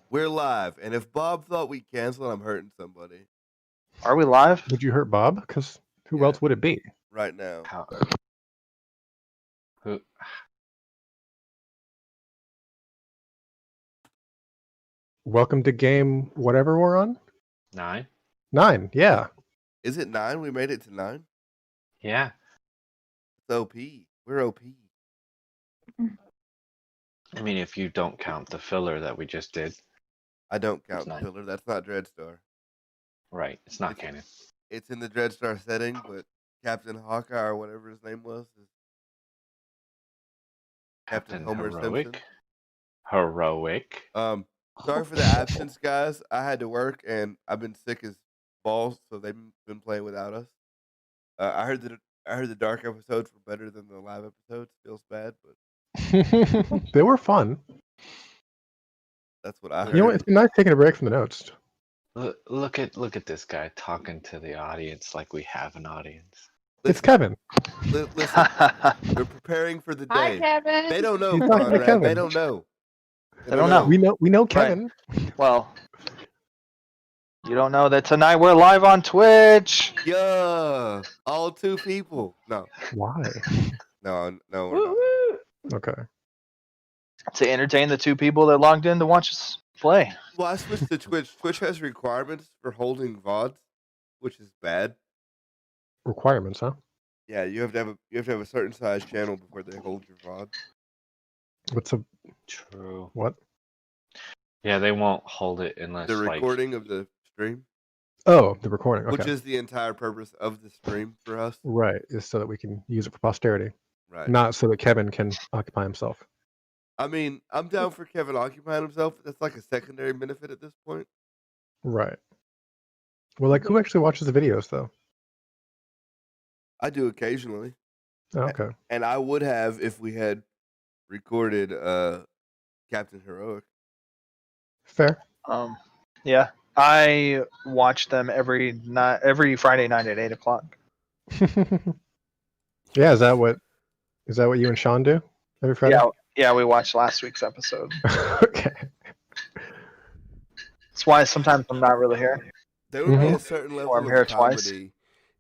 We're live, and if Bob thought we canceled, I'm hurting somebody. Are we live? Would you hurt Bob? Because who Yeah. else would it be? Right now. Who? Welcome to game whatever we're on? 9? 9, yeah. Is it 9? We made it to 9? Yeah. It's OP. We're OP. I mean, if you don't count the filler that we just did. I don't count It's the 9. filler. That's not Dreadstar. Right. It's not canon. It's in the Dreadstar setting, but Captain Hawkeye or whatever his name was is Captain Homer Heroic. Simpson. Heroic. Sorry for the absence, guys. I had to work, and I've been sick as balls, so they've been playing without us. I heard the dark episodes were better than the live episodes. Feels bad, but They were fun. that's what I heard. You know what? It's been nice taking a break from the notes. Look at this guy talking to the audience like we have an audience. It's Kevin. Listen, they're preparing for the Hi, day. Kevin. They don't know, He's talking to Conrad. Kevin. They don't know. They don't know. We know Kevin. Well, you don't know that tonight we're live on Twitch. Yeah, all 2 people. No, Why? no, we're not. Woo woo. Okay. To entertain the 2 people that logged in to watch us play. Well, I switched to Twitch. Twitch has requirements for holding VODs, which is bad. Requirements, huh? Yeah, you have to have a certain size channel before they hold your VOD. What's a True. what? Yeah, they won't hold it unless The recording of the stream, Oh, the recording. Okay. which is the entire purpose of the stream for us. Right, is so that we can use it for posterity, Right. not so that Kevin can occupy himself. I mean, I'm down for Kevin occupying himself. That's like a secondary benefit at this point. Right. Well, like, who actually watches the videos, though? I do occasionally. Oh, okay. And I would have if we had recorded Captain Heroic. Fair. Yeah, I watch them every Friday night at 8:00. Yeah, is that what you and Sean do every Friday? Yeah, we watched last week's episode. Okay. That's why sometimes I'm not really here. There would be Mhm. a certain Or level I'm of here twice. comedy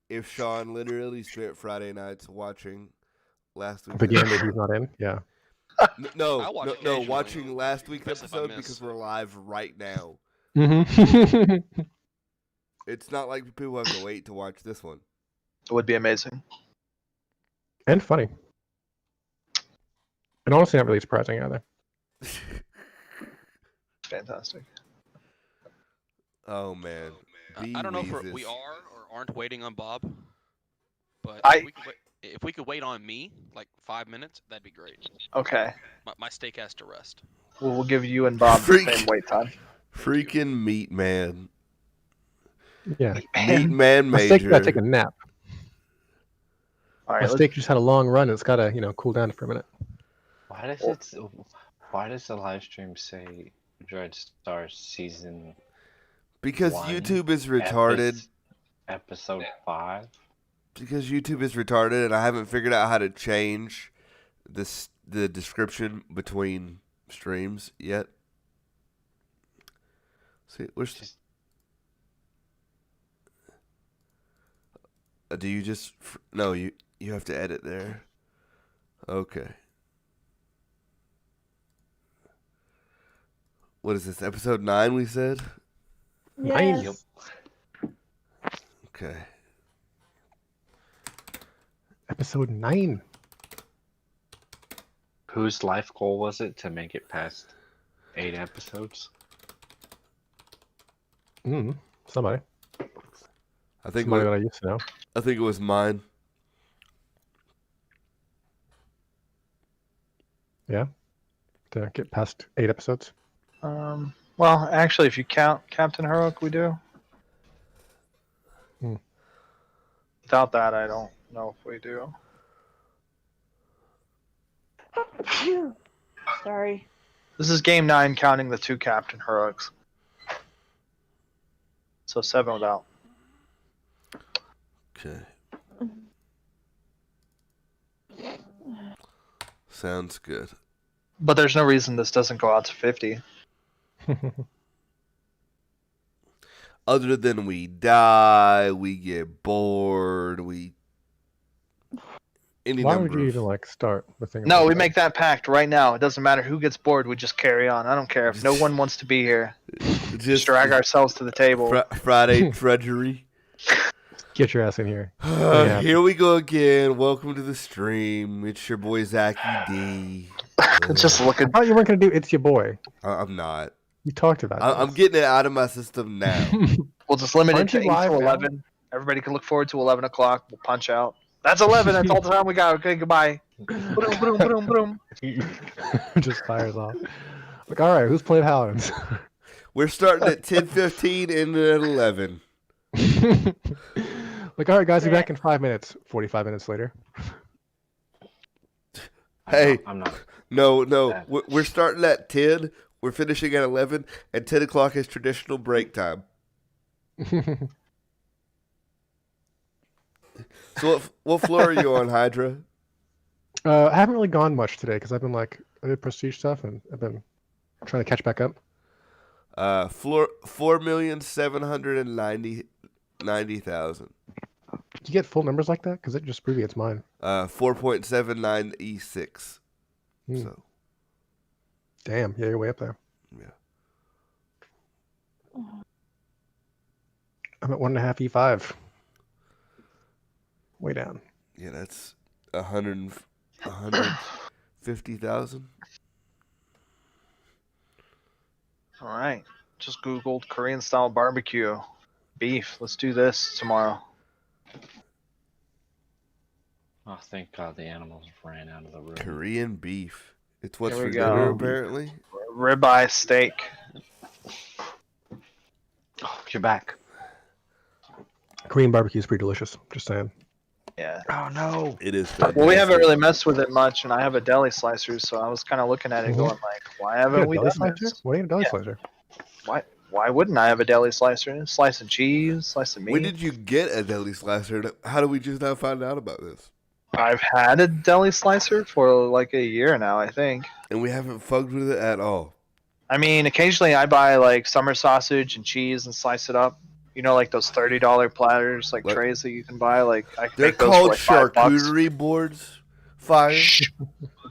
if Sean literally spent Friday nights watching last week's The game that episode. he's not in. Yeah. No, I watch no, occasionally, watching last week's especially if I episode miss. because we're live right now. Mm-hmm. It's not like people have to wait to watch this one. It would be amazing. And funny. And honestly, not really surprising either. Fantastic. Oh man. I don't know if Wheezes. we are or aren't waiting on Bob, but if we could wait on me like 5 minutes, that'd be great. Okay. My steak has to rest. Well, we'll give you and Bob the same wait time. Freaking meat man. Yeah. Meat man My steak major. gotta take a nap. All My right. steak just had a long run. It's gotta, cool down for a minute. Why does the live stream say Dreadstar season Because 1, YouTube is retarded. episode 5? Because YouTube is retarded, and I haven't figured out how to change the description between streams yet. See, do you just no? You have to edit there. Okay. What is this? Episode 9? We said. Nice. Yes. Okay. Episode 9. Whose life goal was it to make it past 8 episodes? Somebody. I think Somebody that I used to know. I think it was mine. Yeah. To get past 8 episodes. Well, actually, if you count Captain Heroic, we do. Hmm. Without that, I don't know if we do. Sorry. This is game 9, counting the 2 Captain Heroics. So 7 without. Okay. Sounds good. But there's no reason this doesn't go out to 50. Other than we die, we get bored, any Why number would you of even like start the thing? No, about we that? make that pact right now. It doesn't matter who gets bored. We just carry on. I don't care if no one wants to be here. Just drag ourselves to the table. Friday drudgery. Get your ass in here. Yeah. Here we go again. Welcome to the stream. It's your boy Zachy D. Just looking. I thought you weren't gonna do It's Your Boy. I'm not. You talked about I'm this. getting it out of my system now. We'll just limit it Aren't to you 8 live to now? 11. Everybody can look forward to 11 o'clock. We'll punch out. That's 11. That's all the time we got. Okay, goodbye. Boom, boom, boom, boom. Just fires off. Like, all right, who's playing Paladins? We're starting at 10:15 and at 11. Like, all right, guys, be back in 5 minutes. 45 minutes later. Hey, I'm not. no. We're starting at 10. We're finishing at 11, and 10 o'clock is traditional break time. So what floor are you on, Hydra? I haven't really gone much today because I did prestige stuff and I've been trying to catch back up. Floor 4,790,000. Do you get full numbers like that? Because it just abbreviates mine. 4.79E6. Hmm. So Damn, yeah, you're way up there. yeah. I'm at 1.5 E5. Way down. Yeah, that's 150,000. All right. Just Googled Korean style barbecue. Beef. Let's do this tomorrow. Oh, thank God the animals ran out of the room. Korean beef. It's what's Here for we dinner, go. apparently. Ribeye steak. Oh, you're back. Korean barbecue is pretty delicious. Just saying. Yeah. Oh no. It is fantastic. Well, we haven't really messed with it much, and I have a deli slicer, so I was kind of looking at it, Mhm. going like, "Why You got haven't a we deli done slicer? this? What do you have a deli Yeah. slicer? Why wouldn't I have a deli slicer? Slice of cheese, slice of meat. When did you get a deli slicer? How do we just now find out about this? I've had a deli slicer for like a year now, I think. And we haven't fucked with it at all. I mean, occasionally I buy like summer sausage and cheese and slice it up. You know, like those $30 platters, like What? trays that you can buy. Like I can They're make those called for like $5. charcuterie boards. Fire.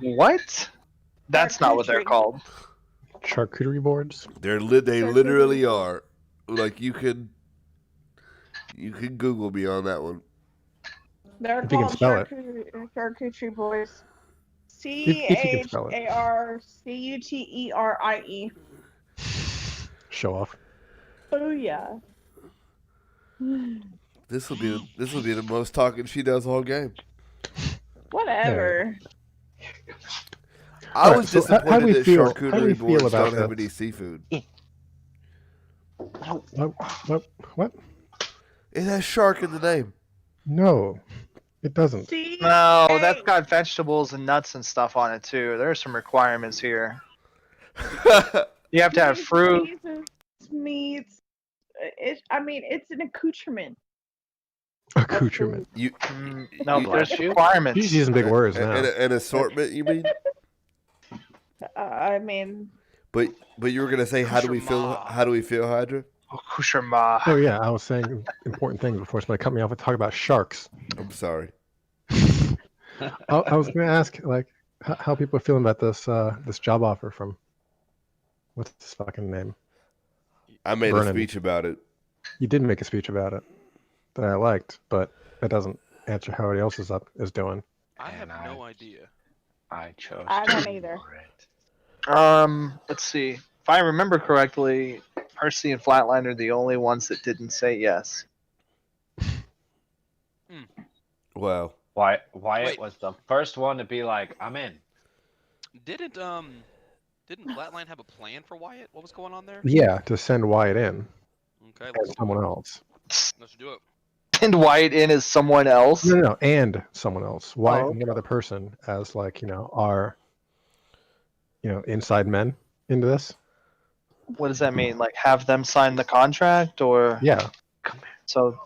What? That's not what they're Charcuterie. called. Charcuterie boards. They Charcuterie literally are. Like you could Google me on that one. They're If you can called spell it. charcuterie boys. If you can spell it. CHARCUTERIE. Show off. Oh yeah. This will be the most talking she does all game. Whatever. I Alright, was so how do disappointed we that feel- how do we charcuterie feel boards about don't have this? any seafood. What? It has shark in the name. No, it doesn't. See? No, that's Hey. got vegetables and nuts and stuff on it too. There are some requirements here. You have to have Cheese, fruit. cheeses, meats. It's an accoutrement. Accoutrement. You No, You- there's you? requirements. She's using big words now. an assortment, you mean? I mean, But you were gonna say how do we feel Hydra? Accoutrement. Oh yeah, I was saying important things before somebody cut me off and talk about sharks. I'm sorry. I was going to ask like how people are feeling about this this job offer from what's his fucking name? I made Vernon. a speech about it. You did make a speech about it that I liked, but that doesn't answer how everybody else is doing. I have And no idea. I chose. I to don't either. ignore it. Let's see. If I remember correctly, Percy and Flatline are the only ones that didn't say yes. Wow. Wyatt Wait. was the first one to be like, "I'm in." Didn't Flatline have a plan for Wyatt? What was going on there? Yeah, to send Wyatt in Okay, as let's do someone it. else. Let's do it. And Wyatt in as someone else. No, and someone else. Wyatt Oh, and one other person as like our inside men into this. What does that mean? Like have them sign the contract, or Yeah, so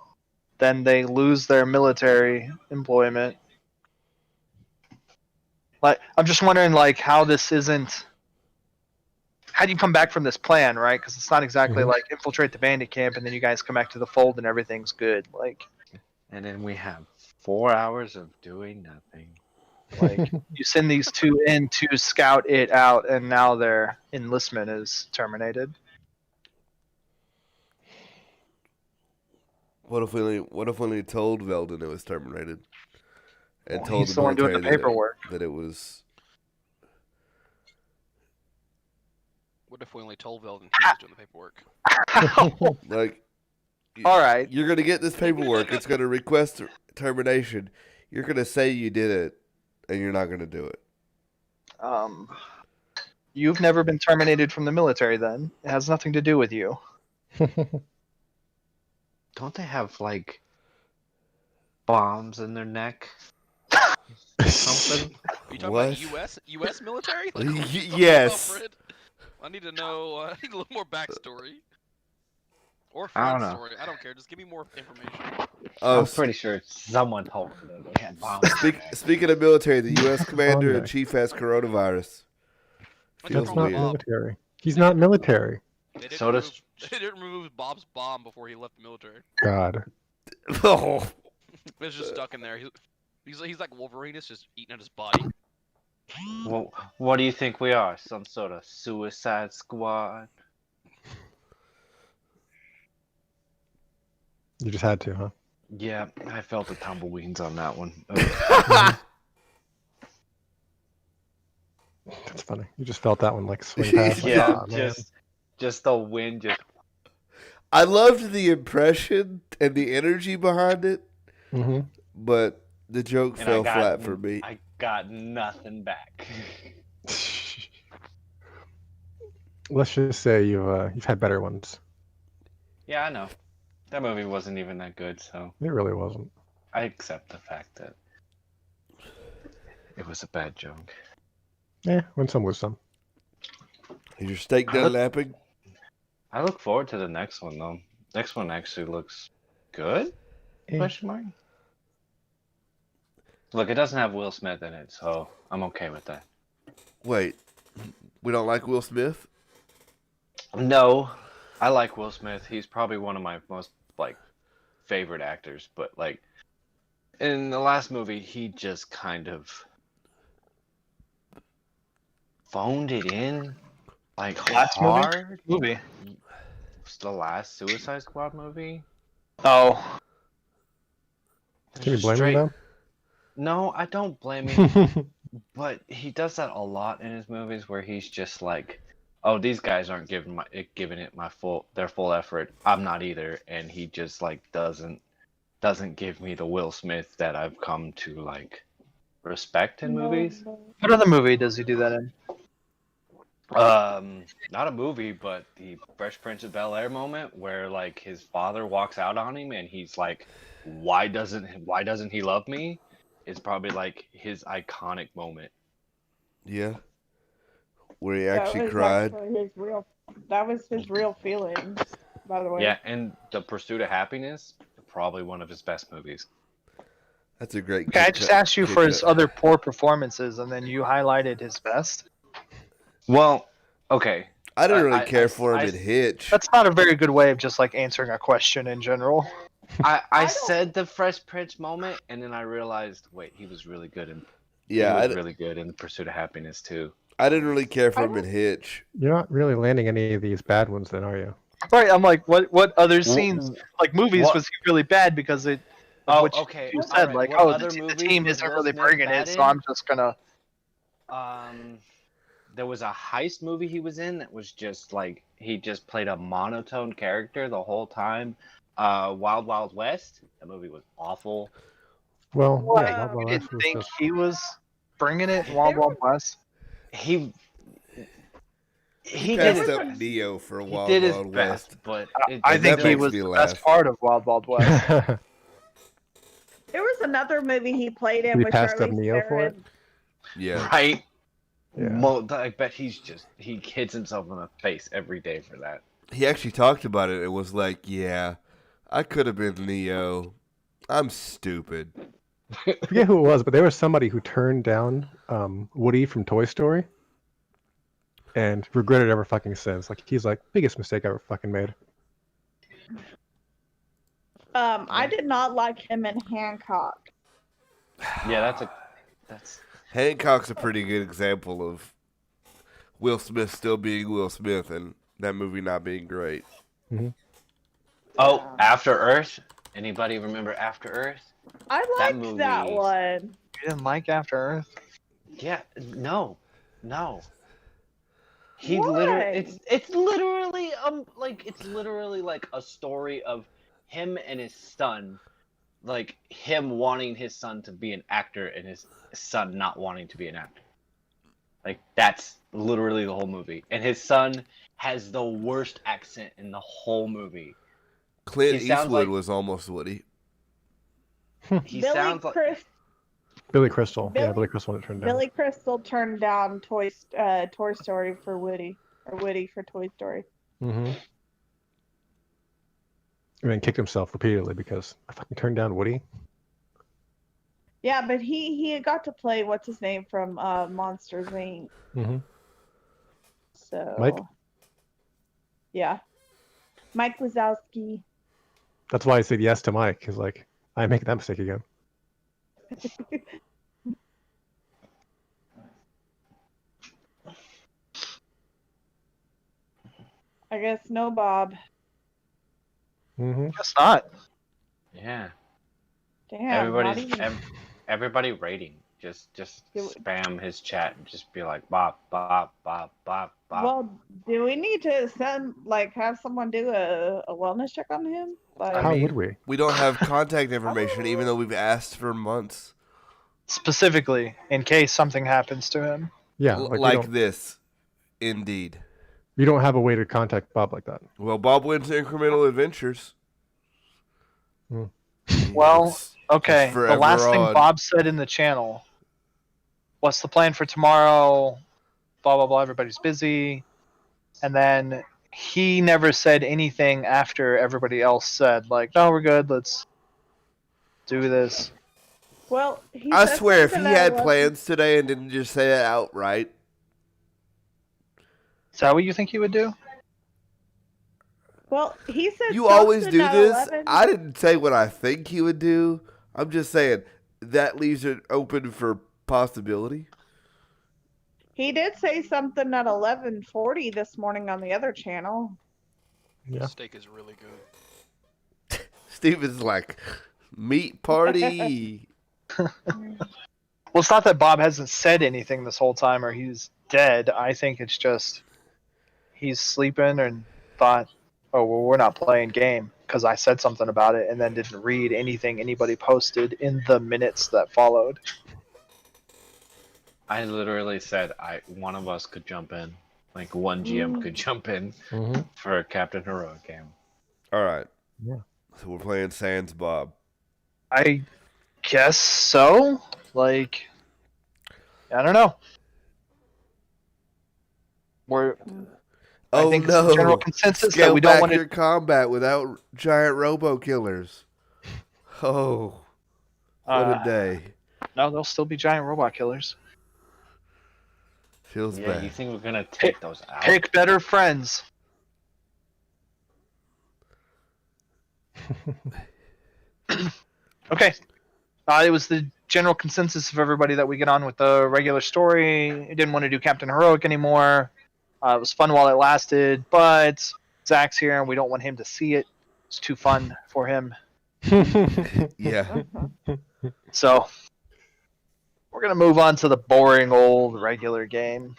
then they lose their military employment. Like I'm just wondering, like how how do you come back from this plan, right? Because it's not exactly Mhm. like infiltrate the bandit camp and then you guys come back to the fold and everything's good. Like And then we have 4 hours of doing nothing. Like you send these two in to scout it out, and now their enlistment is terminated. What if we only told Veldon it was terminated, and Well, told he's the the one doing the military paperwork. that it was? What if we only told Veldon he was doing the paperwork? Like, All right. you're gonna get this paperwork. It's gonna request termination. You're gonna say you did it, and you're not gonna do it. You've never been terminated from the military. Then it has nothing to do with you. Don't they have like bombs in their neck? Something? Are you talking What? about U.S. military? Like, Y- what are you talking yes. about, Fred? I need to know. I need a little more backstory. Or I don't Fred's know. story. I don't care. Just give me more information. Oh, I'm pretty sure someone told me that they had bombs. in their neck. speaking of military, the U.S. commander in Monday. chief has coronavirus. What's Feels That's wrong not with weird. Bob? military. He's not military. They didn't, So does- they didn't remove Bob's bomb before he left the military. God. Oh, It's just stuck in there. He's like Wolverine. It's just eating at his body. Well, what do you think we are? Some sort of suicide squad? You just had to, huh? Yeah, I felt the tumbleweeds on that one. That's funny. You just felt that one like swing past. Like, Yeah, "Aw, man." just the wind just I loved the impression and the energy behind it, Mhm. but the joke and fell I got, flat for me. I got nothing back. Let's just say you've had better ones. Yeah, I know. That movie wasn't even that good, so It really wasn't. I accept the fact that it was a bad joke. Yeah, win some, lose some. Is your steak done lapping? I look forward to the next one though. Next one actually looks good? Eh. Question mark? Look, it doesn't have Will Smith in it, so I'm okay with that. Wait, we don't like Will Smith? No, I like Will Smith. He's probably one of my most favorite actors, but in the last movie, he just kind of phoned it in, Last movie? hard. Movie. It's the last Suicide Squad movie. Oh, Can you blame Straight- him No, I don't blame him. though? But he does that a lot in his movies, where he's just like, "Oh, these guys aren't giving it their full effort. I'm not either," and he just doesn't give me the Will Smith that I've come to respect in movies. what other movie does he do that in? Not a movie, but the Fresh Prince of Bel-Air moment where his father walks out on him and he's like, "Why doesn't he love me?" It's probably his iconic moment. Yeah. Where he actually cried. That was his real feelings, by the way. Yeah, and The Pursuit of Happiness, probably one of his best movies. That's a great. Okay, I kick just cut- asked you kick for his cut. other poor performances, and then you highlighted his best. Well, okay. I didn't really I- care I- for him I- in Hitch. That's not a very good way of just answering a question in general. I don't- said the Fresh Prince moment, and then I realized, wait, he was really good in Yeah, he was really good in The Pursuit of Happiness too. I didn't really care for I him in Hitch. You're not really landing any of these bad ones, then, are you? Right, I'm like, what other scenes, movies, What- was he really bad because it? Oh, what okay. you all said, right, what other the movies team was isn't Will really Smith bringing bad it, in? so I'm just gonna. There was a heist movie he was in that was just he just played a monotone character the whole time. Wild Wild West. That movie was awful. Well, What? yeah, Wild You Wild didn't West was think just- he was bringing it in Wild Wild West? He He did passed his up best. Neo for He Wild did his Wild best, West. but I that think he makes was me the laugh. best part of Wild Wild West. There was another movie he played in He with passed up Charlize Neo for it? Theron. Yeah. right. Yeah. I bet he hits himself in the face every day for that. He actually talked about it and was like, yeah, I could have been Neo. I'm stupid. I forget who it was, but there was somebody who turned down Woody from Toy Story. and regretted ever fucking since. Like he's like biggest mistake I ever fucking made. I did not like him in Hancock. Yeah, that's Hancock's a pretty good example of Will Smith still being Will Smith and that movie not being great. Oh, After Earth. Anybody remember After Earth? I That liked that movie- one. You didn't like After Earth? Yeah, no. Why? It's literally like a story of him and his son, like him wanting his son to be an actor and his son not wanting to be an actor. Like that's literally the whole movie. And his son has the worst accent in the whole movie. Clint He sounds Eastwood like- was almost Woody. He Billy sounds like Billy Crystal. Yeah, Billy- Billy Crystal wanted to turn down. Billy Crystal turned down Toy Story for Woody, or Woody for Toy Story. And then kicked himself repeatedly because I fucking turned down Woody. Yeah, but he got to play what's his name from Monsters Inc. So Mike? Yeah, Mike Wazowski. That's why I said yes to Mike. Cause like I make that mistake again. I guess no Bob. Guess not. yeah. Damn, not even. Everybody rating. Just spam his chat and just be like Bob. Well, do we need to have someone do a wellness check on him? Like, How would we? We don't have contact information, even though we've asked for months. Specifically, in case something happens to him. Yeah, Like this, indeed. you don't have a way to contact Bob like that. Well, Bob went to Incremental Adventures. Well, It's okay. The forever last thing on. Bob said in the channel. What's the plan for tomorrow? Blah blah blah. Everybody's busy, and then he never said anything after everybody else said like, "No, we're good. Let's do this." well, he I said swear, if he something that had wasn't- plans today and didn't just say it outright, Is that what you think he would do? Well, he said you always something do at this. 11. I didn't say what I think he would do. I'm just saying that leaves it open for possibility. He did say something at 11:40 this morning on the other channel. Yeah. Steak is really good. Steven's like, meat party. Well, it's not that Bob hasn't said anything this whole time or he's dead. I think it's just he's sleeping and thought, oh, well, we're not playing game because I said something about it and then didn't read anything anybody posted in the minutes that followed. I literally said one of us could jump in. Like one GM could jump in for a Captain Heroic game. All right. Yeah. So we're playing Sans Bob. I guess so. Like, I don't know. I Oh think it's no! the general consensus Scale that we don't back want your to. combat without giant robo killers. Oh, what a day! No, there'll still be giant robot killers. Feels Yeah, bad. you think we're gonna take those out? Pick better friends. Okay. It was the general consensus of everybody that we get on with the regular story. We didn't want to do Captain Heroic anymore. It was fun while it lasted, but Zach's here and we don't want him to see it. It's too fun for him. Yeah. So we're going to move on to the boring old regular game.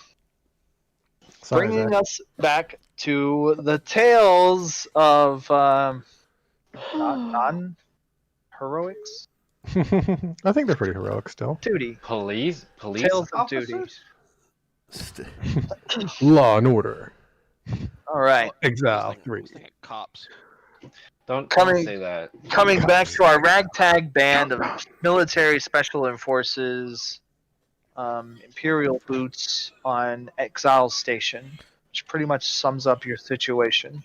Sorry, Bringing Zach. us back to the tales of non-heroics. I think they're pretty heroic still. Duty. Police Tales of duty. officers? Law and Order. All right. I was Exile thinking- 3. I was thinking cops. Don't Coming- say that. Coming back to our ragtag band of military special forces, Imperial boots on Exile Station, which pretty much sums up your situation.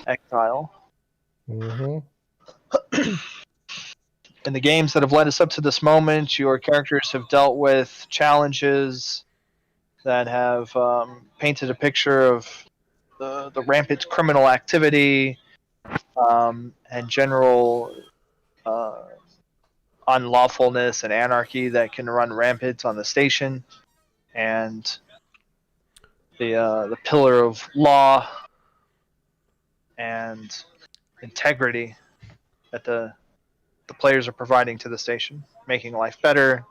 Exile. Mm-hmm. In the games that have led us up to this moment, your characters have dealt with challenges that have painted a picture of the rampant criminal activity and general unlawfulness and anarchy that can run rampant on the station, and the pillar of law and integrity that the players are providing to the station, making life better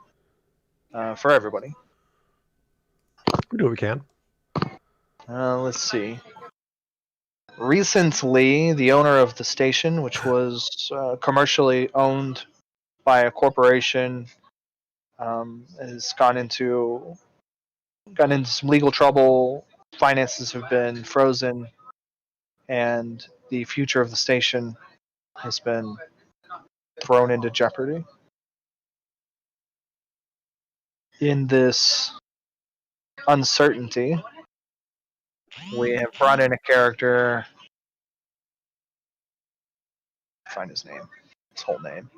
for everybody. We do what we can. Let's see. Recently, the owner of the station, which was commercially owned by a corporation, has gone into some legal trouble. Finances have been frozen, and the future of the station has been thrown into jeopardy. In this uncertainty, we have brought in a character. Find his name, his whole name.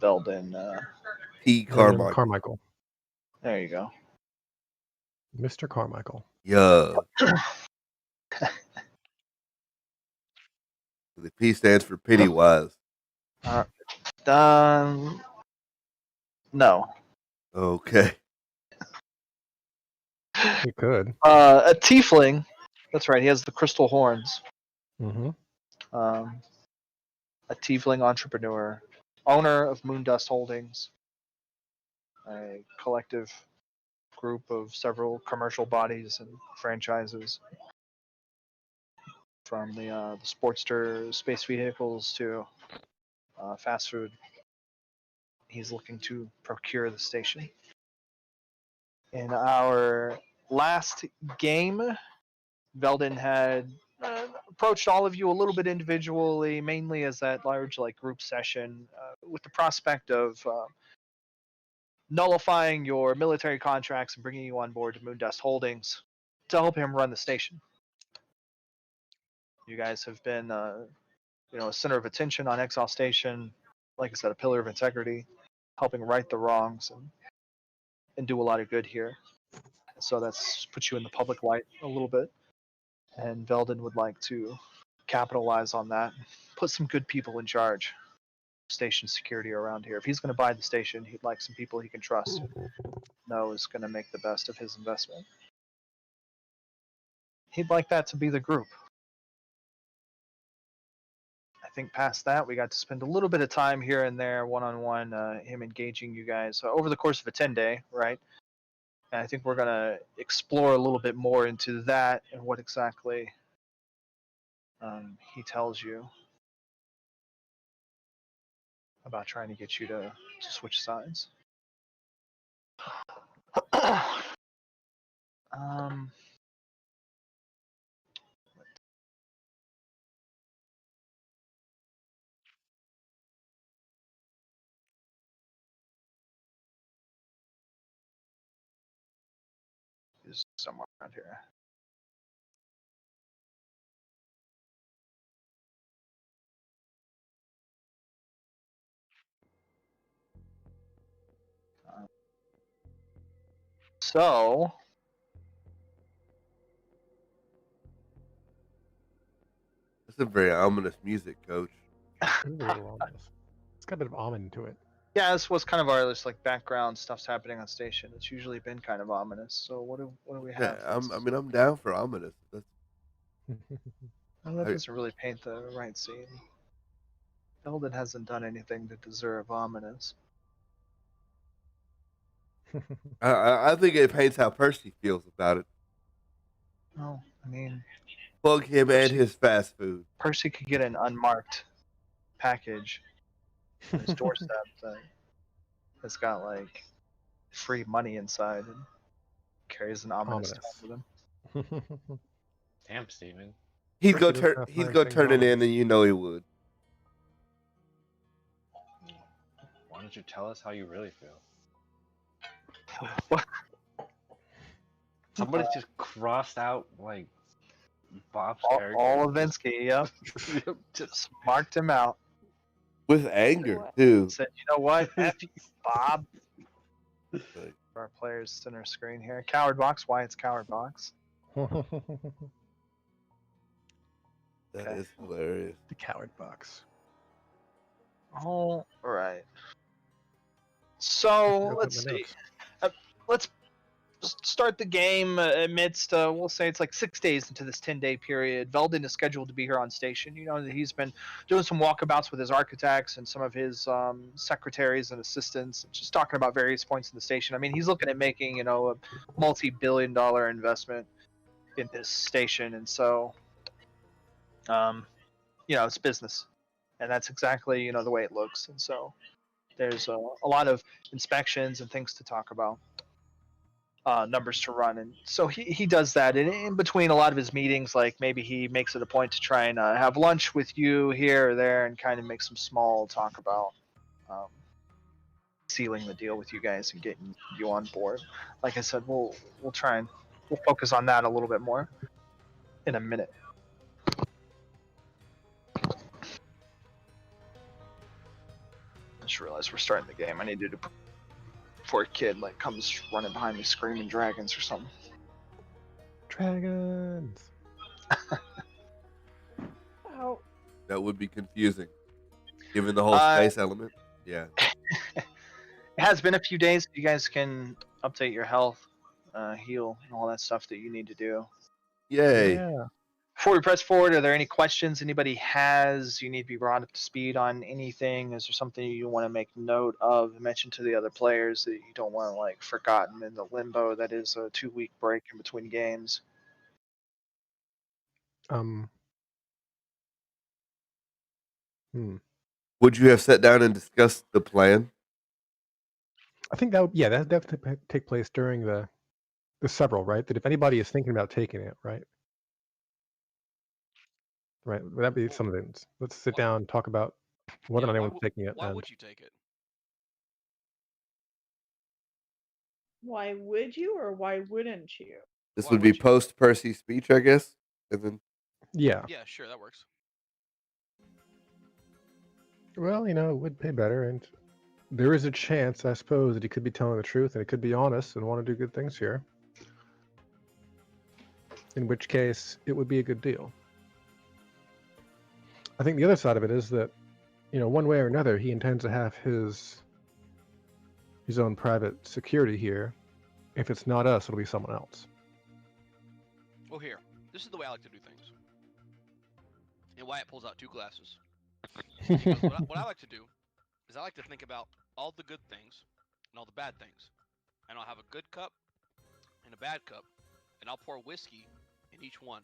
Veldin. P. Carmichael. Carmichael. There you go. Mr. Carmichael. Yeah. The P stands for Pennywise. No. Okay. He could. A tiefling. That's right. He has the crystal horns. Mm-hmm. A tiefling entrepreneur, owner of Moondust Holdings, a collective group of several commercial bodies and franchises, from the Sportster space vehicles to fast food. He's looking to procure the station. In our last game, Veldin had approached all of you a little bit individually, mainly as that large group session, with the prospect of nullifying your military contracts and bringing you on board to Moondust Holdings to help him run the station. You guys have been, a center of attention on Exile Station, like I said, a pillar of integrity, helping right the wrongs and do a lot of good here. So that's put you in the public light a little bit. And Veldin would like to capitalize on that, put some good people in charge of station security around here. If he's going to buy the station, he'd like some people he can trust, know is going to make the best of his investment. He'd like that to be the group. I think past that, we got to spend a little bit of time here and there, one-on-one, him engaging you guys over the course of a 10-day, right? And I think we're going to explore a little bit more into that and what exactly he tells you about trying to get you to switch sides. Is somewhere around here. So, That's a very ominous music, Coach. It's a little ominous. It's got a bit of omen to it. yeah, this was kind of our background stuff's happening on station. It's usually been kind of ominous. So what do we Yeah, have? I'm down for ominous. Well, that doesn't really paint the right scene. Veldin hasn't done anything to deserve ominous. I think it paints how Percy feels about it. No, I mean, Plug him Percy- and his fast food. Percy could get an unmarked package on his doorstep that has got free money inside and carries an ominous tone with him. Damn, Steven. He'd go Percy does he'd have go nice turn it things in, and you know he would. Why don't you tell us how you really feel? What? Somebody just crossed out Bob's character. All Levinsky, yep. Just marked him out. With anger too. Said, you know what, F you, Bob. Like, Our players center screen here. Coward box. Why it's coward box? that Okay. is hilarious. The coward box. All right. So let's see. Let's start the game amidst, we'll say it's like 6 days into this 10-day period. Veldin is scheduled to be here on station. You know, he's been doing some walkabouts with his architects and some of his secretaries and assistants, just talking about various points in the station. I mean, he's looking at making, you know, a multi-billion-dollar investment in this station. And so, you know, it's business. And that's exactly, you know, the way it looks. And so there's a lot of inspections and things to talk about. Numbers to run, and so he does that. And in between a lot of his meetings, like maybe he makes it a point to try and have lunch with you here or there, and kind of make some small talk about sealing the deal with you guys and getting you on board. Like I said, we'll try and we'll focus on that a little bit more in a minute. I just realized we're starting the game. I need to do before a kid like comes running behind me screaming dragons or something. Dragons. Oh, That would be confusing, given the whole space element. Yeah. It has been a few days. You guys can update your health, heal, and all that stuff that you need to do. Yay. Yeah. Before we press forward, are there any questions anybody has? You need to be brought up to speed on anything? Is there something you want to make note of, mention to the other players that you don't want like forgotten in the limbo that is a 2-week break in between games? Would you have sat down and discussed the plan? I think that would, yeah, that have to take place during the several, right? That if anybody is thinking about taking it, right? Right. Would that be some of it? Let's sit down, talk about whether or not anyone's taking it. Why and would you take it? why would you or why wouldn't you? This Why would be would you? post Percy's speech, I guess. And then yeah. Yeah, sure, that works. Well, you know, it would pay better, and there is a chance, I suppose, that he could be telling the truth and he could be honest and want to do good things here. In which case, it would be a good deal. I think the other side of it is that, you know, one way or another, he intends to have his own private security here. If it's not us, it'll be someone else. Well, here, this is the way I like to do things. And Wyatt pulls out 2 glasses. Because what I like to do is I like to think about all the good things and all the bad things. And I'll have a good cup and a bad cup, and I'll pour whiskey in each one.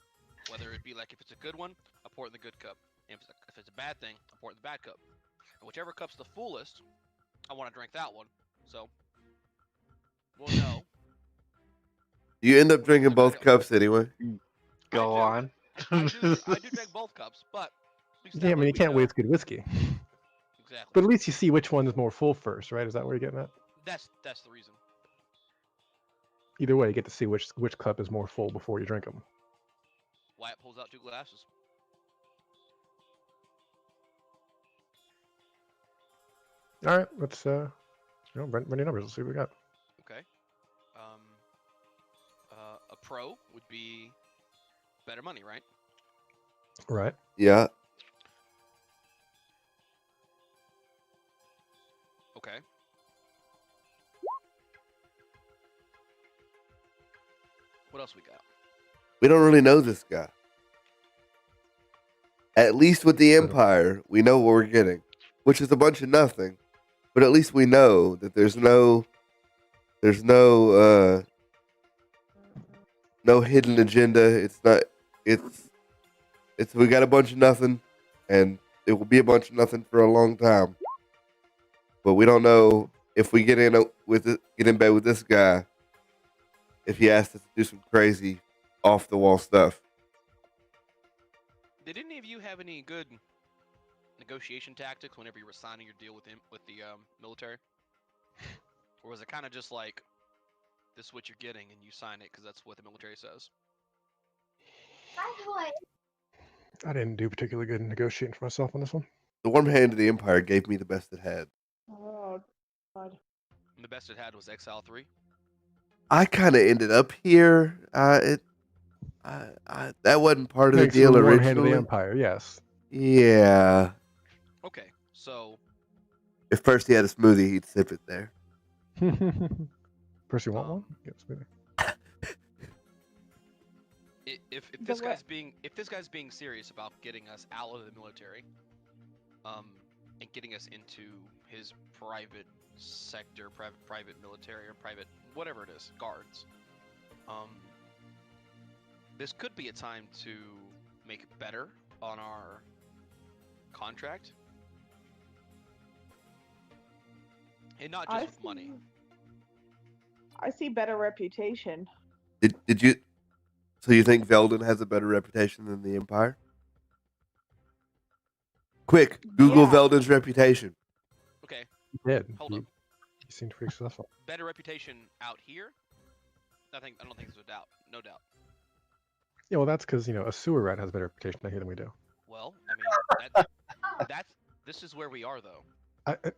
Whether it be like, if it's a good one, I'll pour it in the good cup. And if it's a bad thing, I'll pour it in the bad cup. And whichever cup's the fullest, I want to drink that one. So, we'll know. you end up drinking both cups anyway. Go on. I do drink both cups, but at least Yeah, I that mean, way you we can't know. waste good whiskey. Exactly. But at least you see which one is more full first, right? Is that where you're getting at? That's the reason. Either way, you get to see which cup is more full before you drink them. Wyatt pulls out 2 glasses. All right, let's run your numbers. Let's see what we got. Okay. A pro would be better money, right? Right. Yeah. Okay. What else we got? We don't really know this guy. At least with the Empire, we know what we're getting, which is a bunch of nothing. But at least we know that there's no hidden agenda. It's we got a bunch of nothing, and it will be a bunch of nothing for a long time. But we don't know if we get in bed with this guy, if he asks us to do some crazy off the wall stuff. Did any of you have any good negotiation tactics whenever you were signing your deal with the military? Or was it kind of just like, this is what you're getting and you sign it because that's what the military says? I didn't do particularly good negotiating for myself on this one. The warm hand of the Empire gave me the best it had. Oh, God. the best it had was Exile 3. I kind of ended up here. That wasn't part of the Thanks to the deal warm hand of the originally. Empire, yes. Yeah. Okay, so If Percy had a smoothie, he'd sip it there. Percy, want one? Yes, maybe. if this guy's being serious about getting us out of the military, and getting us into his private sector, private military, or private whatever it is, guards, this could be a time to make it better on our contract, and not just with money. I see better reputation. Did you? So you think Veldin has a better reputation than the Empire? Quick, Google Yeah. Veldin's reputation. Okay, He did. hold He up. seemed pretty successful. Better reputation out here? I don't think there's a doubt. No doubt. Yeah, well, that's because a sewer rat has a better reputation out here than we do. Well, that's this is where we are though.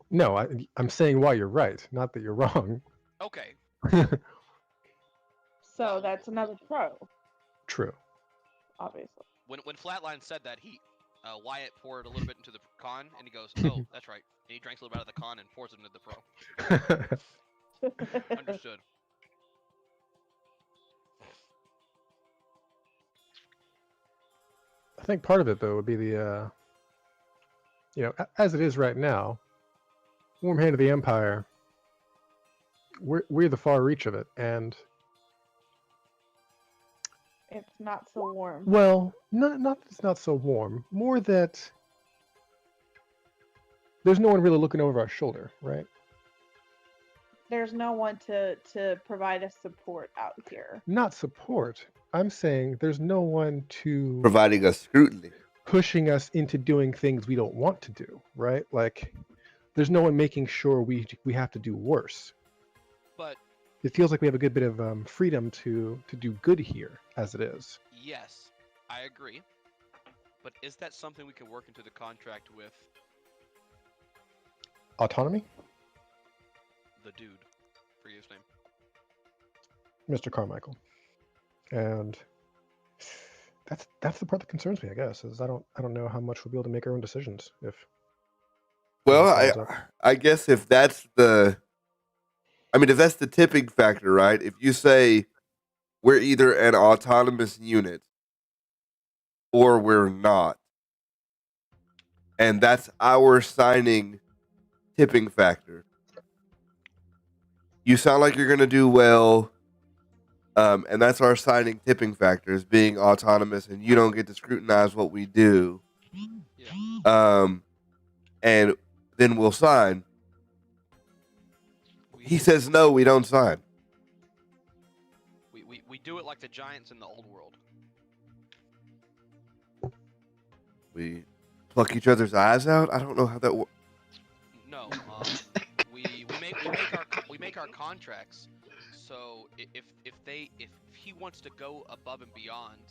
No, I'm saying why you're right, not that you're wrong. Okay. So that's another pro, True. obviously. When Flatline said that, Wyatt poured a little bit into the con, and he goes, "Oh, that's right." And he drinks a little bit out of the con and pours it into the pro. Understood. I think part of it though would be the, as it is right now, warm hand of the Empire. We're the far reach of it, and It's not so warm. well, not that it's not so warm. More that there's no one really looking over our shoulder, right? There's no one to provide us support out here. Not support. I'm saying there's no one to Providing us scrutiny. pushing us into doing things we don't want to do, right? Like, there's no one making sure we have to do worse. But It feels like we have a good bit of freedom to do good here, as it is. yes, I agree. But is that something we can work into the contract with Autonomy, the dude? Forget his name. Mr. Carmichael, and that's the part that concerns me. I guess is I don't know how much we'll be able to make our own decisions if. Well, I guess if that's the tipping factor, right? If you say we're either an autonomous unit or we're not, and that's our signing tipping factor, you sound like you're going to do well, and that's our signing tipping factor is being autonomous, and you don't get to scrutinize what we do. Yeah. And then we'll sign. He says no, we don't sign. We do it like the giants in the old world. We pluck each other's eyes out. I don't know how that works. No, we make our contracts. So if he wants to go above and beyond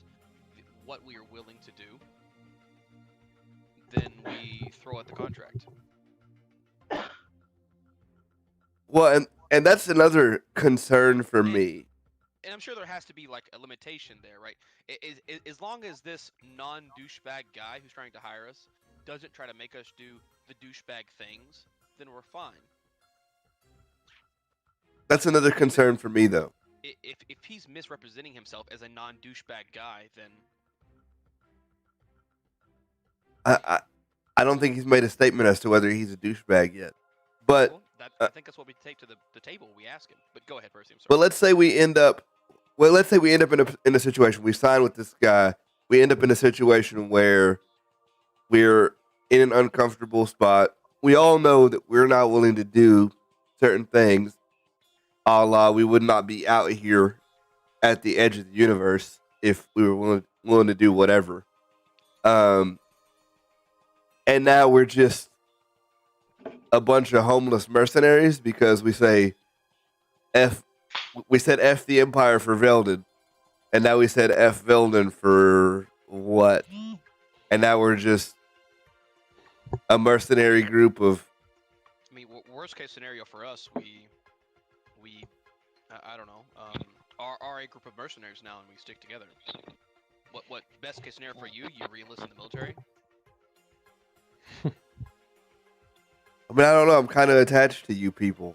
what we are willing to do, then we throw out the contract. Well, and that's another concern for me. And I'm sure there has to be like a limitation there, right? As long as this non-douchebag guy who's trying to hire us doesn't try to make us do the douchebag things, then we're fine. That's another concern for me, though. If he's misrepresenting himself as a non-douchebag guy, then I don't think he's made a statement as to whether he's a douchebag yet. But well, I think that's what we take to the table. We ask him. But go ahead, Percy. I'm sorry. But let's say we end up in a situation. We sign with this guy. We end up in a situation where we're in an uncomfortable spot. We all know that we're not willing to do certain things. A la, we would not be out here at the edge of the universe if we were willing to do whatever. And now we're just a bunch of homeless mercenaries because we said F the Empire for Veldin, and now we said F Veldin for what? And now we're just a mercenary group of. I mean, worst case scenario for us, we I don't know, are a group of mercenaries now, and we stick together. What best case scenario for you? You re-enlist in the military? I mean, I don't know. I'm kind of attached to you people.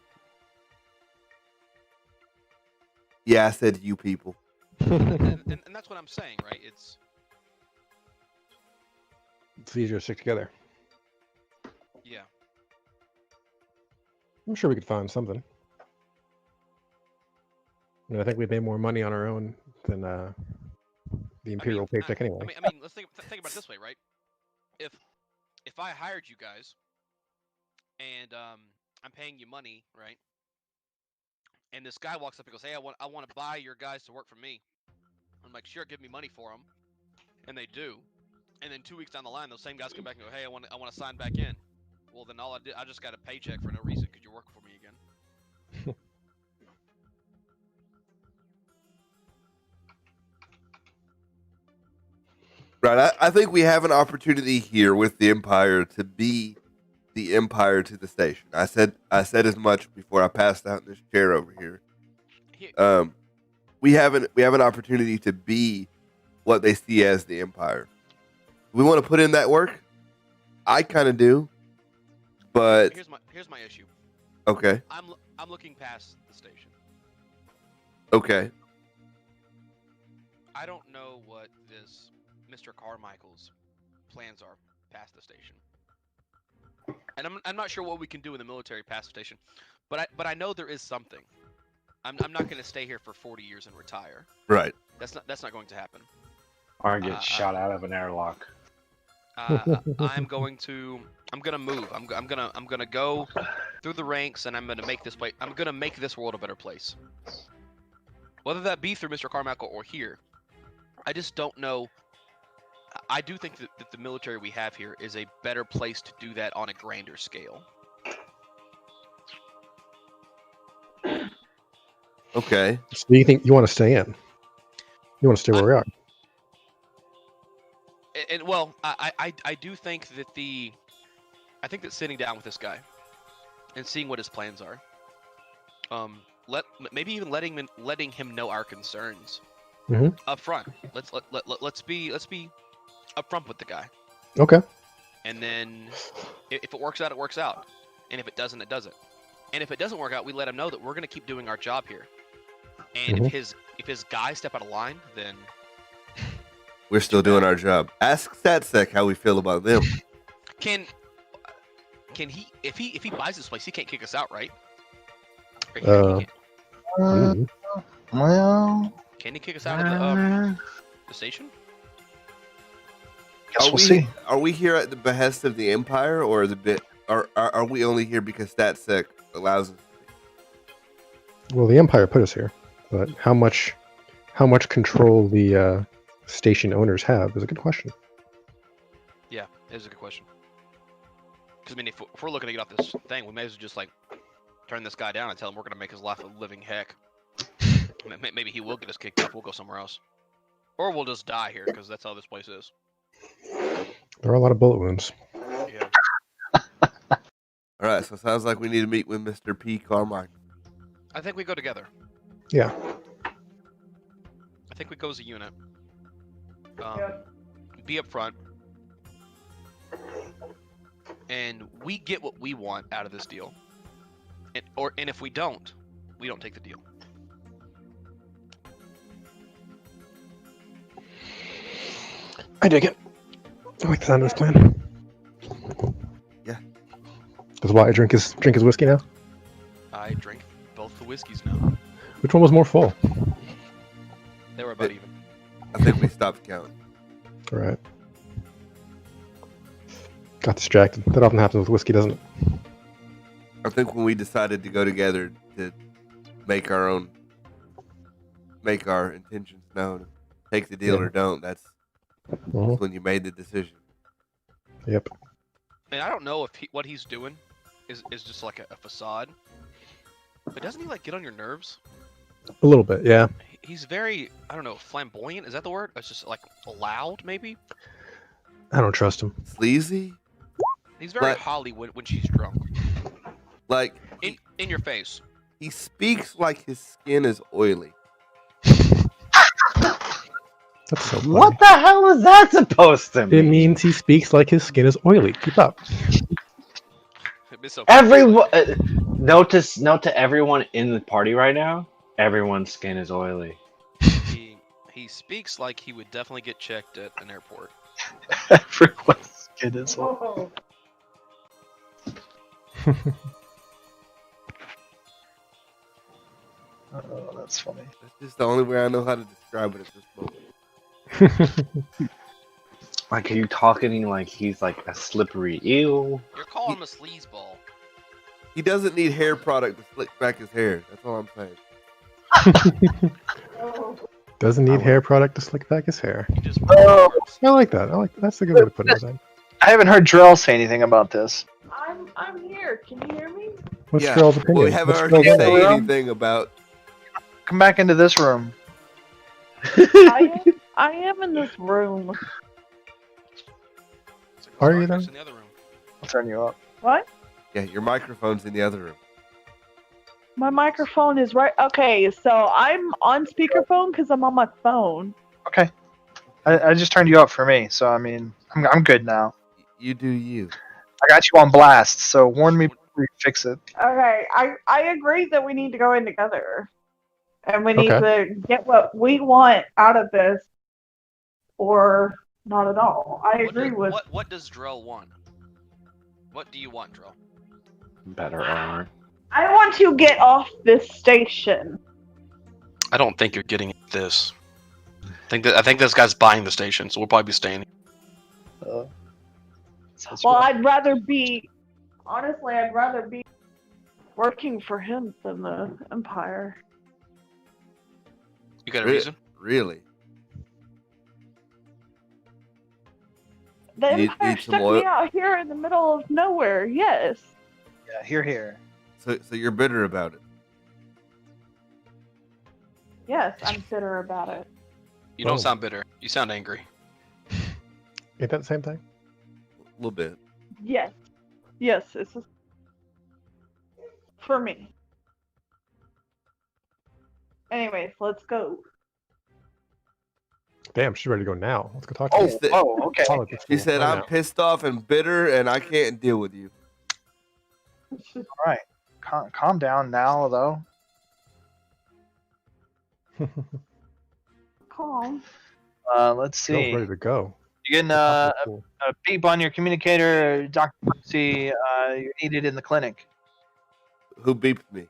Yeah, I said you people. and that's what I'm saying, right? It's easier to stick together. yeah. I'm sure we could find something. I mean, I think we'd make more money on our own than the Imperial paycheck anyway. I mean, let's think about it this way, right? If I hired you guys, and I'm paying you money, right? And this guy walks up and goes, "Hey, I want to buy your guys to work for me." I'm like, "Sure, give me money for them," and they do. And then 2 weeks down the line, those same guys come back and go, "Hey, I want to sign back in." Well, then I just got a paycheck for no reason because you're working for me again. Right. I think we have an opportunity here with the Empire to be the Empire to the station. I said as much before I passed out in this chair over here. We have an opportunity to be what they see as the Empire. We want to put in that work. I kind of do, but here's my issue. Okay. I'm looking past the station. Okay. I don't know what this Mr. Carmichael's plans are past the station, and I'm not sure what we can do in the military past the station, but I know there is something. I'm not going to stay here for 40 years and retire. Right. That's not going to happen. Or get shot out of an airlock. I'm gonna move. I'm gonna go through the ranks, and I'm gonna make this place. I'm gonna make this world a better place. Whether that be through Mr. Carmichael or here, I just don't know. I do think that the military we have here is a better place to do that on a grander scale. Okay. So you think you want to stay in? You want to stay where we are? And well, I do think that I think that sitting down with this guy and seeing what his plans are, maybe even letting him know our concerns up front. Let's be upfront with the guy. Okay. And then if it works out, it works out, and if it doesn't, it doesn't. And if it doesn't work out, we let him know that we're going to keep doing our job here. And if his guys step out of line, then we're still doing our job. Ask StatSec how we feel about them. Can he if he buys this place, he can't kick us out, right? Well, can he kick us out of the station? Guess we'll see. Are we here at the behest of the Empire, or are we only here because StatSec allows us? Well, the Empire put us here, but how much control the station owners have is a good question. Yeah, it is a good question. Because I mean, if we're looking to get off this thing, we may as well just like turn this guy down and tell him we're going to make his life a living heck. Maybe he will get us kicked out. We'll go somewhere else, or we'll just die here because that's how this place is. There are a lot of bullet wounds. Yeah. All right, so it sounds like we need to meet with Mr. P. Carmichael. I think we go together. Yeah. I think we go as a unit. Be up front, and we get what we want out of this deal. And if we don't take the deal. I dig it. I like the sound of this plan. Yeah. Does Wyatt drink his whiskey now? I drink both the whiskeys now. Which one was more full? They were about even. I think we stopped counting. All right. Got distracted. That often happens with whiskey, doesn't it? I think when we decided to go together to make our intentions known, take the deal or don't, that's when you made the decision. Yep. And I don't know if what he's doing is just like a facade, but doesn't he like get on your nerves? A little bit, yeah. He's very, I don't know, flamboyant. Is that the word? It's just like loud, maybe. I don't trust him. Sleazy. He's very Hollywood when she's drunk. Like in your face. He speaks like his skin is oily. That's so funny. What the hell is that supposed to It mean? means he speaks like his skin is oily. Keep up. It's so Everyone, note to everyone in the party right now. Everyone's skin is oily. he speaks like he would definitely get checked at an airport. Everyone's skin is oily. Oh. Oh, that's funny. That's just the only way I know how to describe it at this moment. Like, are you talking like he's like a slippery eel? You're calling him a sleazeball. He doesn't need hair product to slick back his hair. That's all I'm saying. Doesn't need hair product to slick back his hair. He just Oh, I like that. That's a good way to put it. Then. I haven't heard Drell say anything about this. I'm here. Can you hear me? What's Yeah. Drell's opinion? Well, we haven't What's heard Drell's you opinion? say opinion? anything about. Come back into this room. I am in this room. Are you then? In the other room. I'll turn you up. What? Yeah, your microphone's in the other room. My microphone is right. Okay, so I'm on speakerphone because I'm on my phone. Okay. I just turned you up for me, so I mean, I'm good now. You do you. I got you on blast, so warn me before you fix it. Okay, I agree that we need to go in together, and we need Okay. to get what we want out of this, or not at all. I agree with. What does Drell want? What do you want, Drell? Better armor. I want to get off this station. I don't think you're getting this. I think this guy's buying the station, so we'll probably be staying. Sounds Well, good. I'd rather be working for him than the Empire. You got a reason? Really? The Need Empire some stuck oil? me out here in the middle of nowhere. Yes. Yeah, here. So you're bitter about it. Yes, I'm bitter about it. You don't Oh. sound bitter. You sound angry. Ain't that the same thing? A little bit. Yes. Yes, it's just for me. Anyways, let's go. Damn, she's ready to go now. Let's go talk to her. Okay. Politics She school, said, right "I'm now. pissed off and bitter, and I can't deal with you." All right. Calm down now, though. Calm. Let's Girl's see. ready to go. You getting Politics a school. beep on your communicator, Dr. Percy? You're needed in the clinic. Who beeped me?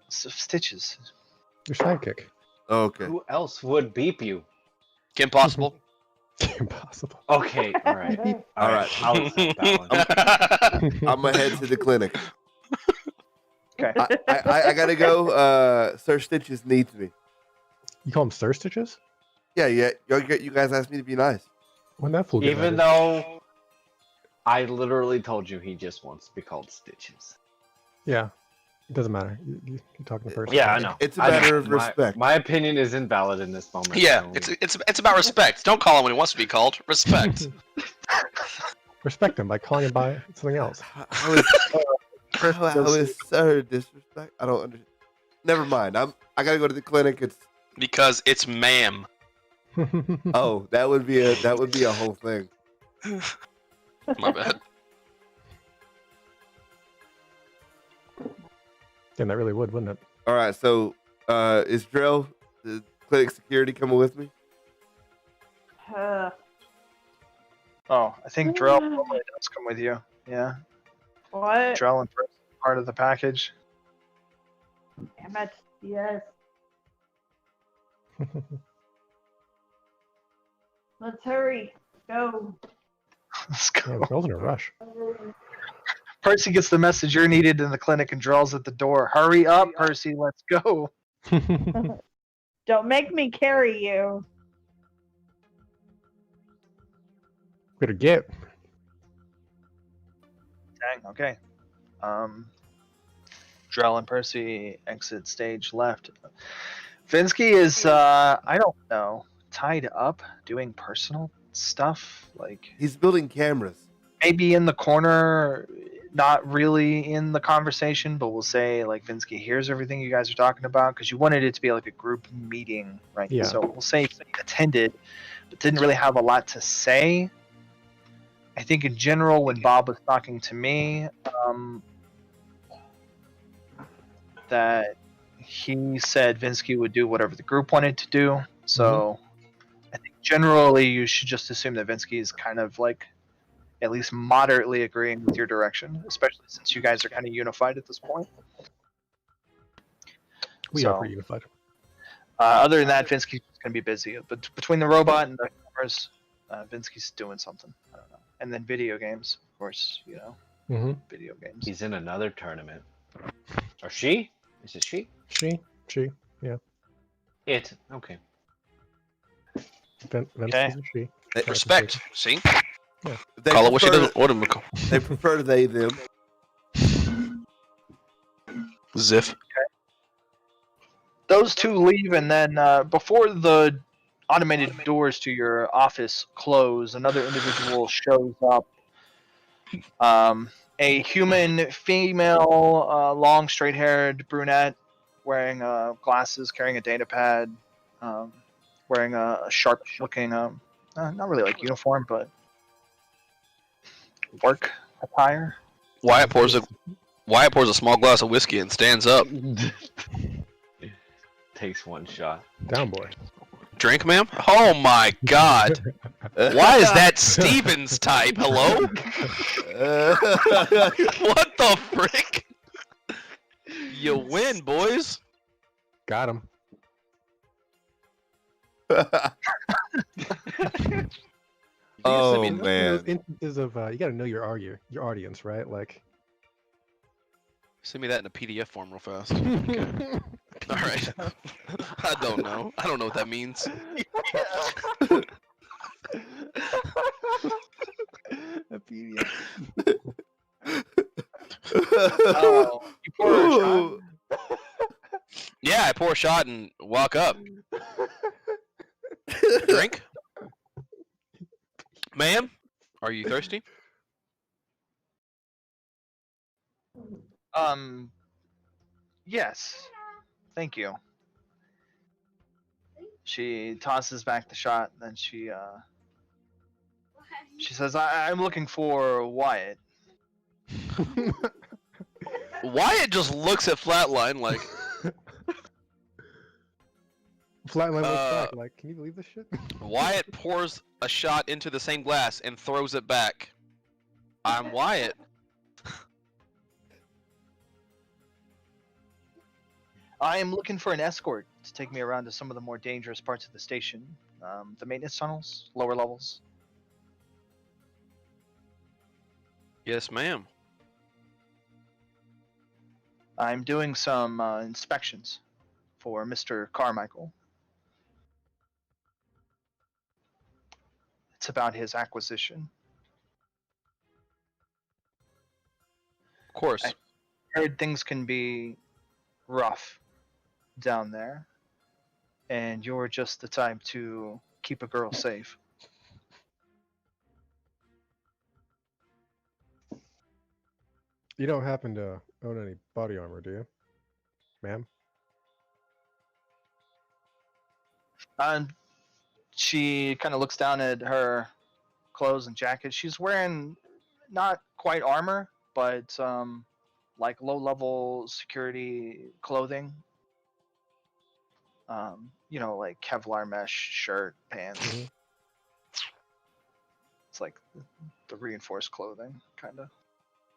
Stitches. Your sidekick. Oh, okay. Who else would beep you? Kim Possible. Impossible. Okay, all right. All right. I'll accept that one. I'm gonna head to the clinic. Okay. I gotta go. Sir Stitches needs me. You call him Sir Stitches? Yeah. You guys asked me to be nice. When that fool get Even married? though I literally told you he just wants to be called Stitches. Yeah. It doesn't matter. You're talking to person. Yeah, I know. It's a I know. matter of respect. My opinion is invalid in this moment. Yeah, so- it's about respect. Don't call him when he wants to be called. Respect. Respect him by calling him by something else. How is Sir disrespect? I don't understand. Never mind. I gotta go to the clinic. It's Because it's ma'am. oh, that would be a whole thing. My bad. Damn, that really would, wouldn't it? All right. So, is Drell the clinic security coming with me? Oh, I think Drell probably does come with you. Yeah. What? Drell and Percy part of the package. Damn it. Yes. Let's hurry. Go. Let's Yeah, go. the girl's in a rush. Percy gets the message you're needed in the clinic and Drell's at the door. Hurry up, Percy. Let's go. Don't make me carry you. Better get. Dang, okay. Drell and Percy exit stage left. Vinsky is, I don't know, tied up doing personal stuff. Like, He's building cameras. maybe in the corner not really in the conversation, but we'll say like Vinsky hears everything you guys are talking about because you wanted it to be like a group meeting, right? Yeah. So we'll say he attended, but didn't really have a lot to say. I think in general, when Bob was talking to me, that he said Vinsky would do whatever the group wanted to do. So I think generally you should just assume that Vinsky is kind of like at least moderately agreeing with your direction, especially since you guys are kind of unified at this point. We are pretty unified. Other than that, Vinsky's going to be busy. But between the robot and the cameras, Vinsky's doing something. I don't know. And then video games, of course, you know. Video games. He's in another tournament. Or she? Is it she? She, yeah. It. Okay. Okay. She. Respect. See? Yeah. They Call it what she prefer- doesn't. What am I call? They prefer they them. Ziff. Those two leave, and then before the automated doors to your office close, another individual shows up. A human female, long, straight-haired brunette, wearing glasses, carrying a data pad, wearing a sharp-looking, not really like uniform, but work attire. Wyatt pours a small glass of whiskey and stands up. Takes one shot. Down boy. Drink, ma'am? Oh my god. Why is that Steven's type? Hello? What the frick? You win, boys. Got him. Oh, I mean, man. those instances of you got to know your audience, right? Like. Send me that in a PDF form real fast. Okay. All right. I don't know. I don't know what that means. A PDF. Oh, you pour a shot? Yeah, I pour a shot and walk up. Drink? Ma'am, are you thirsty? Yes. Thank you. She tosses back the shot, and then she says, I'm looking for Wyatt. Wyatt just looks at Flatline like, Flatline looks back like, can you believe this shit? Wyatt pours a shot into the same glass and throws it back. I'm Wyatt. I am looking for an escort to take me around to some of the more dangerous parts of the station. The maintenance tunnels, lower levels. Yes, ma'am. I'm doing some inspections for Mr. Carmichael. It's about his acquisition. Of course. I heard things can be rough down there, and you're just the type to keep a girl safe. You don't happen to own any body armor, do you, ma'am? And she kind of looks down at her clothes and jacket. She's wearing not quite armor, but like low-level security clothing. You know, like Kevlar mesh shirt, pants. Mm-hmm. It's like the reinforced clothing, kind of.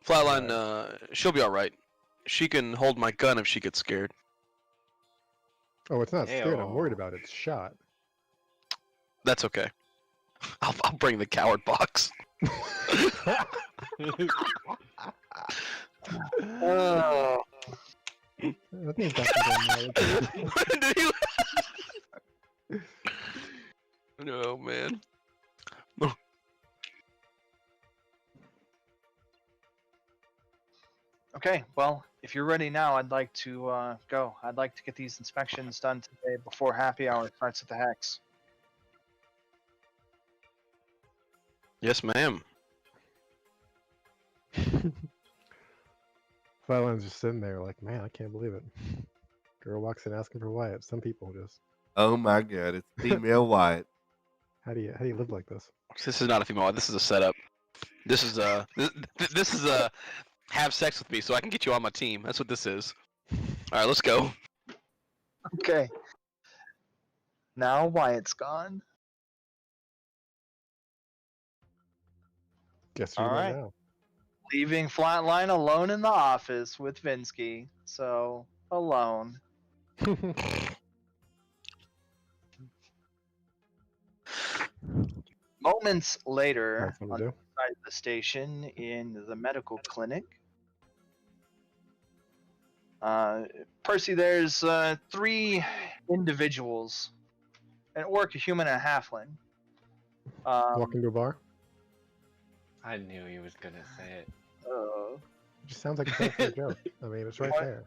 Flatline, she'll be alright. She can hold my gun if she gets scared. Oh, it's not scared. I'm worried Ew. about its shot. That's okay. I'll bring the coward box. Oh. I think that's what Did he- No, man. Okay, well, if you're ready now, I'd like to go. I'd like to get these inspections done today before happy hour starts at the Hex. Yes, ma'am. Fylan's just sitting there like, man, I can't believe it. Girl walks in asking for Wyatt. Some people just, Oh my god, it's female Wyatt. how do you live like this? This is not a female. This is a setup. This is this is have sex with me so I can get you on my team. That's what this is. All right, let's go. Okay. Now Wyatt's gone. Guess who All you know right. now? Leaving Flatline alone in the office with Vinsky. So, alone. Moments later, Nice one to on do. the side of the station in the medical clinic, Percy, there's 3 individuals, an orc, a human, and a halfling. Walk into a bar. I knew he was gonna say it. It just sounds like a perfect joke. I mean, it's right What? there.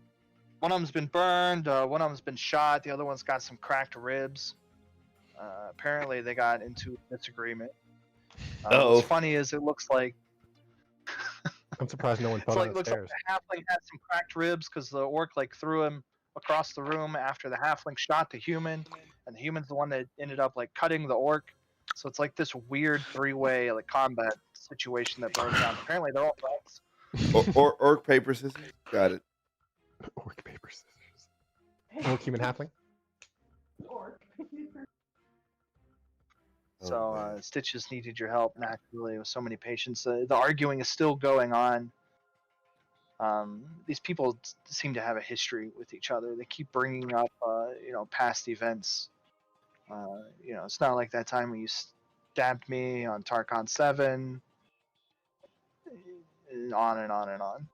One of them's been burned, one of them's been shot, the other one's got some cracked ribs. Apparently, they got into a disagreement. What's funny is it looks like I'm surprised no one it's fell like down the looks like stairs. the halfling had some cracked ribs because the orc like threw him across the room after the halfling shot the human, and the human's the one that ended up like cutting the orc. So it's like this weird 3-way like combat situation that broke down. Apparently, they're all friends. Orc, paper, scissors. Got it. Orc, paper, scissors. Orc, human, halfling. So Stitches needed your help naturally with so many patients. The arguing is still going on. These people seem to have a history with each other. They keep bringing up, past events. It's not like that time when you stabbed me on Tarkon 7. And on and on and on.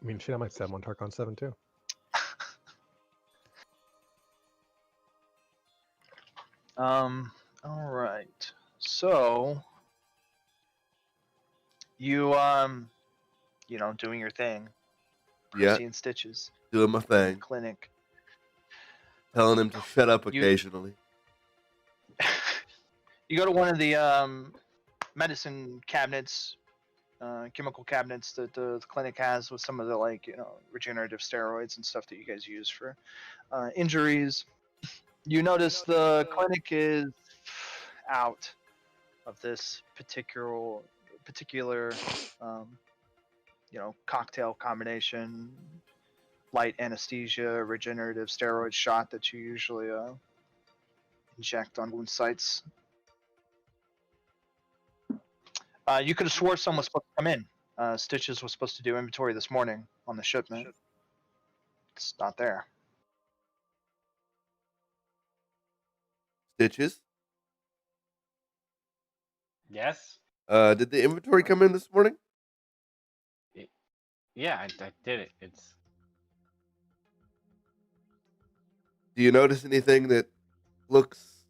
I mean, shit, I might stab one Tarkon 7 too. All right. So you doing your thing. Yeah. Percy and Stitches. Doing my thing. Clinic. Telling him to shut up occasionally. You go to one of the medicine cabinets, chemical cabinets that the clinic has with some of the regenerative steroids and stuff that you guys use for injuries. You notice the clinic is out of this particular cocktail combination, light anesthesia, regenerative steroid shot that you usually inject on wound sites. You could have swore someone was supposed to come in. Stitches was supposed to do inventory this morning on the shipment. It's not there. Stitches. Yes. Did the inventory come in this morning? Yeah, I did it. It's. Do you notice anything that looks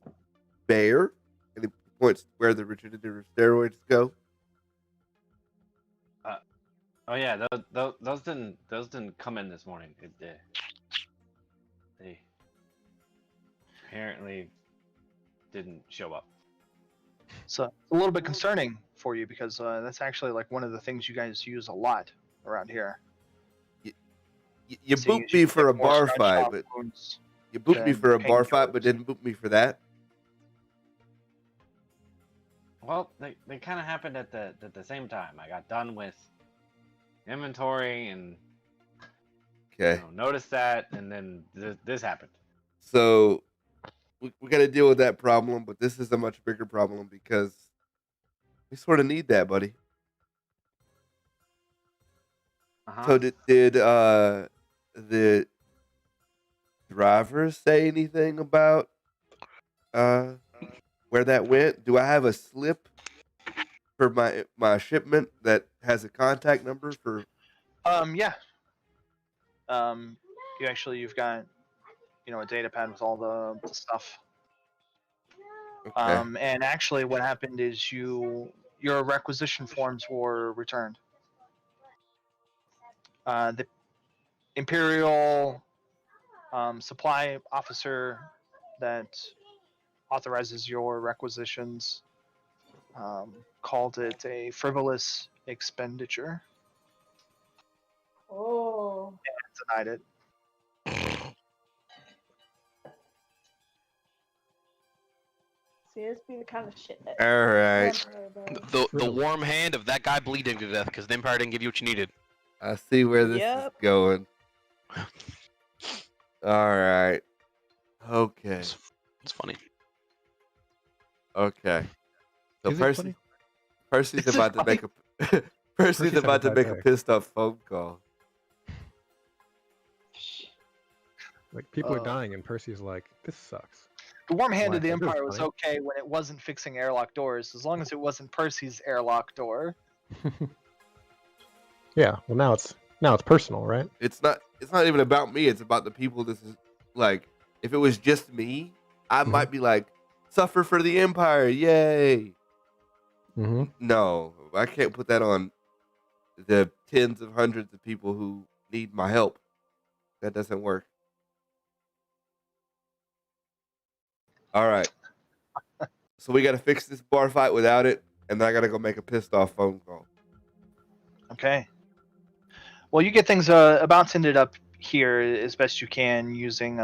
bare? Any points where the regenerative steroids go? Oh yeah, those didn't come in this morning. They apparently didn't show up. So it's a little bit concerning for you because that's actually like one of the things you guys use a lot around here. You booped me for a bar fight, but you booped me for a bar fight, but didn't boop me for that. Well, they kind of happened at the same time. I got done with inventory and noticed that, and then this happened. So we got to deal with that problem, but this is a much bigger problem because we sort of need that, buddy. So did the drivers say anything about where that went? Do I have a slip for my shipment that has a contact number for? Yeah. You've got a data pad with all the stuff. Okay. And actually, what happened is your requisition forms were returned. The Imperial supply officer that authorizes your requisitions called it a frivolous expenditure. Oh. Denied it. See, this be the kind of shit that. All right. The warm hand of that guy bleeding to death because the Empire didn't give you what you needed. I see where this is Yep. going. All right. Okay. It's funny. Okay. So Is it funny? Percy's Is it about to make a Percy's Percy's about to having a make a bad day. pissed off phone call. Like people are dying, and Percy's like, "This sucks." The warm hand Why, of the this is Empire was funny. okay when it wasn't fixing airlock doors, as long as it wasn't Percy's airlock door. Yeah. Well, now it's personal, right? It's not even about me, it's about the people this is like if it was just me, I might be like, suffer for the Empire, yay. Mm-hmm. No, I can't put that on the tens of hundreds of people who need my help. That doesn't work. All right. So we got to fix this bar fight without it, and then I got to go make a pissed off phone call. Okay. Well, you get things about ended up here as best you can using,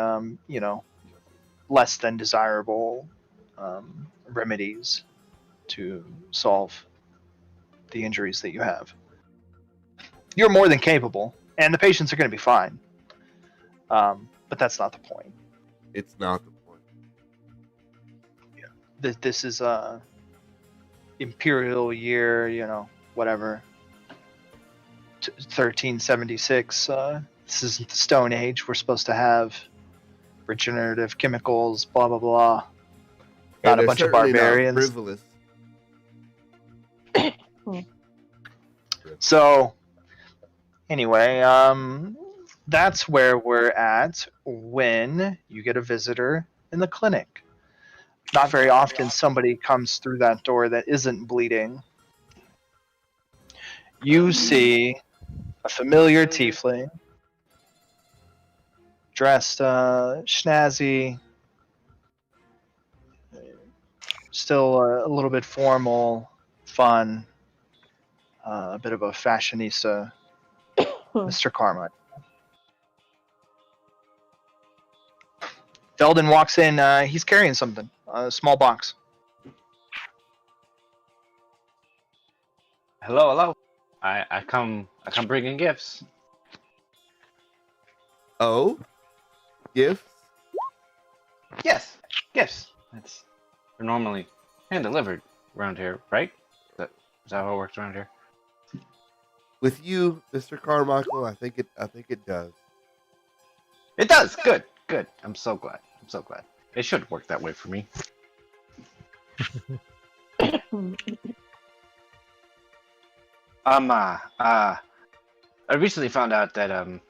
less than desirable remedies to solve the injuries that you have. You're more than capable, and the patients are going to be fine. But that's not the point. It's not the point. This is imperial year, whatever. 1376. This isn't the Stone Age. We're supposed to have regenerative chemicals, blah blah blah. And Not a they're bunch of certainly not barbarians. frivolous. So, anyway, that's where we're at when you get a visitor in the clinic. Not very often somebody comes through that door that isn't bleeding. You see a familiar tiefling, dressed snazzy, still a little bit formal, fun, a bit of a fashionista, Mr. Carmine. Felden walks in. He's carrying something, a small box. Hello. I come bringing gifts. Oh? Gifts? Yes, gifts. They're normally hand delivered around here, right? Is that how it works around here? With you, Mr. Carmichael, I think it does. It does. Good. I'm so glad. It should work that way for me. I recently found out that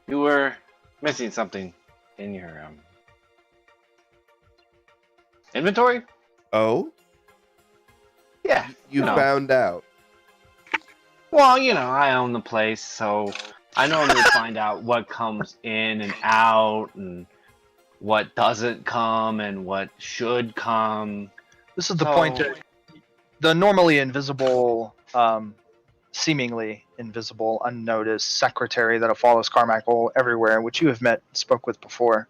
you were missing something in your inventory. Oh? Yeah. You No. found out. Well, I own the place, so I normally find out what comes in and out and what doesn't come and what should come. This is the point that the normally invisible, seemingly invisible, unnoticed secretary that follows Carmichael everywhere, which you have met and spoke with before,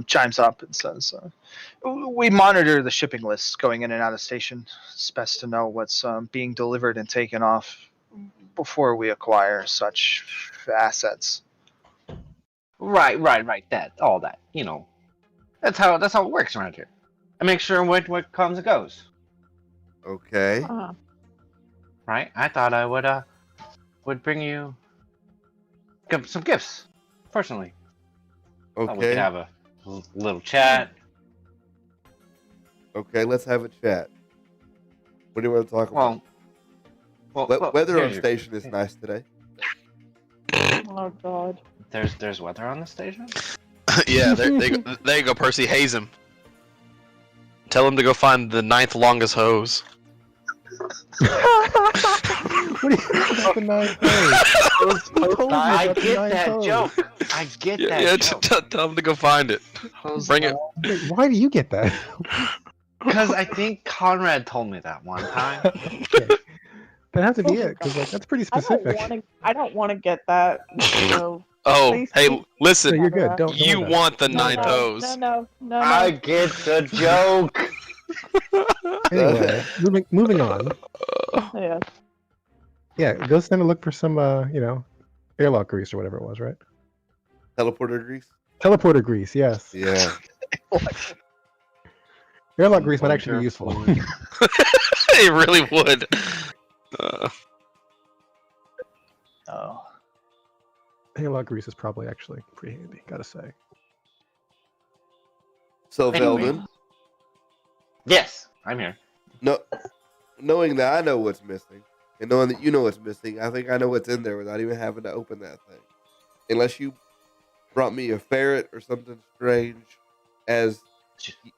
chimes up and says, we monitor the shipping lists going in and out of station. It's best to know what's being delivered and taken off before we acquire such assets. Right. All that. That's how it works around here. I make sure what comes and goes. Okay. Right? I thought I would bring you some gifts personally. Okay. We could have a little chat. Okay, let's have a chat. What do you want to talk about? Well, weather on here's station is nice today. Oh God. There's weather on the station? Yeah, there you go, Percy. Haze him. Tell him to go find the 9th longest hose. What do you think about the 9th hose? Who told you I about the get 9th that hose? joke. I get that Yeah, joke. tell him to go find it. Bring it. Wait, why do you get that? Because I think Conrad told me that one time. Okay. That has to be it, because like that's pretty specific. I don't want to get that. So Oh, please hey, keep- No, listen. you're good. Don't worry You about it. want the no, ninth no, hose. no. I get the joke. Anyway, moving on. Yeah. Yeah, go send a look for some airlock grease or whatever it was, right? Teleporter grease. Teleporter grease, yes. Yeah. Airlock grease might actually be useful. It really would. Oh. Airlock grease is probably actually pretty handy, gotta say. So Anyway. Veldon, Yes, I'm here. knowing that I know what's missing, and knowing that you know what's missing, I think I know what's in there without even having to open that thing. Unless you brought me a ferret or something strange, as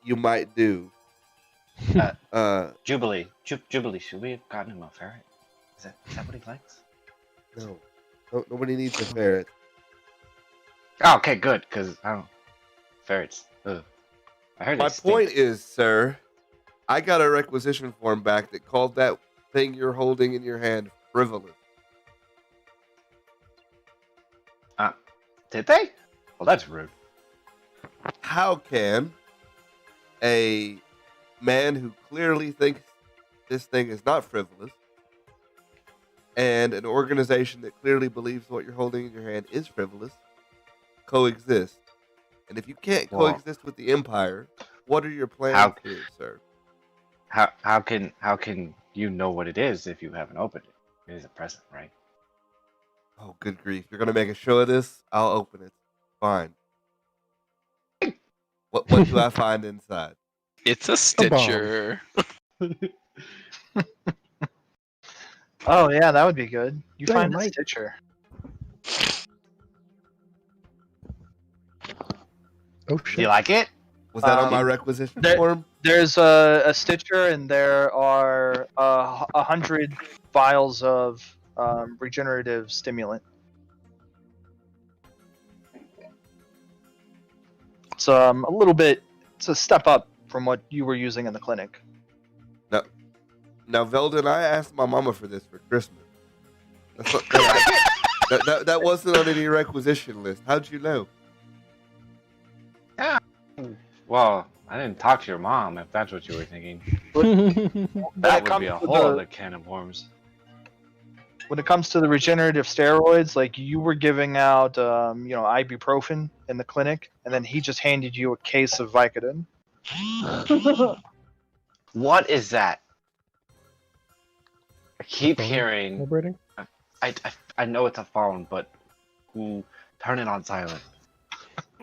you might do. Jubilee. Jubilee, should we have gotten him a ferret? Is that what he likes? No, nobody needs a ferret. Oh, okay, good, because I don't. Ferrets. Ugh. I heard My they stink. point is, sir, I got a requisition form back that called that thing you're holding in your hand frivolous. Did they? Well, that's rude. How can a man who clearly thinks this thing is not frivolous and an organization that clearly believes what you're holding in your hand is frivolous coexist? And if you can't Well, coexist with the Empire, what are your plans How- here, sir? How can you know what it is if you haven't opened it? It is a present, right? Oh, good grief. You're going to make a show of this? I'll open it. Fine. What do I find inside? It's a Stitcher. Oh yeah, that would be good. You find a Dynamite. Stitcher. Oh Do you shit. like it? Was that on my Um, requisition there- form? There's a Stitcher, and there are 100 vials of regenerative stimulant. It's a little bit. It's a step up from what you were using in the clinic. Now, Veldon, I asked my mama for this for Christmas. That's what, that wasn't on any requisition list. How'd you know? Well, I didn't talk to your mom, if that's what you were thinking. When That it would comes be a to whole the- other can of worms. When it comes to the regenerative steroids, like you were giving out, ibuprofen in the clinic, and then he just handed you a case of Vicodin. What is that? I keep Phone hearing. Vibrating? I know it's a phone, but turn it on silent.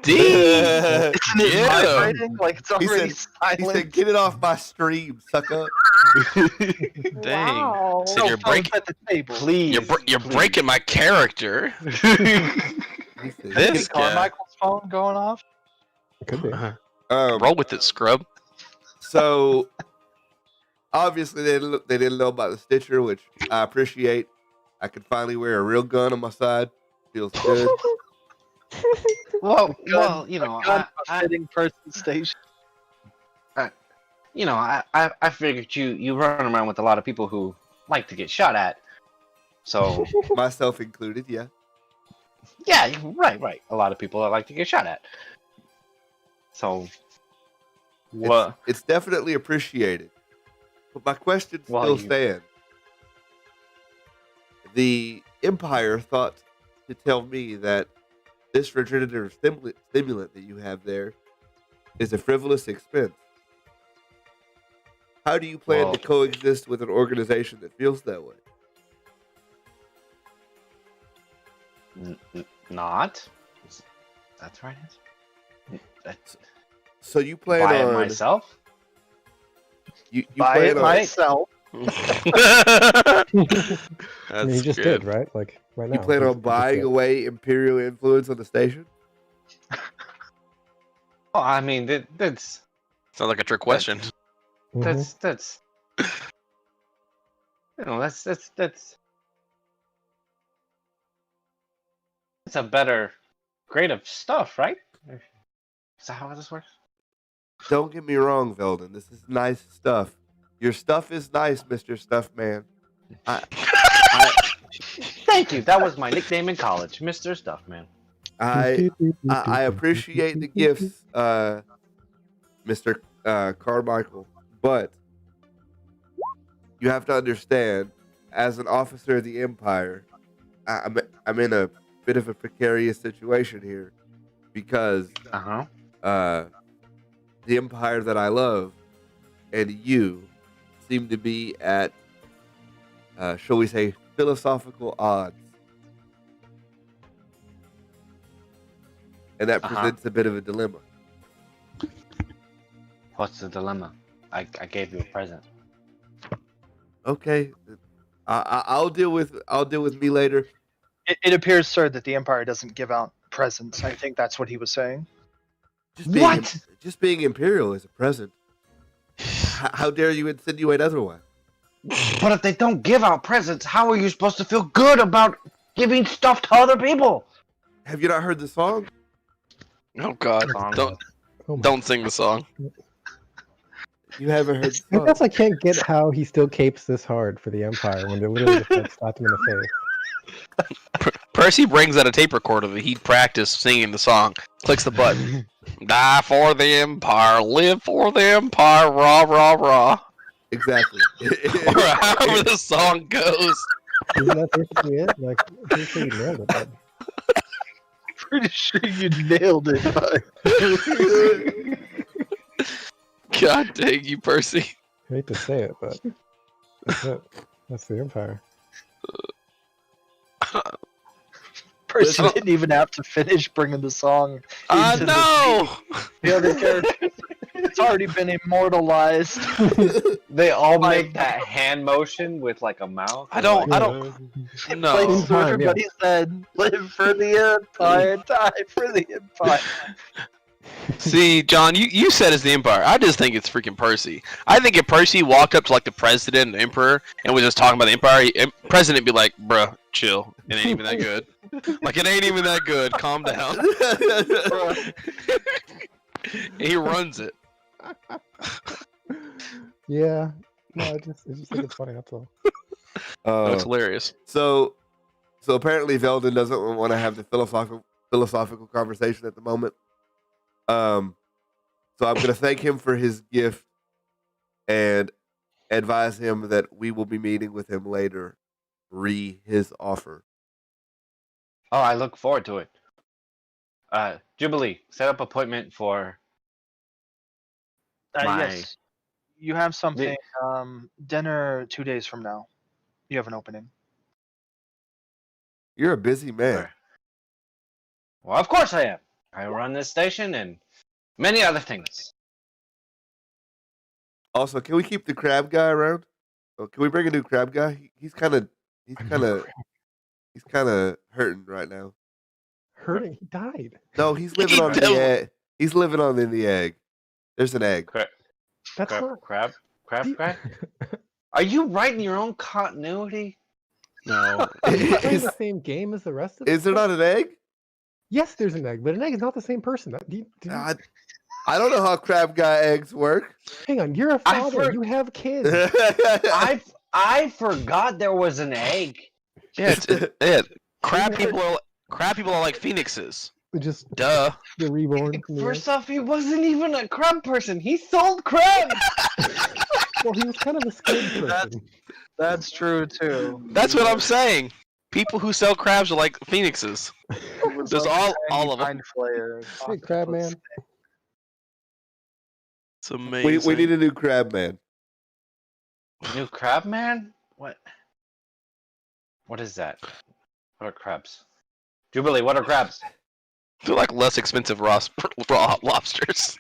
Damn. Isn't it Yeah. vibrating? Like it's already He silent. said, "Get it off my stream, sucker." Dang. Wow. So you're Phone's breaking. at the table. Please. You're please. breaking my character. He said, This Is guy. Carmichael's phone going off? It could be. Roll with it, scrub. So obviously they didn't know about the Stitcher, which I appreciate. I could finally wear a real gun on my side. Feels good. Well, Gun- you know, Gun I fitting person station. I figured you run around with a lot of people who like to get shot at. So Myself included, yeah. yeah, right. A lot of people that like to get shot at. So what? It's definitely appreciated. But my question Well, still you- stands. The Empire thought to tell me that this regenerative stimulant that you have there is a frivolous expense. How do you plan Well- to coexist with an organization that feels that way? Not. That's right. So you plan Buy it on myself. you Buy plan it on myself. I mean, you That's just good. did, right? Like right now. you plan He on just buying did. away Imperial influence on the station? Oh, I mean that's Sounds like a trick question. Mhm. that's you know that's a better grade of stuff, right? Is that how this works? Don't get me wrong, Veldon. This is nice stuff. Your stuff is nice, Mr. Stuffman. I Thank you. That was my nickname in college, Mr. Stuffman. I appreciate the gifts, Mr. Carmichael, but you have to understand, as an officer of the Empire, I'm in a bit of a precarious situation here because the Empire that I love and you seem to be at, shall we say, philosophical odds. And that presents a bit of a dilemma. What's the dilemma? I gave you a present. Okay, I'll deal with me later. It appears, sir, that the Empire doesn't give out presents. I think that's what he was saying. Just being imperial is a present. How dare you insinuate otherwise? But if they don't give out presents, how are you supposed to feel good about giving stuff to other people? Have you not heard the song? Oh God! Don't sing the song. You haven't heard the I song. guess I can't get how he still capes this hard for the Empire when they literally just like slapped him in the face. Percy brings out a tape recorder that he'd practiced singing the song. Clicks the button. Die for the Empire, live for the Empire, rah rah rah. Exactly. Or however the song goes. Isn't that basically it? Like, I'm pretty sure you nailed it. But... Pretty sure you nailed it. God dang you, Percy. I hate to say it, but that's it. That's the Empire. Percy didn't even have to finish bringing the song. I into know! The other characters. It's already been immortalized. They all make that hand motion with like a mouth. I don't Place know. so everybody said, live for the Empire, die for the Empire. See, John, you said it's the Empire. I just think it's freaking Percy. I think if Percy walked up to like the president and the emperor and was just talking about the Empire, president would be like, bruh, chill. It ain't even that good. Like, it ain't even that good. Calm down. And he runs it. Yeah. No, I just think it's funny, that's all. That's hilarious. So apparently Veldon doesn't want to have the philosophical conversation at the moment. So I'm going to thank him for his gift and advise him that we will be meeting with him later. His offer. Oh, I look forward to it. Jubilee, set up appointment for Yes. You have something. Dinner 2 days from now. You have an opening. You're a busy man. Well, of course I am. I run this station and many other things. Also, can we keep the crab guy around? Oh, can we bring a new crab guy? He's kind of hurting right now. Hurting? He died. No, he's living on the egg. He's living on in the egg. There's an egg. That's not... Crab? Are you writing your own continuity? No. Are you playing the same game as the rest of them? Is there not an egg? Yes, there's an egg, but an egg is not the same person. I don't know how crab guy eggs work. Hang on, you're a father. You have kids. I forgot there was an egg. Yeah, crab people are like phoenixes. Just duh. They're reborn. First off, he wasn't even a crab person. He sold crabs. Well, he was kind of a squid person. That's true too. That's what I'm saying. People who sell crabs are like phoenixes. There's all of them. Hey, crab man. It's amazing. We need a new crab man. New crab man? What? What is that? What are crabs? Jubilee, what are crabs? They're like less expensive raw lobsters.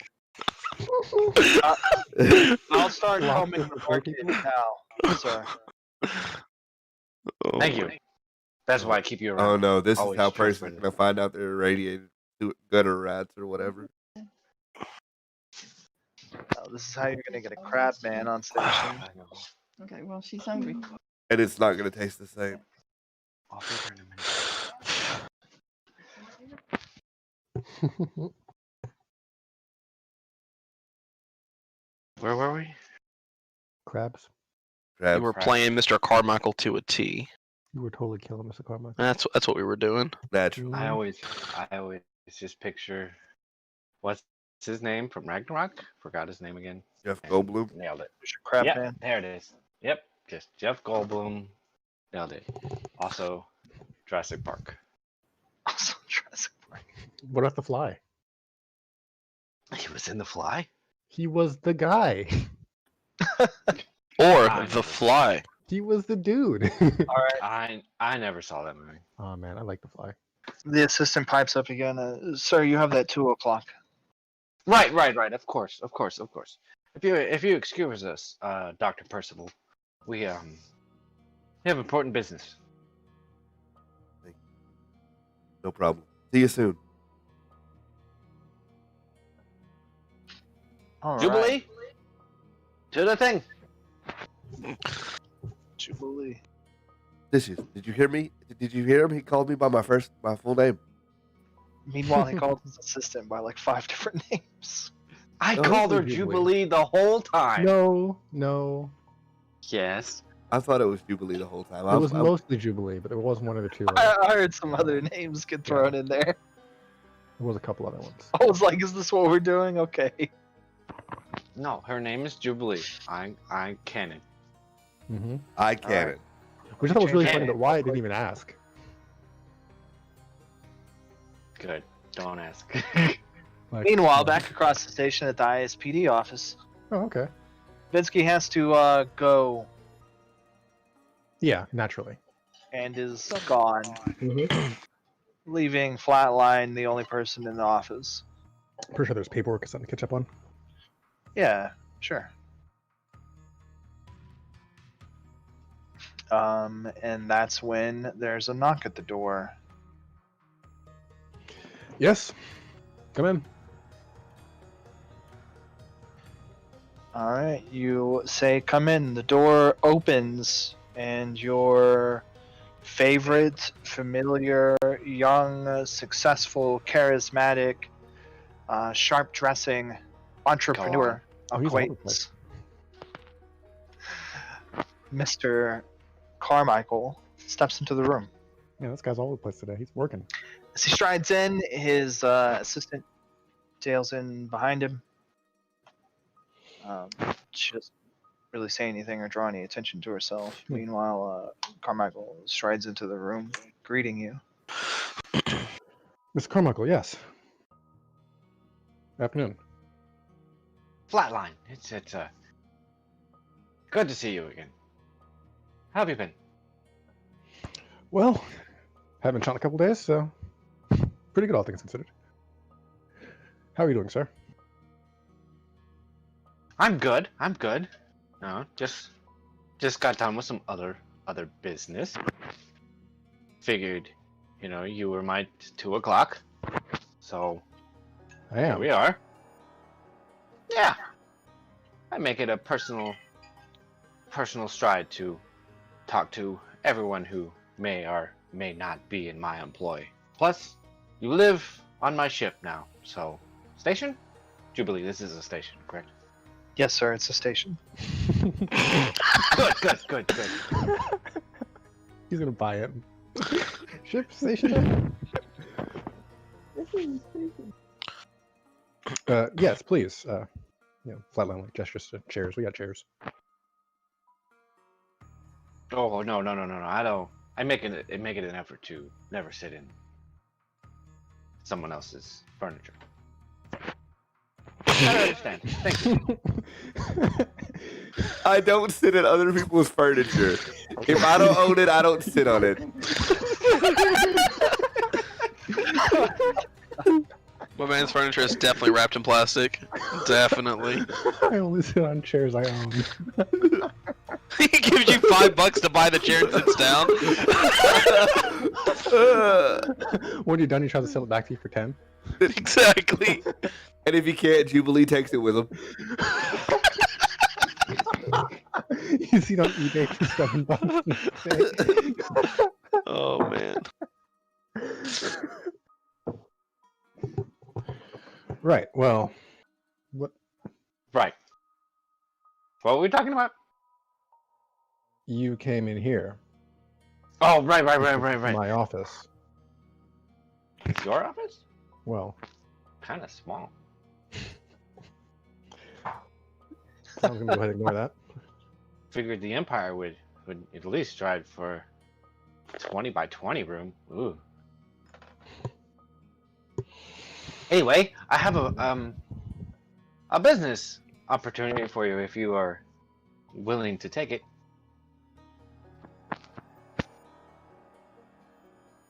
I'll start coming reporting now, sir. Oh, Thank you. That's why I keep you around. Oh no, this Always is how Percy's trustworthy. gonna find out they're irradiated gutter rats or whatever. This is how you're gonna get a crab man on station. Okay, well, she's hungry. And it's not gonna taste the same. I'll be there in a minute. Where were we? Crabs. Crabs. You were Crabs. playing Mr. Carmichael to a T. You were totally killing Mr. Carmichael. That's what we were doing. Naturally. I always just picture what's his name from Ragnarok? Forgot his name again. Jeff And Goldblum. Nailed it. Crap Yep, man. there it is. Yep, just Jeff Goldblum. Nailed it. Also, Jurassic Park. Also Jurassic Park. What about the Fly? He was in The Fly? He was the guy. Or I The know. Fly. He was the dude. All right. I never saw that movie. Oh man, I like the Fly. The assistant pipes up again. Sir, you have that 2:00. Right. Of course. If you excuse us, Dr. Percival, we have important business. No problem. See you soon. All right. Jubilee? To the thing. Jubilee. Dishes. Did you hear me? Did you hear him? He called me by my full name. Meanwhile, he called his assistant by like 5 different names. I Oh, called her Jubilee. Jubilee the whole time. No. Yes. I thought it was Jubilee the whole time. It was mostly Jubilee, but there was one or two. I heard some other names get thrown in there. There was a couple other ones. I was like, is this what we're doing? Okay. No, her name is Jubilee. I'm canon. Mm-hmm. I can't. Which I thought was really Change funny it. that Wyatt didn't even ask. Good. Don't ask. Like, Meanwhile, back across the station at the ISPD office, Oh, okay. Vinsky has to go Yeah, naturally. and is gone, Mm-hmm. leaving Flatline the only person in the office. Pretty sure there's paperwork or something to catch up on. Yeah, sure. And that's when there's a knock at the door. Yes. Come in. All right, you say come in. The door opens, and your favorite, familiar, young, successful, charismatic, sharp dressing entrepreneur Oh, he's all over the acquaintance, Mr. Carmichael, steps into the room. Yeah, this guy's all over the place today. He's working. As he strides in, his assistant tails in behind him. She doesn't really say anything or draw any attention to herself. Meanwhile, Carmichael strides into the room, greeting you. Mr. Carmichael, yes. Afternoon. Flatline. It's good to see you again. How have you been? Well, haven't shot in a couple days, so pretty good, all things considered. How are you doing, sir? I'm good. No, just got done with some other business. Figured, you were my 2:00, so I here am. we are. Yeah, I make it a personal stride to talk to everyone who may or may not be in my employ. Plus, you live on my ship now, so station? Jubilee, this is a station, correct? Yes, sir, it's a station. Good. He's gonna buy it. Ship station. Yes, please. Flatline like gestures to chairs. We got chairs. Oh no! I don't. I make it an effort to never sit in someone else's furniture. I understand. Thank you. I don't sit in other people's furniture. If I don't own it, I don't sit on it. My man's furniture is definitely wrapped in plastic. Definitely. I only sit on chairs I own. He gives you $5 to buy the chair and sits down. When you're done, he tries to sell it back to you for 10. Exactly. And if he can't, Jubilee takes it with him. You see it on eBay for $7. Oh man. Right. Well, what? Right. What were we talking about? You came in here. Oh, right. My office. It's your office? Well, Kind of small. I was gonna go ahead and ignore that. Figured the Empire would at least strive for 20 by 20 room. Ooh. Anyway, I have a business opportunity for you if you are willing to take it.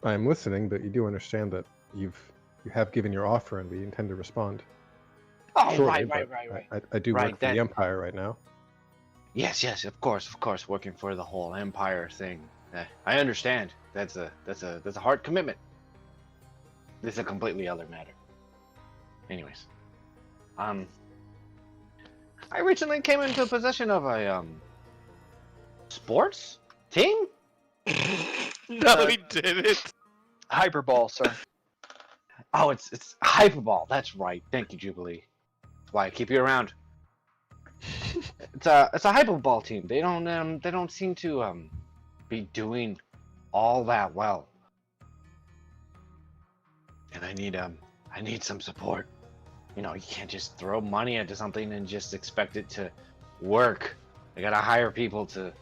I am listening, but you do understand that you have given your offer, and we intend to respond. Oh, shortly, right. but I do work for the Empire right now. Yes, of course, working for the whole Empire thing. I understand. That's a hard commitment. This is a completely other matter. Anyways, I recently came into possession of a sports team. No, he didn't. Hyperball, sir. Oh, it's Hyperball. That's right. Thank you, Jubilee. That's why I keep you around. It's a Hyperball team. They don't seem to be doing all that well. And I need some support. You know, you can't just throw money into something and just expect it to work. I gotta hire people to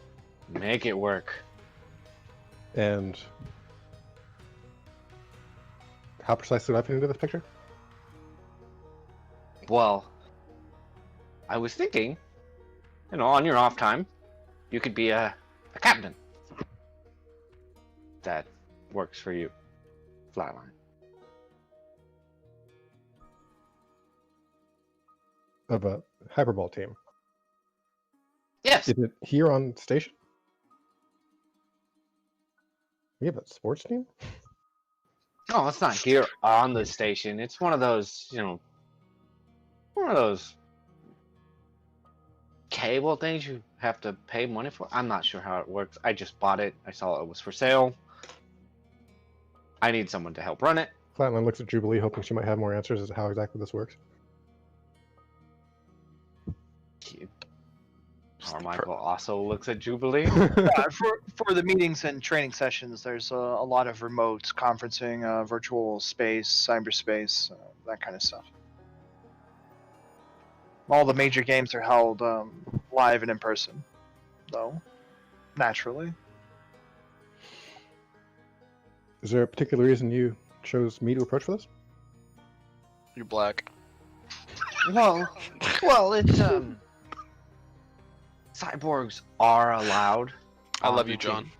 make it work. And how precisely do I fit into this picture? Well, I was thinking, you know, on your off time, you could be a captain. That works for you. Flatline. Of a Hyperball team. Yes. Is it here on station? We have a sports team? No, it's not here on the station. It's one of those, you know, cable things you have to pay money for. I'm not sure how it works. I just bought it. I saw it was for sale. I need someone to help run it. Flatline looks at Jubilee, hoping she might have more answers as to how exactly this works. Carmichael also looks at Jubilee. For the meetings and training sessions, there's a lot of remote conferencing, virtual space, cyberspace, that kind of stuff. All the major games are held live and in person, though, naturally. Is there a particular reason you chose me to approach for this? You're black. Well, it's cyborgs are allowed. I on love the you, John. team.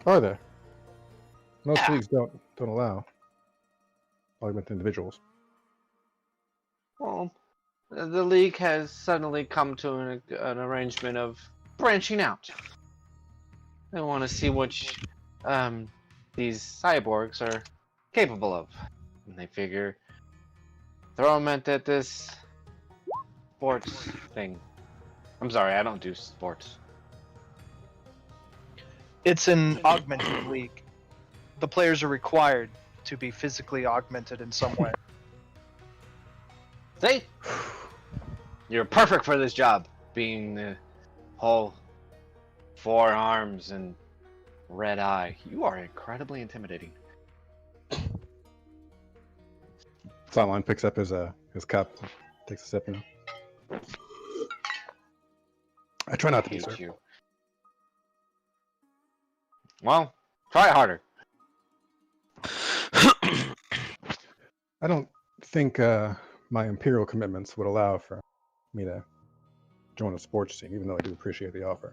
Are there? Most Yeah. leagues don't allow augmented individuals. Well, the league has suddenly come to an arrangement of branching out. They want to see what these cyborgs are capable of, and they figure throw them at this sports thing. I'm sorry, I don't do sports. It's an augmented league. The players are required to be physically augmented in some way. See? You're perfect for this job, being the whole 4 arms and red eye. You are incredibly intimidating. Flatline picks up his cup, takes a sip. You know. I try not to be, Hate sir. you. Well, try it harder. I don't think my imperial commitments would allow for me to join a sports team, even though I do appreciate the offer.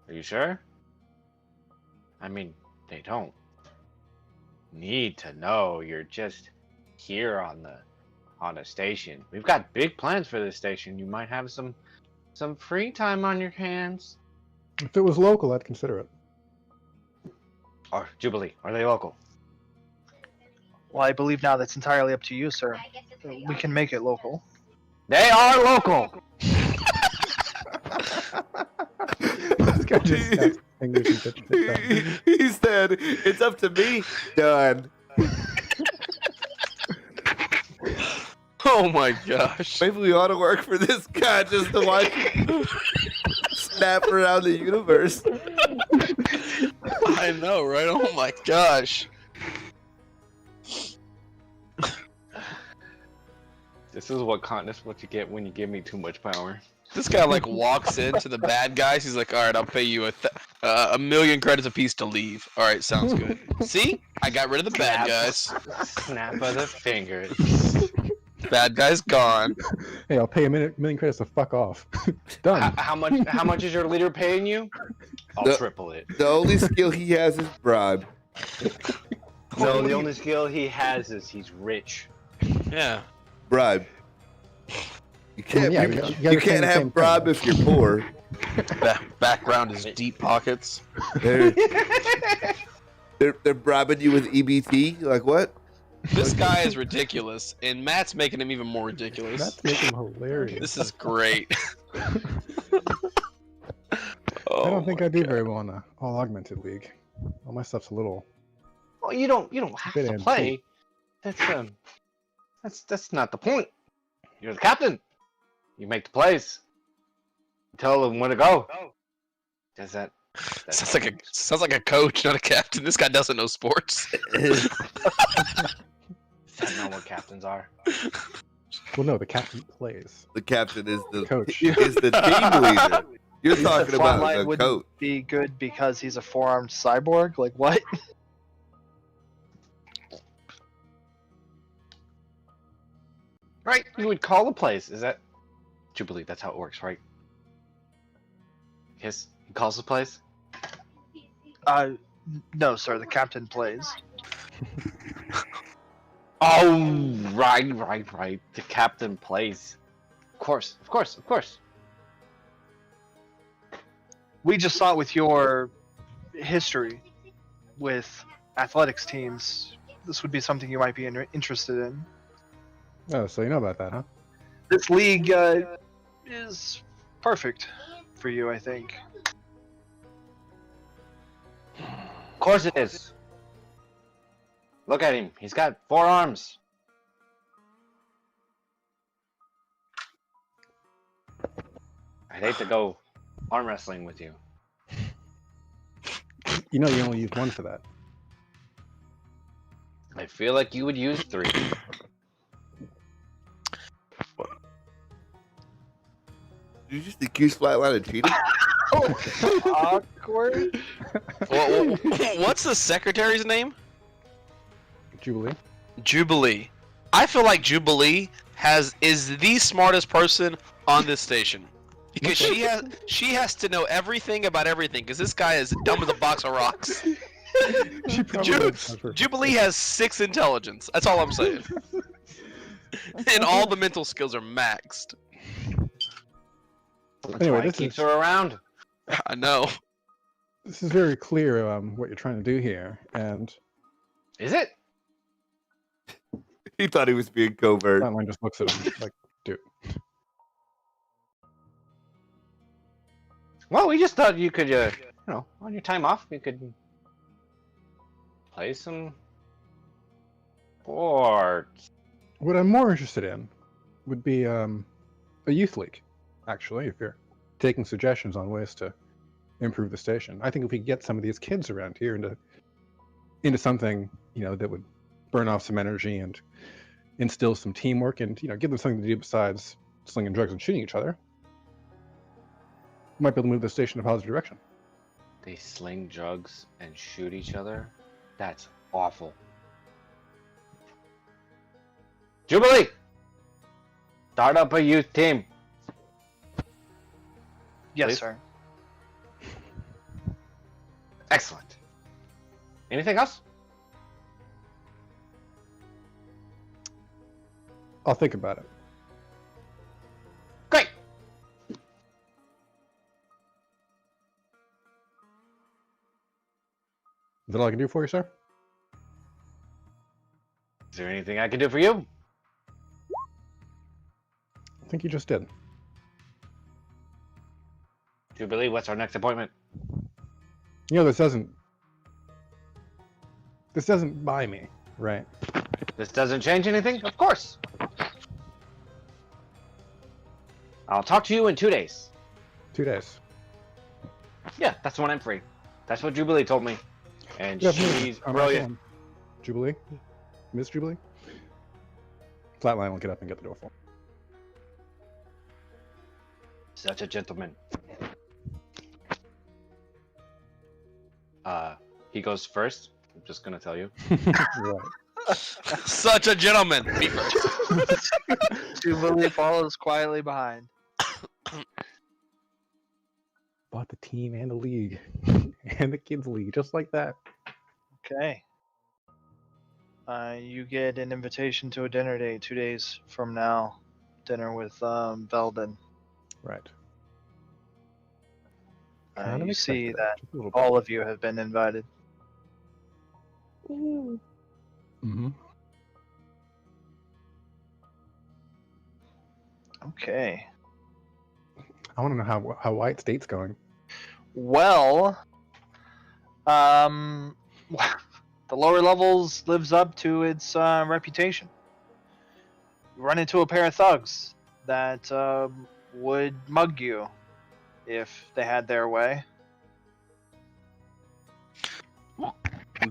Are you sure? I mean, they don't need to know you're just here on the station. We've got big plans for this station. You might have some free time on your hands. If it was local, I'd consider it. Or Jubilee, are they local? Well, I believe now that's entirely up to you, sir. We can make it local. They are local. This guy just snaps fingers and gets picked up. He said, "It's up to me." Done. Oh my gosh. Maybe we ought to work for this guy just to watch him snap around the universe. I know, right? Oh my gosh. This is what you get when you give me too much power. This guy like walks into the bad guys. He's like, "All right, I'll pay you a million credits apiece to leave." All right, sounds good. See, I got rid of the bad guys. Snap of the finger. Bad guys gone. Hey, I'll pay a million credits to fuck off. Done. How much is your leader paying you? I'll triple it. The only skill he has is bribe. No, the only skill he has is he's rich. Yeah. Bribe. You can't, Yeah, you, you you gotta can't claim the same have bribe thing. if you're poor. Background is deep pockets. They're bribing you with EBT. Like what? This guy is ridiculous, and Matt's making him even more ridiculous. That's making him hilarious. This is great. I don't think I do very well in a all augmented league. All my stuff's a little. Well, you don't have Bit to antique. play. That's not the point. You're the captain. You make the plays. You tell them when to go. Does that? Sounds like a coach, not a captain. This guy doesn't know sports. Is that not what captains are? Well, no, the captain plays. The captain is the Coach. is the team leader. You're The talking about flatline the wouldn't coach. be good because he's a four-armed cyborg. Like what? Right. You would call the plays. Is that? Do you believe that's how it works, right? Yes. He calls the plays. No, sir. The captain plays. Oh, right. The captain plays. Of course. We just saw it with your history with athletics teams. This would be something you might be interested in. Oh, so you know about that, huh? This league is perfect for you, I think. Of course it is. Look at him. He's got 4 arms. I'd hate to go arm wrestling with you. You know you only use one for that. I feel like you would use 3. Did you just accuse Flatline of cheating? Awkward. What's the secretary's name? Jubilee. Jubilee. I feel like Jubilee is the smartest person on this station because she has to know everything about everything because this guy is dumb as a box of rocks. She probably does for- Jubilee has 6 intelligence. That's all I'm saying. And all the mental skills are maxed. That's Anyway, why he this keeps is- her around. I know. This is very clear what you're trying to do here, and Is it? He thought he was being covert. Flatline just looks at him like, dude. Well, we just thought you could, on your time off, you could play some sports. What I'm more interested in would be a youth league, actually, if you're taking suggestions on ways to improve the station. I think if we get some of these kids around here into something, that would burn off some energy and instill some teamwork and, give them something to do besides slinging drugs and shooting each other, we might be able to move the station in a positive direction. They sling drugs and shoot each other? That's awful. Jubilee! Start up a youth team. Yes, Please? sir. Excellent. Anything else? I'll think about it. Great. Is that all I can do for you, sir? Is there anything I can do for you? I think you just did. Jubilee, what's our next appointment? This doesn't buy me, right? This doesn't change anything? Of course. I'll talk to you in 2 days. 2 days. Yeah, that's when I'm free. That's what Jubilee told me. And Yeah, she's I'm brilliant. on. Jubilee? Miss Jubilee? Flatline will get up and get the door for him. Such a gentleman. He goes first. I'm just gonna tell you. Right. Such a gentleman. Me first. Jubilee follows quietly behind. Bought the team and the league. And the kids' league, just like that. Okay. You get an invitation to a dinner date 2 days from now. Dinner with Veldon. Right. You see expected that just a little all of you have been invited. Ooh. Mm-hmm. Okay. I want to know how White State's going. Well, the lower levels lives up to its reputation. You run into a pair of thugs that would mug you if they had their way.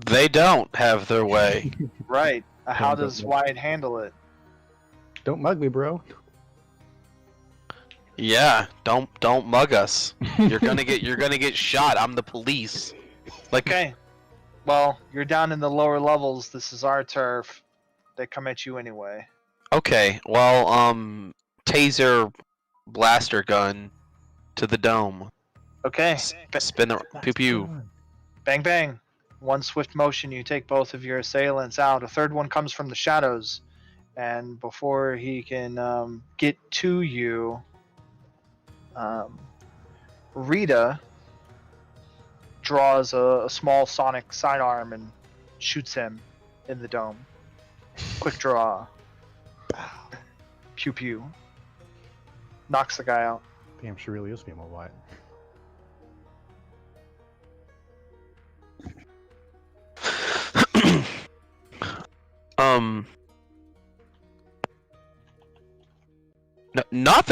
They don't have their way. Right. How Don't does mug. Wyatt handle it? Don't mug me, bro. Yeah, don't mug us. You're gonna get shot. I'm the police. Like, Okay. Well, you're down in the lower levels. This is our turf. They come at you anyway. okay, well, taser blaster gun to the dome. Okay. Spin the pew pew. Bang bang. One swift motion, you take both of your assailants out. A third one comes from the shadows, and before he can get to you, Rita draws a small sonic sidearm and shoots him in the dome. Quick draw. Pew pew. Knocks the guy out. Damn, she really is being more White. Not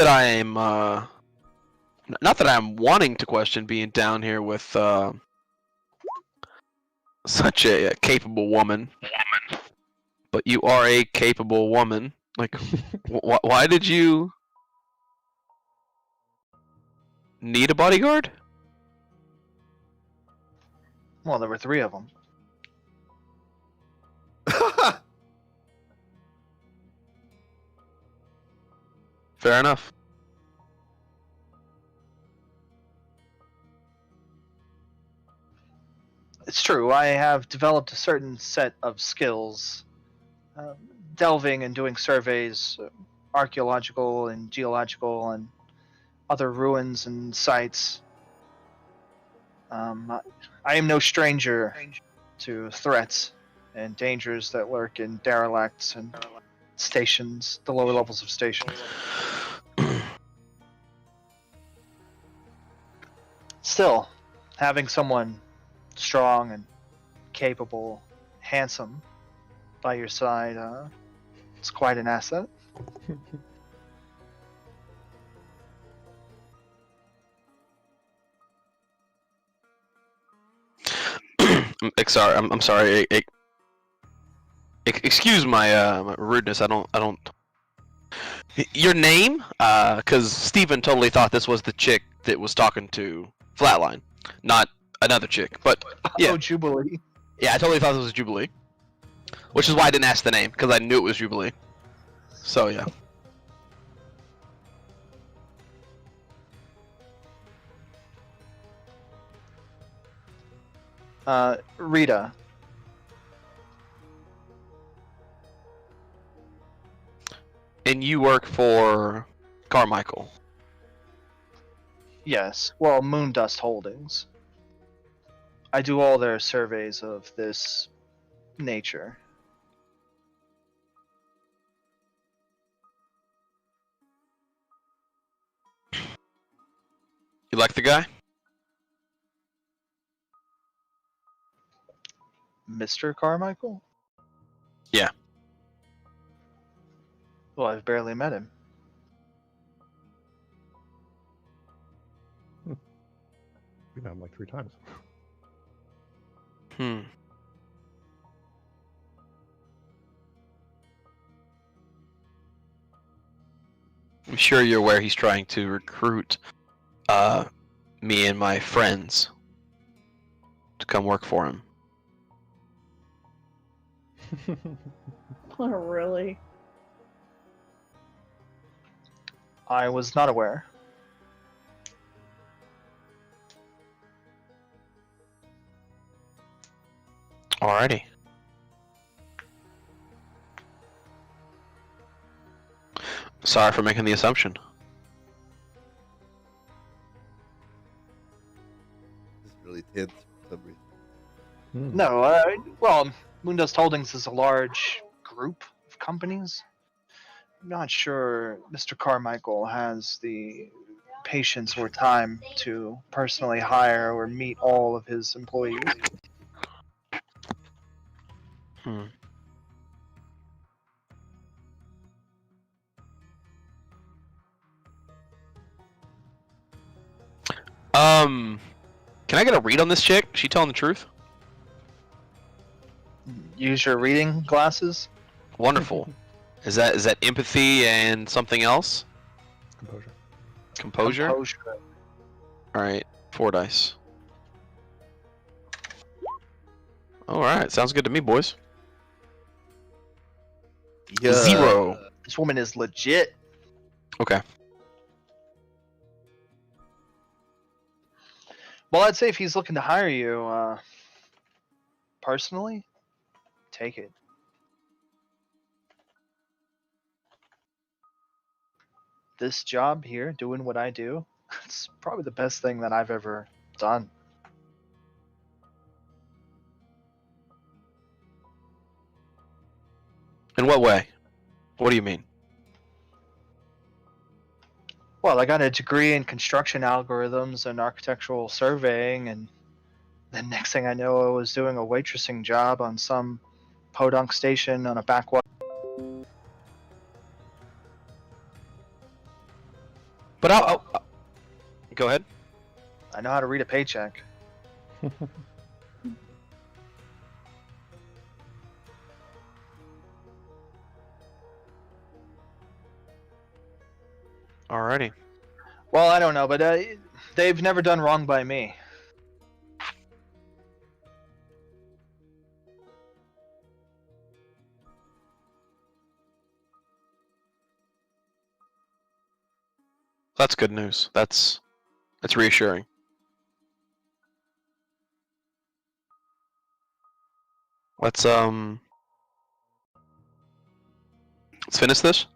that I'm wanting to question being down here with such a capable woman. But you are a capable woman. Like, why did you need a bodyguard? Well, there were 3 of them. Fair enough. It's true. I have developed a certain set of skills, delving and doing surveys, archaeological and geological, and other ruins and sites. I am no stranger to threats and dangers that lurk in derelicts and stations, the lower levels of stations. Still, having someone strong and capable, handsome by your side, it's quite an asset. I'm sorry. Excuse my rudeness. I don't. Your name? Because Steven totally thought this was the chick that was talking to Flatline, not another chick. But yeah, Oh, Jubilee. yeah, I totally thought this was Jubilee, which is why I didn't ask the name because I knew it was Jubilee. So yeah. Rita. And you work for Carmichael. Yes. Well, Moondust Holdings. I do all their surveys of this nature. You like the guy? Mr. Carmichael? Yeah. Well, I've barely met him. We've had him like 3 times. Hmm. I'm sure you're aware he's trying to recruit me and my friends to come work for him. Oh, really? I was not aware. Alrighty. Sorry for making the assumption. This is really tense for some reason. No, well, Moondust Holdings is a large group of companies. I'm not sure Mr. Carmichael has the patience or time to personally hire or meet all of his employees. Hmm. Can I get a read on this chick? Is she telling the truth? Use your reading glasses. Wonderful. Is that empathy and something else? Composure. Composure? Composure. Alright, 4 dice. Alright, sounds good to me, boys. Yeah. 0. This woman is legit. Okay. Well, I'd say if he's looking to hire you, personally, take it. This job here, doing what I do, it's probably the best thing that I've ever done. In what way? What do you mean? Well, I got a degree in construction algorithms and architectural surveying, and then next thing I know, I was doing a waitressing job on some podunk station on a backwater. But I'll go ahead. I know how to read a paycheck. Alrighty. Well, I don't know, but they've never done wrong by me. That's good news. That's reassuring. Let's finish this.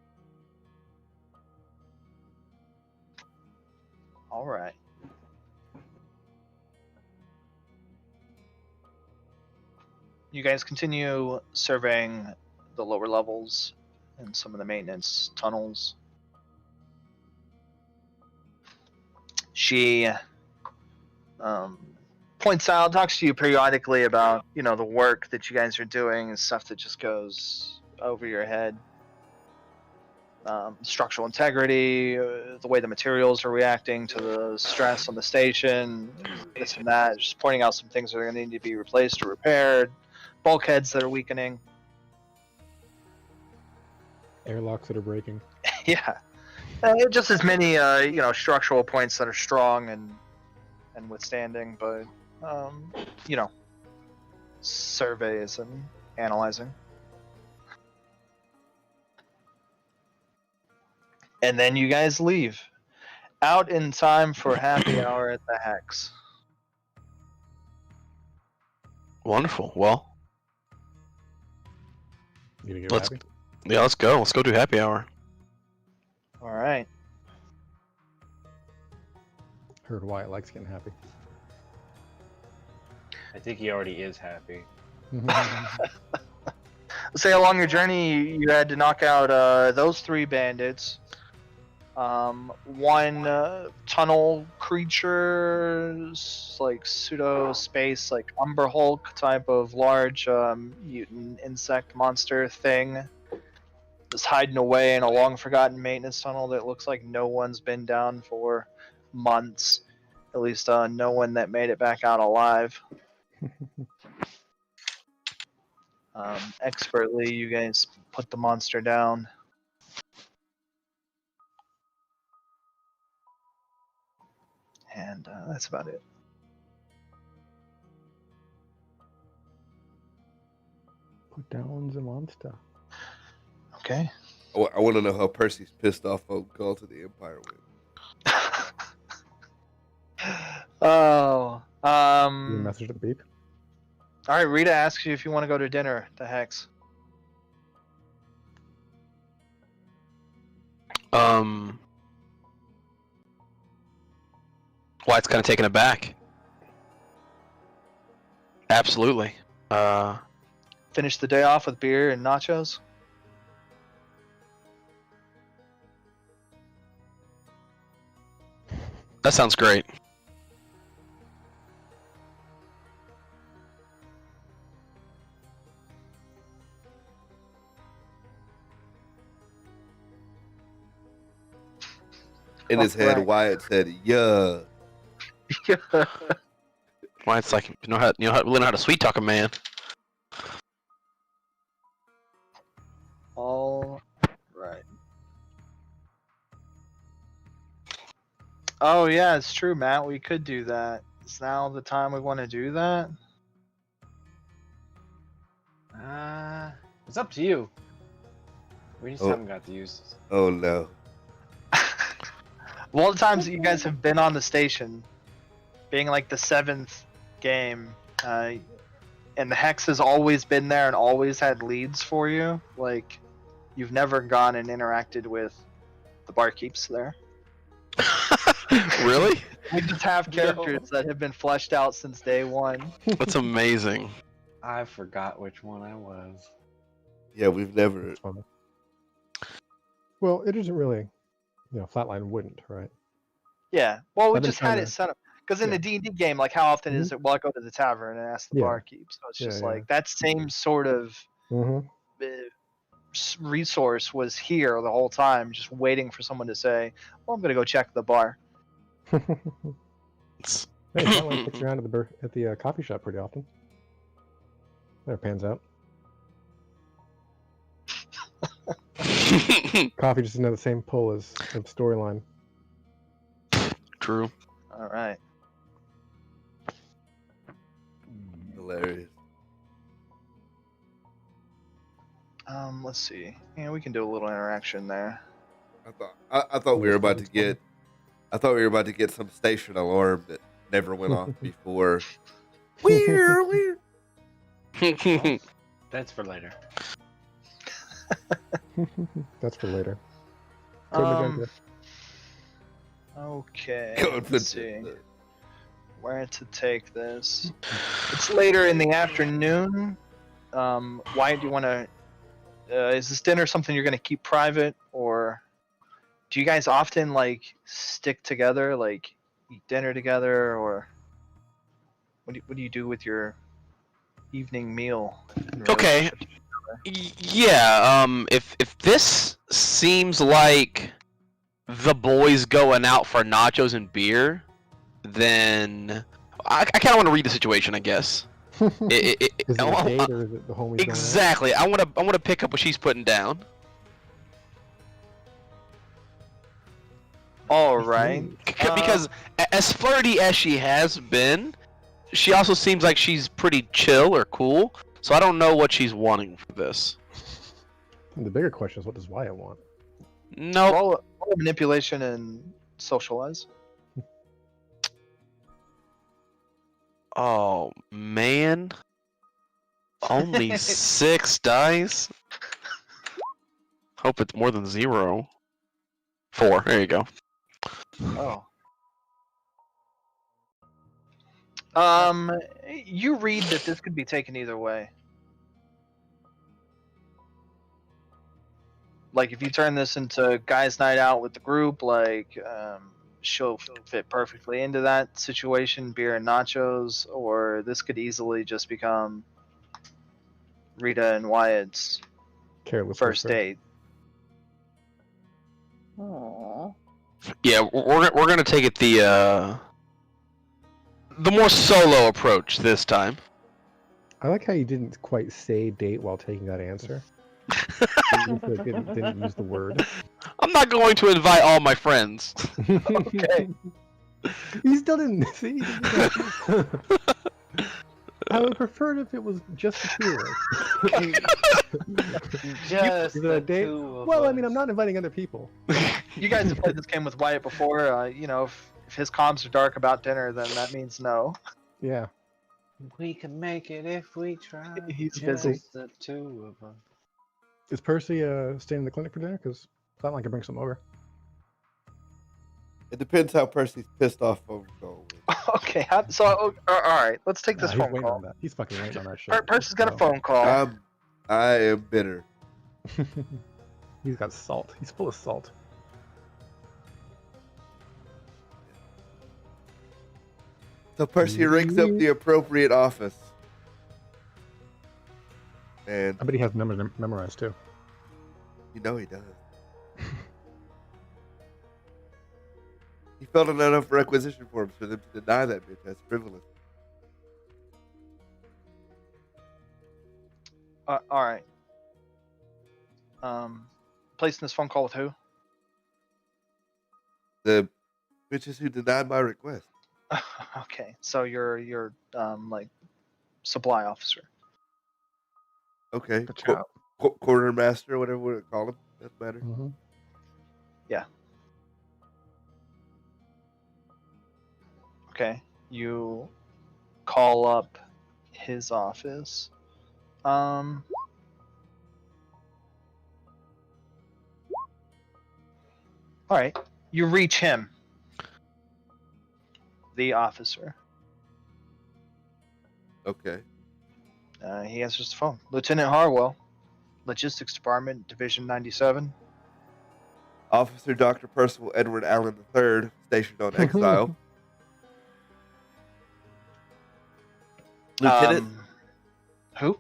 All right. You guys continue surveying the lower levels and some of the maintenance tunnels. She points out, talks to you periodically about, the work that you guys are doing and stuff that just goes over your head. Structural integrity, the way the materials are reacting to the stress on the station, this and that. Just pointing out some things that are going to need to be replaced or repaired, bulkheads that are weakening. Airlocks that are breaking. Yeah. Just as many, structural points that are strong and withstanding, but, surveys and analyzing. And then you guys leave. Out in time for happy hour at the Hex. Wonderful. Well, You gonna get let's happy? yeah, let's go. Let's go do happy hour. All right. Heard Wyatt likes getting happy. I think he already is happy. Say along your journey, you had to knock out those 3 bandits. One tunnel creature, like pseudo space, like Umber Hulk type of large mutant insect monster thing, is hiding away in a long forgotten maintenance tunnel that looks like no one's been down for months. At least no one that made it back out alive. Expertly, you guys put the monster down. And that's about it. Put down the monster. Okay. I want to know how Percy's pissed off on Call to the Empire went. Oh. You message the beep. All right, Rita asks you if you want to go to dinner to Hex. Wyatt's kind of taken aback. Absolutely. Finish the day off with beer and nachos. That sounds great. In his head, Alright. Wyatt said, "Yeah." Wyatt's like, we learn how to sweet talk a man. All right. Oh yeah, it's true, Matt. We could do that. Is now the time we want to do that? It's up to you. We just Oh. haven't got to use this. Oh no. Of all the times that you guys have been on the station, being like the 7th game, and the Hex has always been there and always had leads for you, like, you've never gone and interacted with the barkeeps there. Really? We just have characters that have been fleshed out since day one. That's amazing. I forgot which one I was. Yeah, we've never. It's fun. Well, it isn't really, Flatline wouldn't, right? Yeah, well, we I've been just had trying it to- set up. Because in yeah. a D&D game, like, how often is it, well, I go to the tavern and ask the Yeah. barkeep. So it's Yeah, just yeah. like, that same sort of Mm-hmm. resource was here the whole time, just waiting for someone to say, well, I'm going to go check the bar. Hey, Flatline sticks around at the coffee shop pretty often. There, pans out. Coffee just doesn't have the same pull as of storyline. True. All right. Hilarious. Let's see. Yeah, we can do a little interaction there. I thought we were about to get. I thought we were about to get some station alarm that never went off before. Weird. That's for later. That's for later. Okay. Going Let's see where to take this. It's later in the afternoon. Why do you want to? Is this dinner something you're going to keep private, or do you guys often like stick together, like eat dinner together, or what do you do with your evening meal? in Okay. relationship to Yeah. If this seems like the boys going out for nachos and beer, then I kind of want to read the situation, I guess. Is it a date or is it the homies going out? Exactly. I want to pick up what she's putting down. All right. Because as flirty as she has been, she also seems like she's pretty chill or cool. So I don't know what she's wanting for this. And the bigger question is, what does Wyatt want? No. Roll manipulation and socialize. Oh man. Only 6 dice. Hope it's more than 0. 4. There you go. Oh. You read that this could be taken either way. Like, if you turn this into guys' night out with the group, like, she'll fit perfectly into that situation, beer and nachos, or this could easily just become Rita and Wyatt's Careless first whisper. date. Aww. Yeah, we're gonna take it the the more solo approach this time. I like how you didn't quite say date while taking that answer. You just didn't use the word. I'm not going to invite all my friends. Okay. You still didn't see. I would prefer it if it was just the two of us. Just Is it a the date? two of Well, I us. mean, I'm not inviting other people. You guys have played this game with Wyatt before. You know, if his comms are dark about dinner, then that means no. Yeah. We can make it if we try. He's Just busy. the two of us. Is Percy staying in the clinic for dinner? Because it's not like I bring some over. It depends how Percy's pissed off over going. Okay, all right. Let's take this He's phone waiting call. on that. He's fucking waiting on that shit. Percy's got a So, phone call. I am bitter. He's got salt. He's full of salt. So Percy rings up the appropriate office. And I bet he has numbers memorized too. you know he does. He filled out enough requisition forms for them to deny that bitch. That's frivolous. All right. Placing this phone call with who? The bitches who denied my request. Okay, so you're like supply officer. Okay. Good job. Quartermaster, whatever we call him. Doesn't matter. Mm-hmm. Okay, you call up his office. All right, you reach him, the officer. Okay. He answers the phone. Lieutenant Harwell, Logistics Department, Division 97. Officer Dr. Percival Edward Allen III, stationed on Exile. Lieutenant, Who?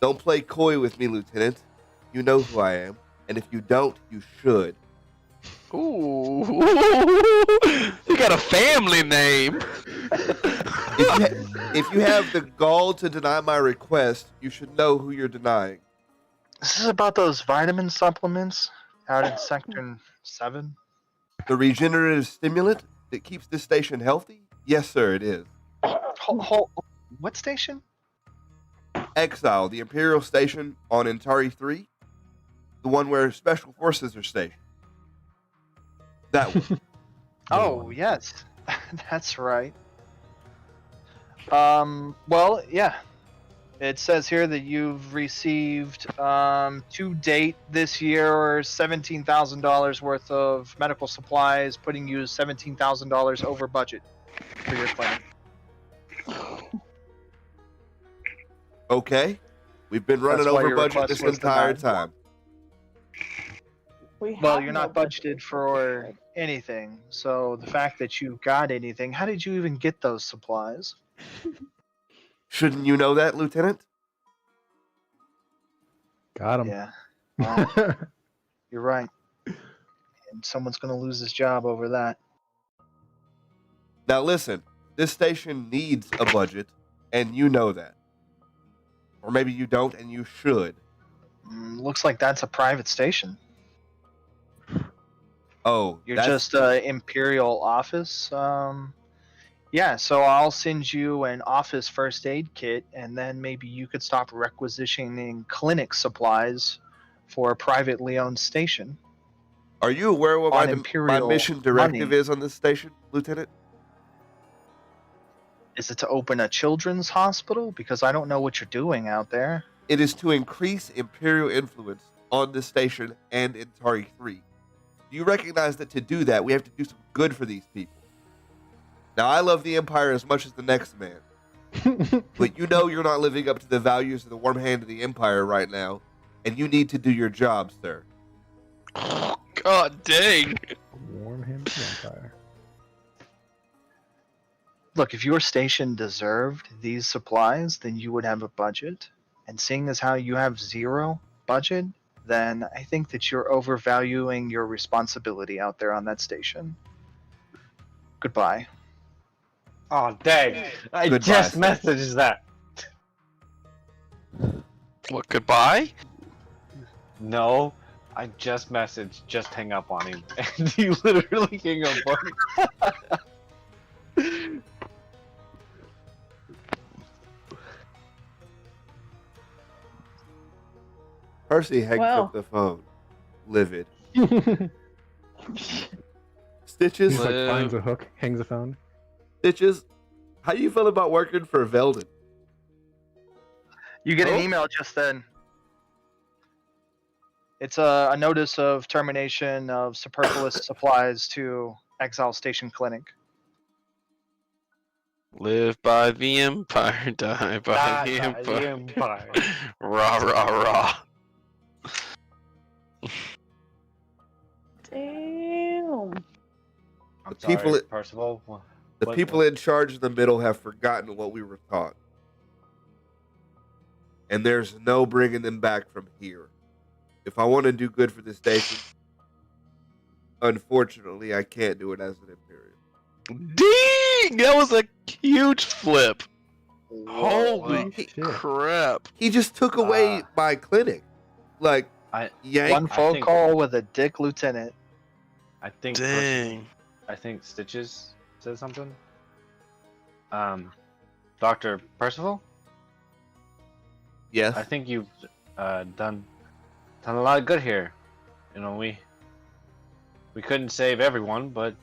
don't play coy with me, Lieutenant. You know who I am. And if you don't, you should. Ooh, you got a family name. If you have the gall to deny my request, you should know who you're denying. This is about those vitamin supplements out in Sector 7. The regenerative stimulant that keeps this station healthy? Yes, sir, it is. What station? Exile, the Imperial station on Antari 3. The one where Special Forces are stationed. That one. Oh, yes. That's right. Well, yeah. It says here that you've received, to date this year, $17,000 worth of medical supplies, putting you $17,000 over budget for your clinic. Okay. We've been running That's why over your budget request this was entire denied. time. Well, you're not budgeted for anything, so the fact that you got anything, how did you even get those supplies? Shouldn't you know that, Lieutenant? Got him. Yeah, well, you're right. And someone's going to lose his job over that. Now listen, this station needs a budget, and you know that. Or maybe you don't, and you should. Looks like that's a private station. Oh, You're that's- just Imperial office. Yeah, so I'll send you an office first aid kit, and then maybe you could stop requisitioning clinic supplies for a privately owned station. Are you aware of what on my Imperial mission directive money. is on this station, Lieutenant? Is it to open a children's hospital? Because I don't know what you're doing out there. It is to increase Imperial influence on this station and in Tari 3. Do you recognize that to do that, we have to do some good for these people? Now, I love the Empire as much as the next man, but you know you're not living up to the values of the warm hand of the Empire right now, and you need to do your job, sir. God dang. Warm him to Empire. Look, if your station deserved these supplies, then you would have a budget. And seeing as how you have zero budget, then I think that you're overvaluing your responsibility out there on that station. Goodbye. Oh dang! I Goodbye, just sir. messaged that. What? Goodbye? No, I just messaged. Just hang up on him, and he literally hung up on me. Percy hangs Well. up the phone, livid. He Stitches, just like Live. finds a hook, hangs the phone. Stitches. How you feel about working for Veldon? You get an Oh. email just then. It's a notice of termination of superfluous supplies to Exile Station Clinic. Live by the empire, die by Die the by empire. the empire. Rah rah rah. Damn. I'm The people sorry, at- Percival. The people in charge in the middle have forgotten what we were taught. And there's no bringing them back from here. If I want to do good for the station, unfortunately, I can't do it as an Imperial. Ding! That was a huge flip. Holy Holy shit. crap. He just took away my clinic. Like, I yank. One phone think- call with a dick lieutenant. I think Dang. I think Stitches said something. Dr. Percival, Yes. I think you've done a lot of good here. You know, we couldn't save everyone, but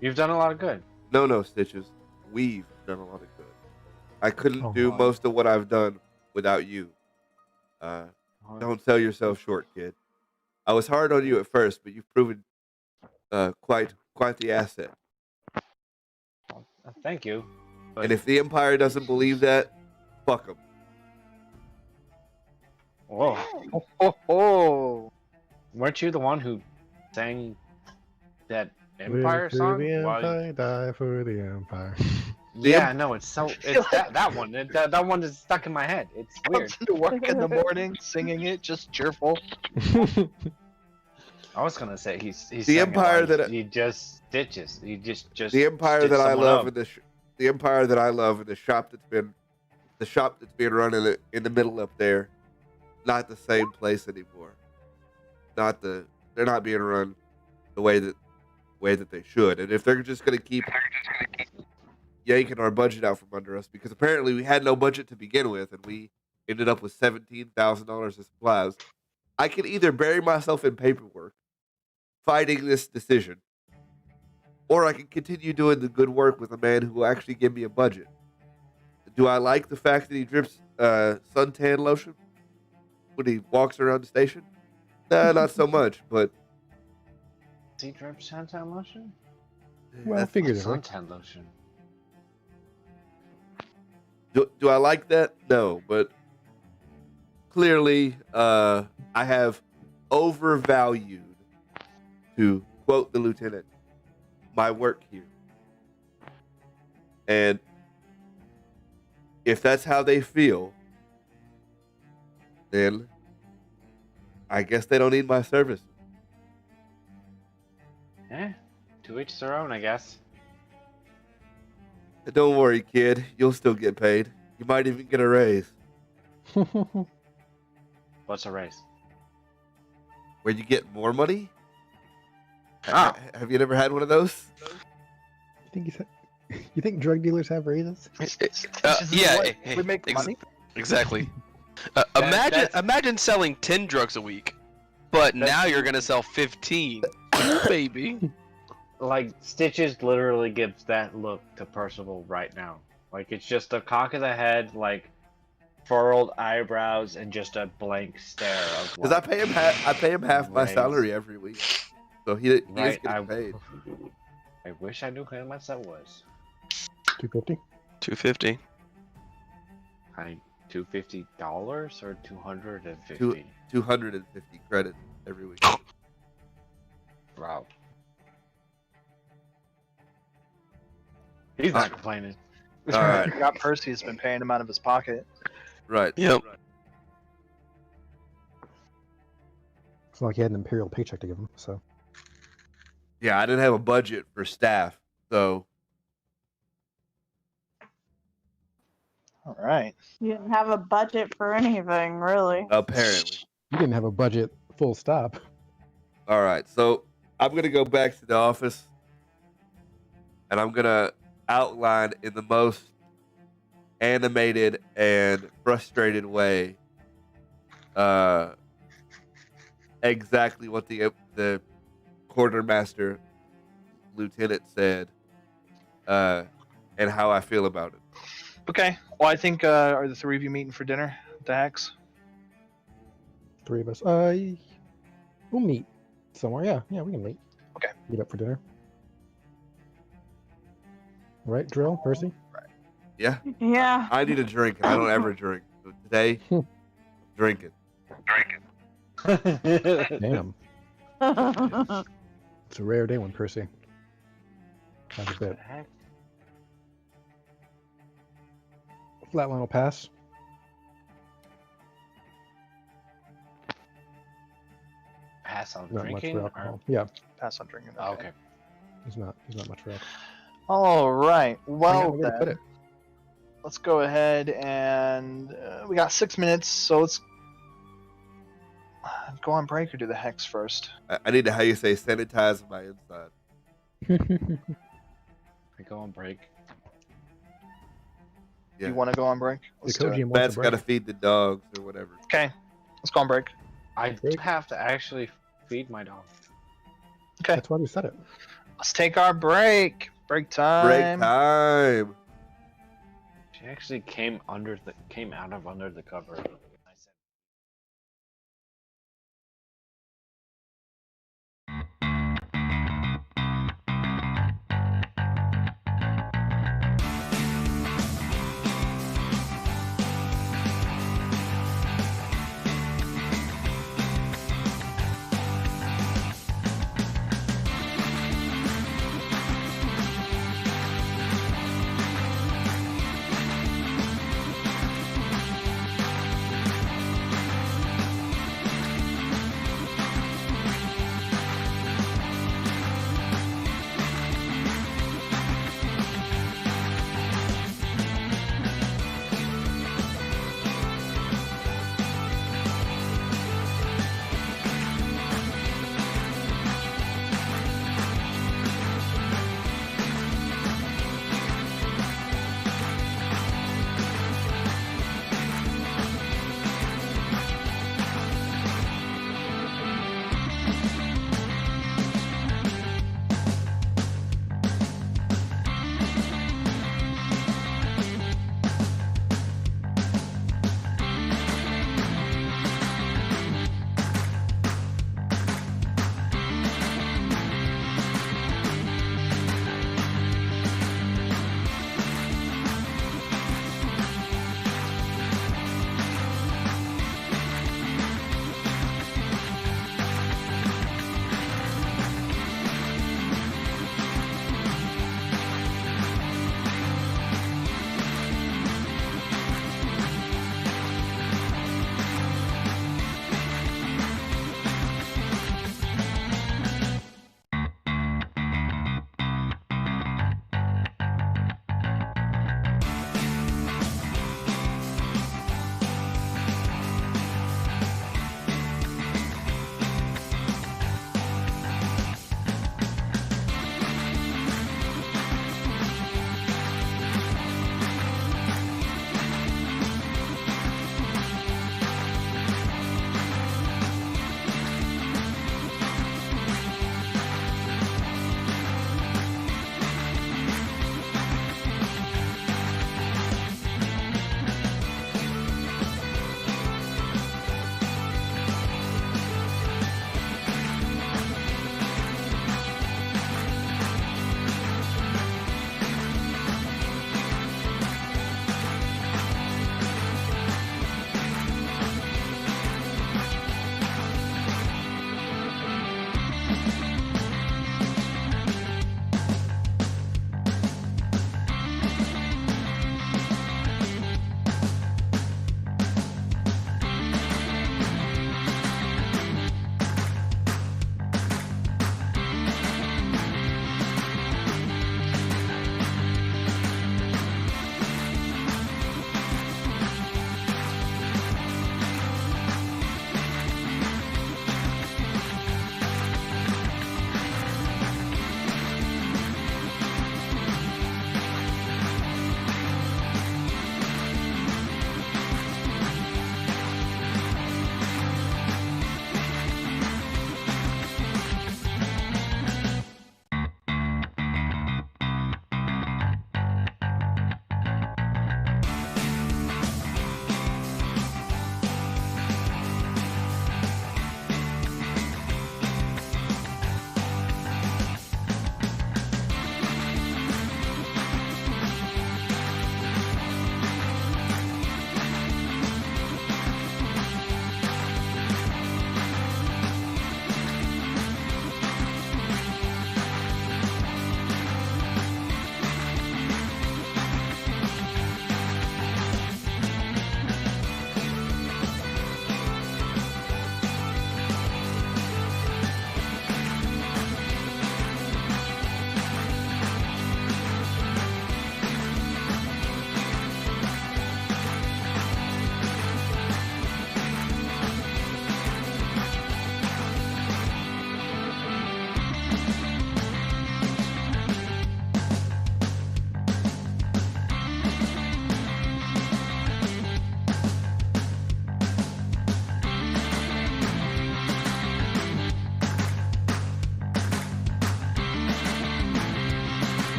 you've done a lot of good. No, Stitches. We've done a lot of good. I couldn't Oh, do my. most of what I've done without you. Don't sell yourself short, kid. I was hard on you at first, but you've proven quite the asset. Thank you. But And if the Empire doesn't believe that, fuck them. whoa, Oh, weren't you the one who sang that Live Empire for song? the While you- empire, die for the empire. Yeah, no, it's so it's that one. That one is stuck in my head. It's weird. comes into work in the morning singing it, just cheerful. I was gonna say he's The sang it Empire like that- he just stitches. He just The Empire stitched that I someone love, up. and the Empire that I love, and the shop that's being run in the middle up there, not the same place anymore. They're not being run the way that they should. And if they're just gonna keep yanking our budget out from under us, because apparently we had no budget to begin with, and we ended up with $17,000 of supplies, I can either bury myself in paperwork fighting this decision, or I can continue doing the good work with a man who will actually give me a budget. Do I like the fact that he drips suntan lotion when he walks around the station? Nah, not so much, but Does he drip suntan lotion? Well, that's- figuratively. Suntan lotion. do I like that? No, but clearly I have overvalued, to quote the lieutenant, my work here. And if that's how they feel, then I guess they don't need my service. Eh, to each their own, I guess. Don't worry, kid. You'll still get paid. You might even get a raise. What's a race? Where you get more money? Ah. Have you never had one of those? You think drug dealers have raises? Yeah, What? hey, We make ex- money. Exactly. that's- Imagine selling 10 drugs a week, but That's- now you're gonna sell 15, baby. Like Stitches literally gives that look to Percival right now. Like it's just a cock of the head, like furrowed eyebrows, and just a blank stare of. Because I pay him half my Raise. salary every week, so he is Right, getting paid. I wish I knew how much that was. 250. 250. $250 or 250? 250 credits every week. Wow. He's not complaining. All right, Got Percy has been paying him out of his pocket. right. Yep. It's not like he had an imperial paycheck to give him, so. Yeah, I didn't have a budget for staff, so All right. You didn't have a budget for anything, really. apparently. You didn't have a budget, full stop. All right, so I'm gonna go back to the office, and I'm gonna outline in the most animated and frustrated way exactly what the quartermaster lieutenant said and how I feel about it. Okay. Well, I think are the three of you meeting for dinner at the Hex? 3 of us. We'll meet somewhere. Yeah, we can meet. Okay. Meet up for dinner. Right, Drill, Percy? Yeah, Yeah. I need a drink, and I don't ever drink. So today, I'm drinking. Damn. It's a rare day one, Percy. Kind of a bit. Flatline will pass. Pass on Not drinking. much for alcohol. Yeah, Pass on drinking. Oh, okay. there's not much for alcohol. All right. I got Well, nowhere to put then, it. let's go ahead and we got 6 minutes, so let's go on break or do the Hex first. I need to, how you say, sanitize my inside. I go on break. Yeah. You want to go on break? Let's do it. Koji wants Matt's a got to break. feed the dogs or whatever. Okay. Let's go on break. I do Break. have to actually feed my dog. Okay. That's why we said it. Let's take our break. Break time. Break time. She actually came out of under the cover. I said,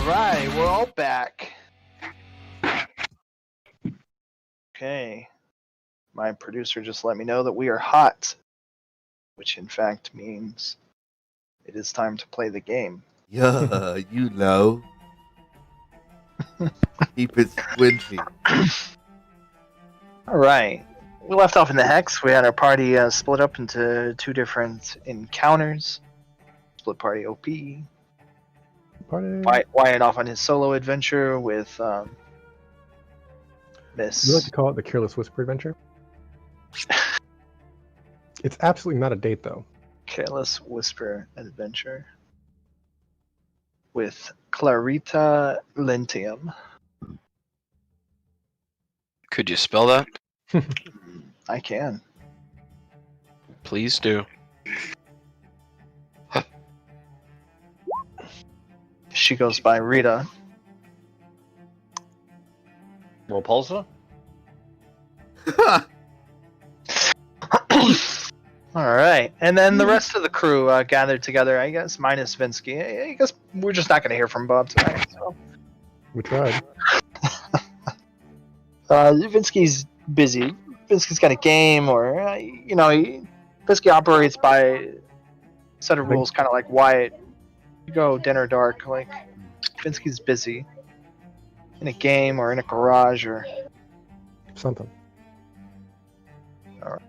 right, we're all back. Okay. My producer just let me know that we are hot, which in fact means it is time to play the game. Yeah, you know. Keep it squinty. All right. We left off in the Hex. We had our party split up into 2 different encounters. Split party OP. Party. Wyatt off on his solo adventure with Miss. We like to call it the Careless Whisper adventure. It's absolutely not a date, though. Careless Whisper adventure with Clarita Lentium. Could you spell that? I can. Please do. She goes by Rita. Repulsa? All right, and then the rest of the crew gathered together. I guess minus Vinsky. I guess we're just not going to hear from Bob tonight. So. We tried. Vinsky's busy. Vinsky's got a game, or Vinsky operates by a set of rules, kind of like Wyatt. You go dinner dark. Like Vinsky's busy in a game or in a garage or Something. All right.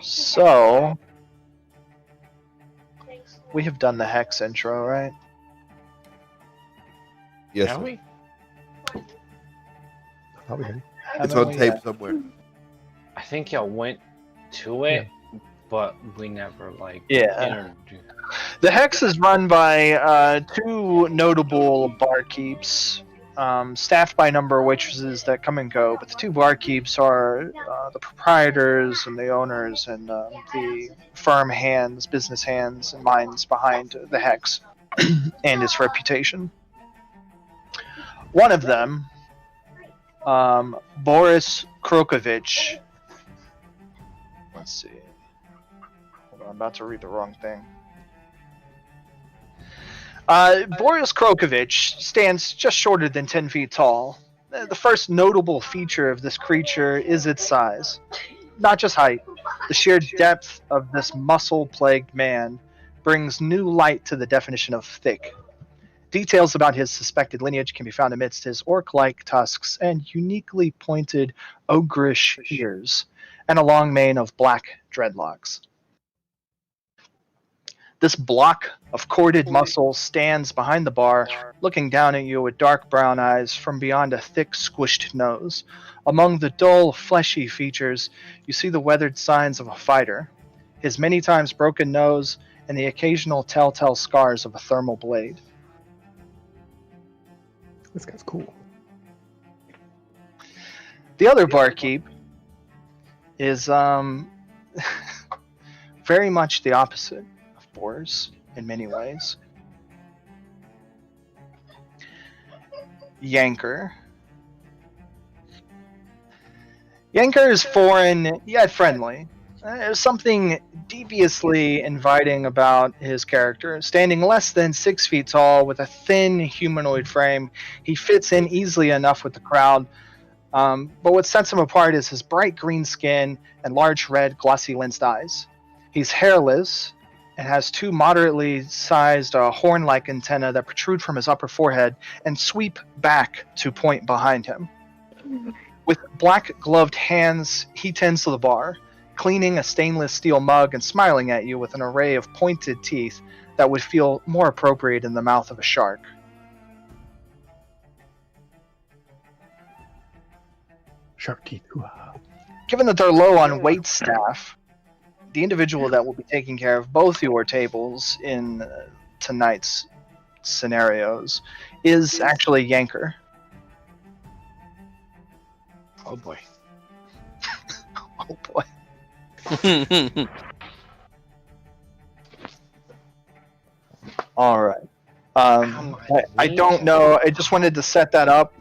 So we have done the Hex intro, right? Yes, Have sir. we? I thought we did. It's Haven't on we tape yet? somewhere. I think y'all went to it, but we never Yeah. introduced. The Hex is run by 2 notable barkeeps, staffed by a number of waitresses that come and go. But the 2 barkeeps are the proprietors and the owners and the firm hands, business hands and minds behind the Hex and its reputation. One of them, Boris Krokovich. Let's see. Hold on, I'm about to read the wrong thing. Boris Krokovich stands just shorter than 10 feet tall. The first notable feature of this creature is its size. Not just height, the sheer depth of this muscle-plagued man brings new light to the definition of thick. Details about his suspected lineage can be found amidst his orc-like tusks and uniquely pointed ogreish ears, and a long mane of black dreadlocks. This block of corded muscle stands behind the bar, looking down at you with dark brown eyes from beyond a thick, squished nose. Among the dull, fleshy features, you see the weathered signs of a fighter, his many times broken nose, and the occasional telltale scars of a thermal blade. This guy's cool. The other barkeep is very much the opposite of Boris in many ways. Yanker. Yanker is foreign yet friendly. There's something deviously inviting about his character. Standing less than 6 feet tall with a thin humanoid frame, he fits in easily enough with the crowd. But what sets him apart is his bright green skin and large red glossy lensed eyes. He's hairless and has 2 moderately sized horn-like antennae that protrude from his upper forehead and sweep back to point behind him. With black gloved hands, he tends to the bar, cleaning a stainless steel mug and smiling at you with an array of pointed teeth that would feel more appropriate in the mouth of a shark. Shark teeth. Hoo-ha. Given that they're low on wait staff, the individual that will be taking care of both your tables in tonight's scenarios is actually Yanker. Oh boy. Oh boy. All right. I don't know. I just wanted to set that up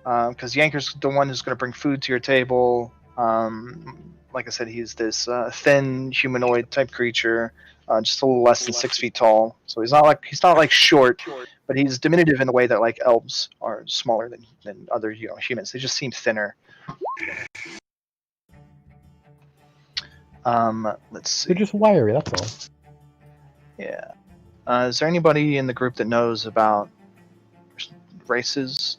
because Yanker's the one who's going to bring food to your table. Like I said, he's this thin humanoid type creature, just a little less than 6 feet tall. So he's not like short, but he's diminutive in the way that like elves are smaller than other humans. They just seem thinner. Let's see. They're just wiry, that's all. Yeah. Is there anybody in the group that knows about races?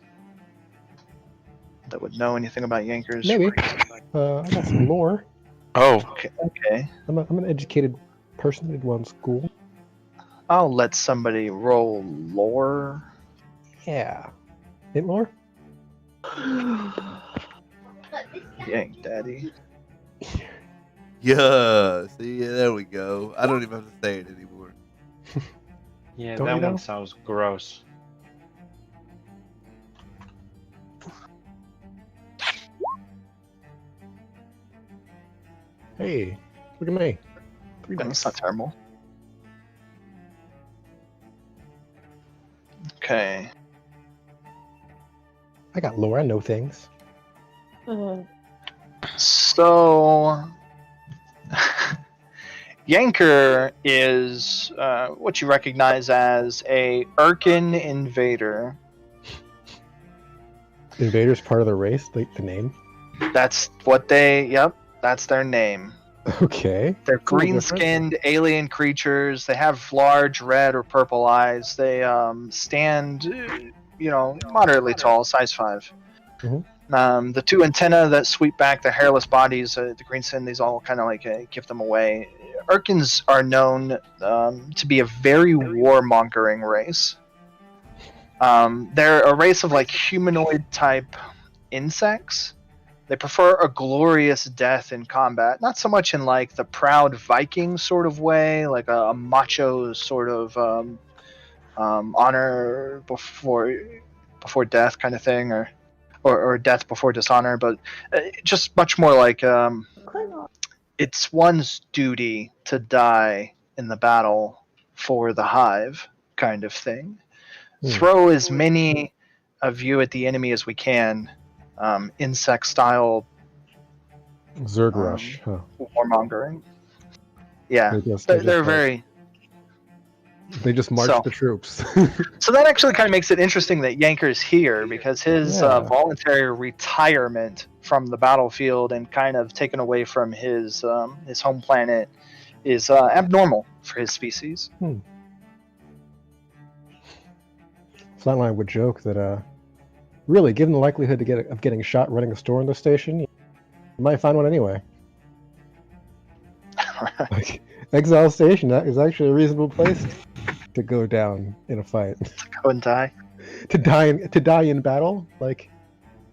That would know anything about Yankers? Maybe. I got some lore. Oh, Okay. I'm an educated person. Did one school. I'll let somebody roll lore. Yeah. Hit lore? Yank Daddy. Yeah. See, there we go. I don't even have to say it anymore. Yeah, Don't that you know? one sounds gross. Hey, look at me. 3 That's dice. not terrible. Okay. I got lore. I know things. So, Yanker is what you recognize as a Urkin invader. Invader's part of the race, the name. That's what they. Yep, that's their name. Okay. They're It's a little green-skinned alien creatures. They have large red or purple eyes. They stand, moderately tall, size 5. Mhm. The 2 antennae that sweep back their hairless bodies, the green skin, these all kind of like give them away. Urkins are known to be a very warmongering race. They're a race of like humanoid-type insects. They prefer a glorious death in combat, not so much in like the proud Viking sort of way, like a macho sort of honor before death kind of thing, or death before dishonor, but just much more like it's one's duty to die in the battle for the hive kind of thing. Throw as many of you at the enemy as we can. Insect style Zerg rush. Huh. warmongering. Yeah, They just they're like- very. They just march So- the troops. So that actually kind of makes it interesting that Yanker's here because his Yeah. voluntary retirement from the battlefield and kind of taken away from his home planet is abnormal for his species. Flatline would joke that, really, given the likelihood of getting shot running a store in the station, you might find one anyway. Like, Exile Station, that is actually a reasonable place to go down in a fight. Go and die. to die in battle, like,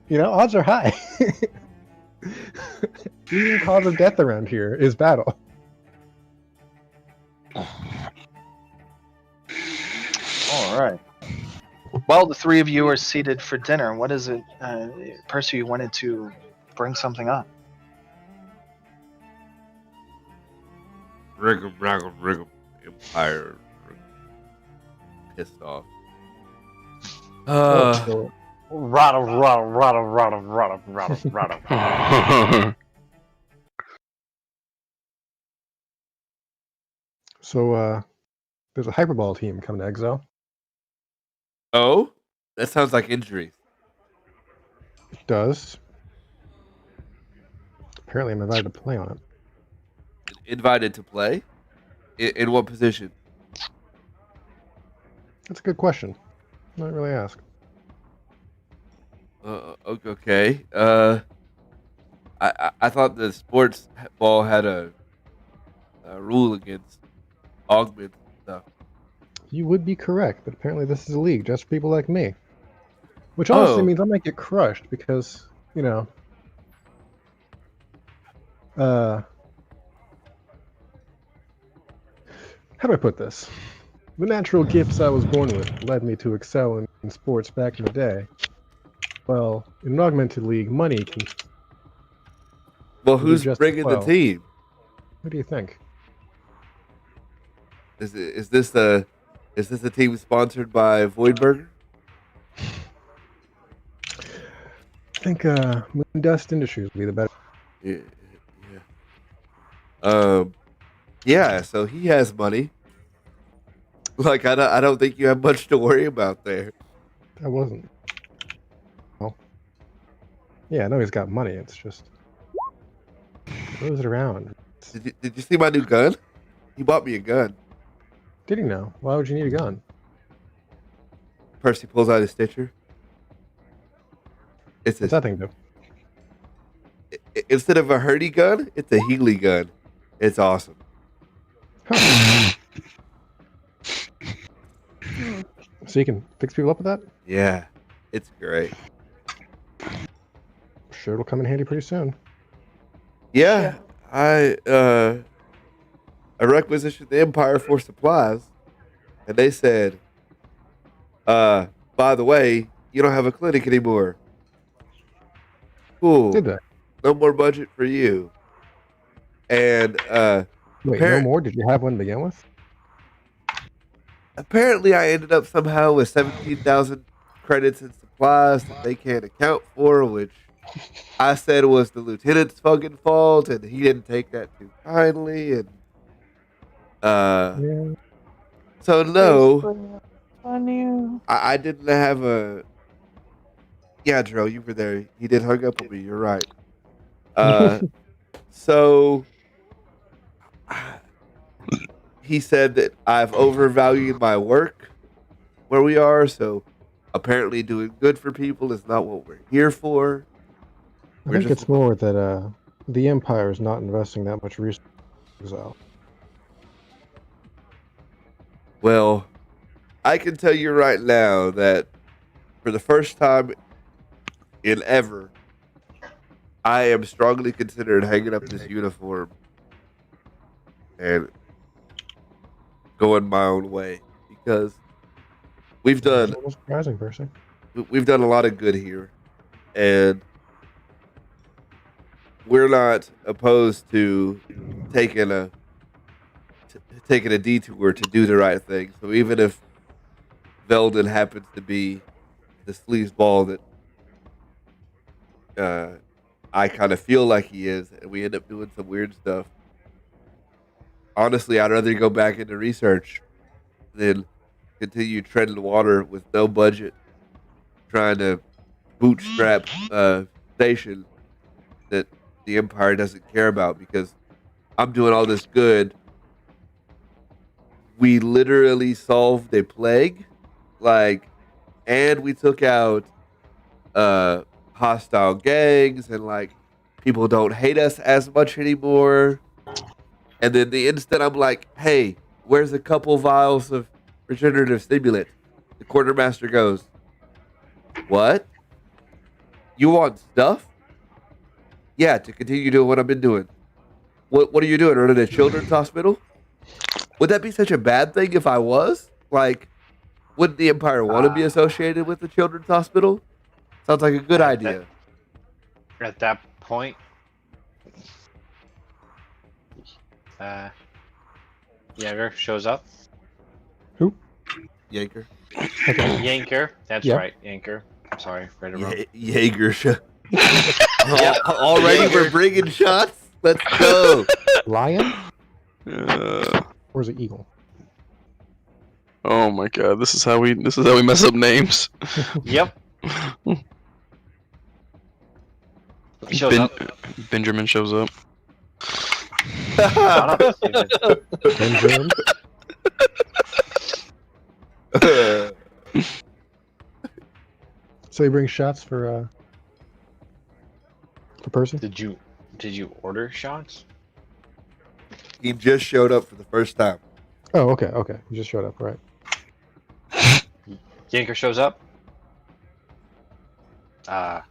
odds are high. Leading cause of death around here is battle. All right. Well, the 3 of you are seated for dinner. What is it, Percy? You wanted to bring something up. Rig'em, Empire. Pissed off. So, there's a Hyperball team coming to Exile. Oh? That sounds like injury. It does. Apparently, I'm invited to play on it. Invited to play? In what position? That's a good question. Not really asked. Okay. I thought the sports ball had a rule against augment stuff. You would be correct, but apparently this is a league just for people like me. Which honestly means I might get crushed because, how do I put this? The natural gifts I was born with led me to excel in sports back in the day. Well, in an augmented league, money can... Well, do who's just as bringing well. the team? What do you think? Is this a team sponsored by Voidburger? I think Moondust Industries would be the better. Yeah, yeah. Yeah. So he has money. Like I don't think you have much to worry about there. That wasn't. Well, yeah, I know he's got money. It's just throws it around. Did you see my new gun? He bought me a gun. Did he know? Why would you need a gun? Percy pulls out his stitcher. It's What's a, that thing do? instead of a Hurdy gun, it's a Healy gun. It's awesome. So you can fix people up with that? Yeah, it's great. Sure, it'll come in handy pretty soon. Yeah, I requisitioned the Empire for supplies, and they said, by the way, you don't have a clinic anymore. Cool. Did they? No more budget for you. And Wait, no more? Did you have one to begin with? apparently I ended up somehow with 17,000 credits in supplies that they can't account for, which I said was the lieutenant's fucking fault, and he didn't take that too kindly. And Yeah. so no, Funny. I didn't have a. Yeah, Drew, you were there. He did hung up on me. You're right. So he said that I've overvalued my work where we are. So apparently, doing good for people is not what we're here for. I think it's more that the Empire is not investing that much resources out. Well, I can tell you right now that for the first time in ever, I am strongly considering hanging up this uniform and going my own way, because we've done It's a little surprising, Percy. we've done a lot of good here, and we're not opposed to taking a detour to do the right thing. So even if Veldon happens to be the sleazeball that I kind of feel like he is, and we end up doing some weird stuff, honestly, I'd rather go back into research than continue treading water with no budget, trying to bootstrap a station that the Empire doesn't care about, because I'm doing all this good. We literally solved a plague, and we took out hostile gangs, and people don't hate us as much anymore. And then the instant I'm like, hey, where's a couple vials of regenerative stimulant? The quartermaster goes, what? You want stuff? Yeah, to continue doing what I've been doing. What are you doing? Running a children's hospital? Would that be such a bad thing if I was? Wouldn't the Empire want to be associated with the children's hospital? Sounds like a good idea. At that point, Jaeger shows up. Who? Yanker. Yanker. That's Yep. right, Yanker. I'm sorry, right or wrong. Jaeger. Already we're bringing shots? Let's go. Lion? Uh, Or is it eagle? oh my god, this is how we mess up names. Yep. He shows up. Benjamin shows up. Shut up, Steven. Benjamin? So he brings shots for Percy? Did you order shots? He just showed up for the first time. Oh, okay. He just showed up, right. Yanker shows up. Hello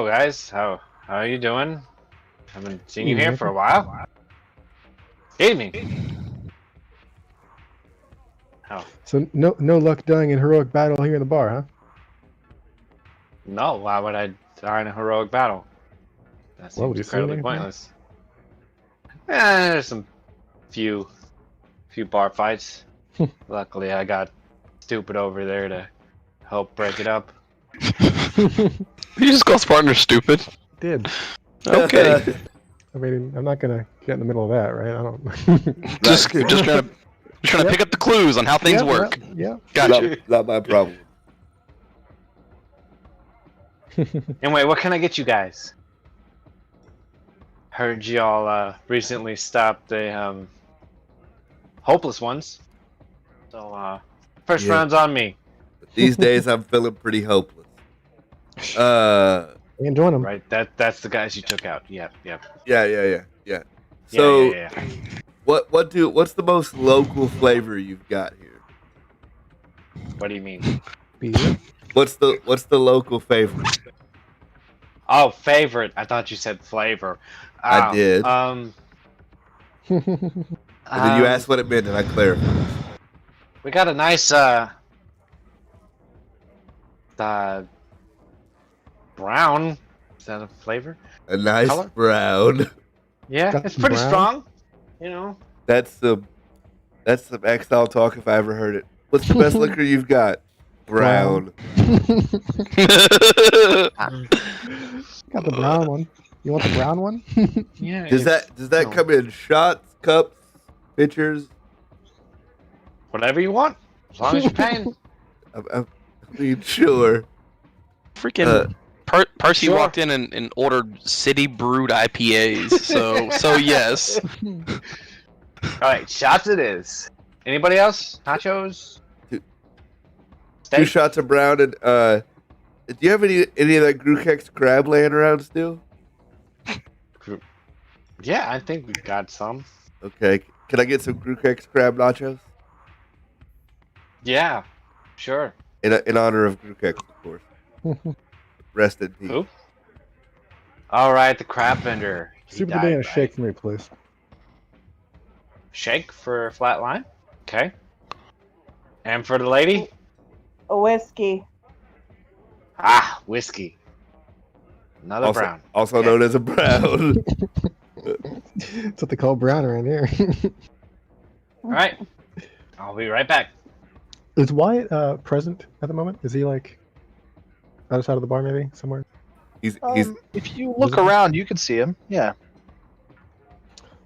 guys, how are you doing? Haven't seen you here for a while. Evening. How? So no luck dying in heroic battle here in the bar, huh? No, why would I die in a heroic battle? That Well, would seems you say incredibly anything? pointless. There's some few bar fights. Luckily, I got stupid over there to help break it up. You just call Spartan stupid. Did. Okay. I mean, I'm not gonna get in the middle of that, right? I don't. just trying to pick up the clues on how things work. Yeah. Gotcha. Not my problem. Anyway, what can I get you guys? Heard y'all recently stopped the hopeless ones. So first Yeah. round's on me. These days, I'm feeling pretty hopeless. You enjoying them? Right, that's the guys you took out. Yep. Yeah. So, yeah. what's the most local flavor you've got here? What do you mean? Beer. What's the local favorite? Oh, favorite. I thought you said flavor. I did. And And then you asked what it meant, and I clarified. We got a nice brown. Is that a flavor? A nice Color? brown. Yeah, Got it's pretty brown? strong. You know. That's some exile talk if I ever heard it. What's the best liquor you've got? Brown. Got the brown one. You want the brown one? Yeah. Does that come in shots, cups, pitchers? Whatever you want, as long as you're paying. I mean, sure. Freaking Percy Sure. walked in and ordered city brewed IPAs. So yes. All right, shots it is. Anybody else? Nachos. Two Steak? shots of brown and do you have any of that Grukex crab laying around still? Yeah, I think we got some. Okay. Can I get some Grukex crab nachos? Yeah, sure. In honor of Grukex, of course. Rest in peace. Who? All right, the crab vendor. He Super died, today and a right? shake for me, please. Shake for flat line. Okay. And for the lady? A whiskey. Ah, whiskey. Another brown. Also known as a brown. That's what they call brown around here. All right. I'll be right back. Is Wyatt present at the moment? Is he like other side of the bar, maybe somewhere? He's If you look around, you can see him. Yeah.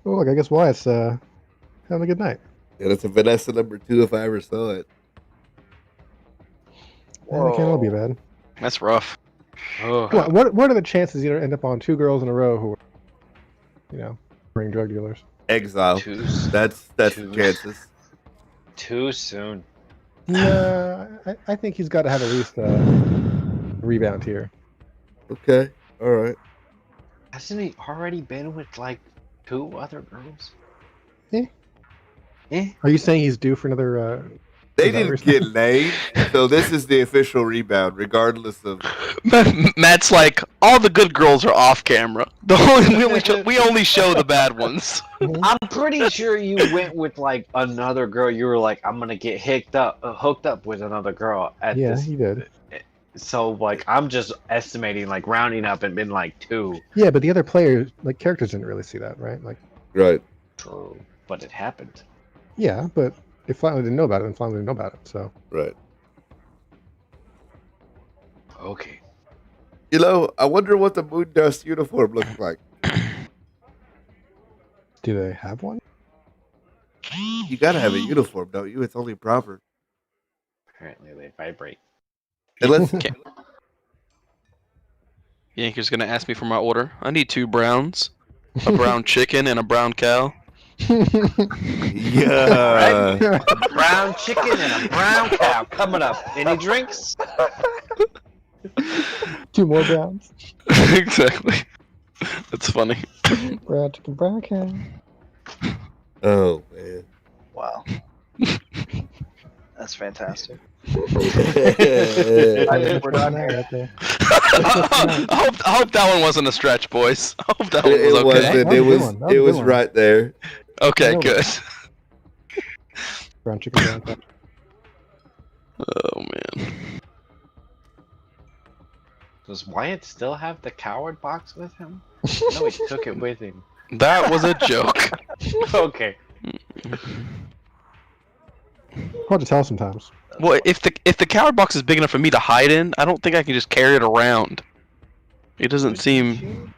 Oh, look, I guess Wyatt's having a good night. and it's a Vanessa number 2 if I ever saw it. Yeah, that can't all be bad. That's rough. Oh. What are the chances you end up on 2 girls in a row who are, bring drug dealers? Exile. That's the chances. Too soon. Nah, I think he's got to have at least a rebound here. Okay. All right. Hasn't he already been with like 2 other girls? Are you saying he's due for another? They didn't get laid, so this is the official rebound, regardless of. Matt's like, all the good girls are off camera. We only show the bad ones. I'm pretty sure you went with like another girl. You were like, I'm gonna get hooked up with another girl at Yeah, this. he did. So like, I'm just estimating, like rounding up and been like 2. Yeah, but the other players, like characters, didn't really see that, right? Like, Right. True, but it happened. yeah, but if Flatland didn't know about it, then Flatland didn't know about it. So Right. Okay. I wonder what the Moon Dust uniform looks like. do they have one? You gotta have a uniform, don't you? It's only proper. Apparently they vibrate. Unless Okay. Yanker's gonna ask me for my order. I need 2 browns, a brown chicken, and a brown cow. yeah. A brown chicken and a brown cow coming up. Any drinks? 2 more browns. Exactly. That's funny. Brown chicken, brown cow. Oh man. Wow. That's fantastic. I think we're done there, right there. I hope that one wasn't a stretch, boys. I hope that one It was okay. wasn't. That was It a good was. one. That was It a was good one. right there. Okay, No. good. Brown chicken, brown cow. Oh man. Does Wyatt still have the coward box with him? No, he took it with him. That was a joke. Okay. Hard to tell sometimes. Well, if the coward box is big enough for me to hide in, I don't think I can just carry it around. He doesn't seem.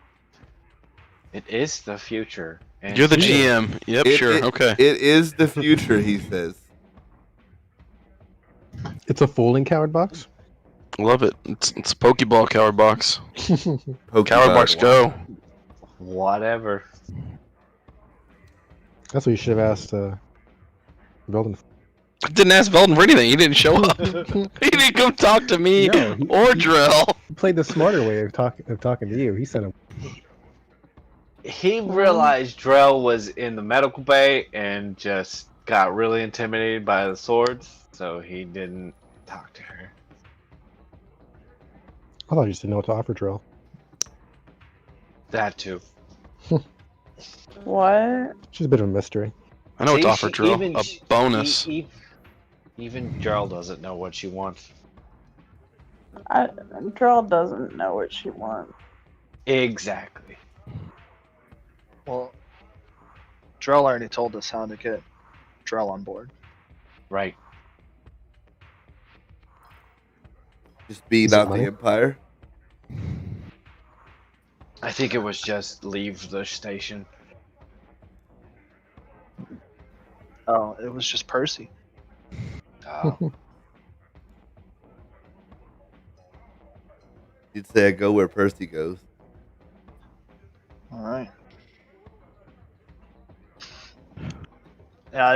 It is the future. And You're the GM. Yep, sure. Okay. It is the future, he says. It's a folding coward box. Love it. It's a Pokeball coward box. Pokemon. Coward box, go. Whatever. That's what you should have asked Belden. I didn't ask Velden for anything. He didn't show up. He didn't come talk to me or Drell. He played the smarter way of talking to you. He sent him. He realized Drell was in the medical bay and just got really intimidated by the swords, so he didn't talk to her. I thought you just didn't know what to offer, Drill. That too. What? She's a bit of a mystery. I know what to offer Drill. A bonus. Even Drell doesn't know what she wants. Drell doesn't know what she wants. Exactly. Well, Drell already told us how to get Drell on board. Right. Just be Is it not the money? Empire. I think it was just leave the station. Oh, it was just Percy. Oh. You'd say I go where Percy goes. All right.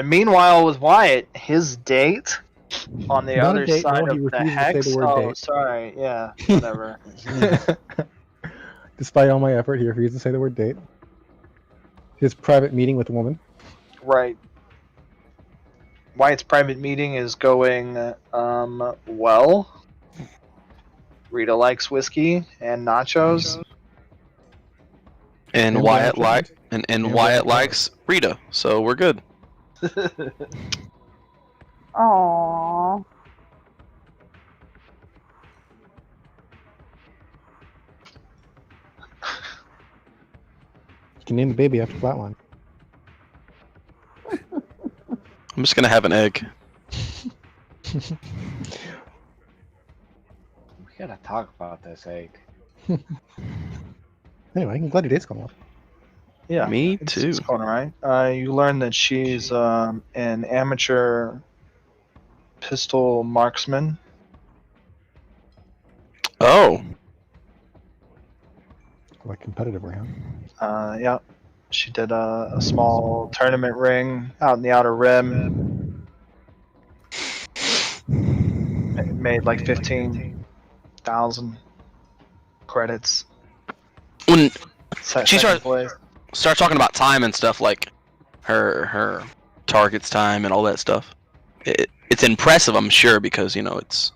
Meanwhile, with Wyatt, his date on the Not a other date, side no, he of the refuses to say hex. the word Oh, date. sorry. Yeah, whatever. Despite all my effort, he refuses to say the word date. His private meeting with a woman. Right. Wyatt's private meeting is going well. Rita likes whiskey and nachos. And And Wyatt Wyatt and Wyatt likes Rita, so we're good. Aww. You can name the baby after Flatline. I'm just gonna have an egg. We gotta talk about this egg. Anyway, I'm glad your date's going well. Yeah. Me It's too. going alright. You learn that she's an amateur pistol marksman. Oh, Like competitively, huh? Yeah. She did a small tournament ring out in the Outer Rim. Made like 15,000 credits. when Second She started- place. start talking about time and stuff, like her target's time and all that stuff. It's impressive, I'm sure, because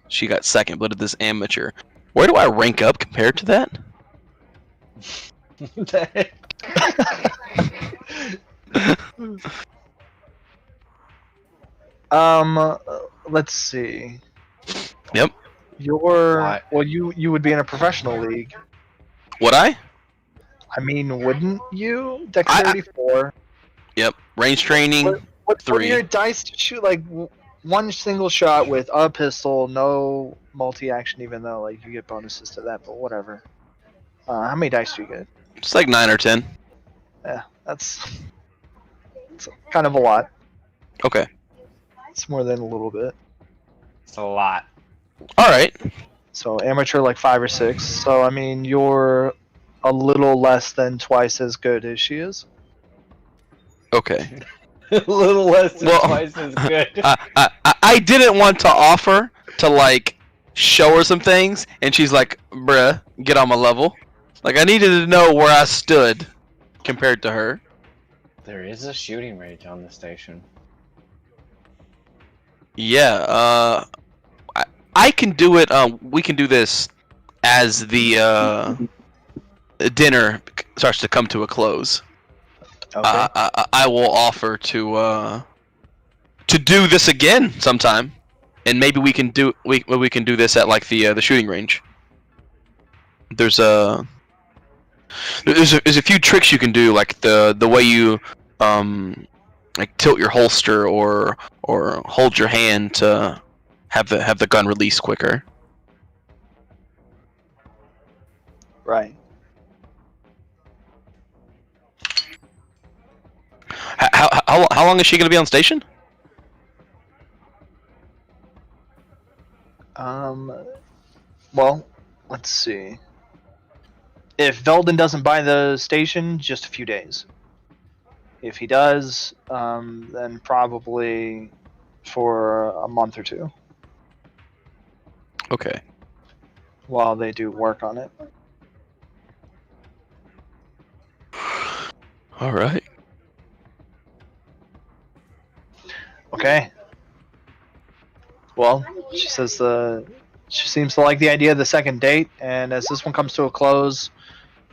she got second, but at this amateur, where do I rank up compared to that? Let's see. Yep. Why? You would be in a professional league. Would I? I mean, wouldn't you? Dexterity 4. Yep. Range training. What are 3. your dice to shoot like one single shot with a pistol, no multi-action, even though like you get bonuses to that, but whatever. How many dice do you get? It's like 9 or 10. Yeah, it's kind of a lot. Okay. It's more than a little bit. It's a lot. All right. So amateur like 5 or 6. So I mean, you're a little less than twice as good as she is. Okay. A little less than Well, twice as good. I didn't want to offer to like show her some things, and she's like, "Bruh, get on my level." Like I needed to know where I stood compared to her. There is a shooting range on the station. Yeah. I can do it. We can do this as the dinner starts to come to a close. Okay. I will offer to do this again sometime, and maybe we can do this at like the shooting range. There's a few tricks you can do, like the way you like tilt your holster or hold your hand to have the gun release quicker. Right. How long is she gonna be on station? Well, let's see. If Veldon doesn't buy the station, just a few days. If he does, then probably for a month or two Okay. while they do work on it. All right. Okay. Well, she says she seems to like the idea of the second date, and as this one comes to a close,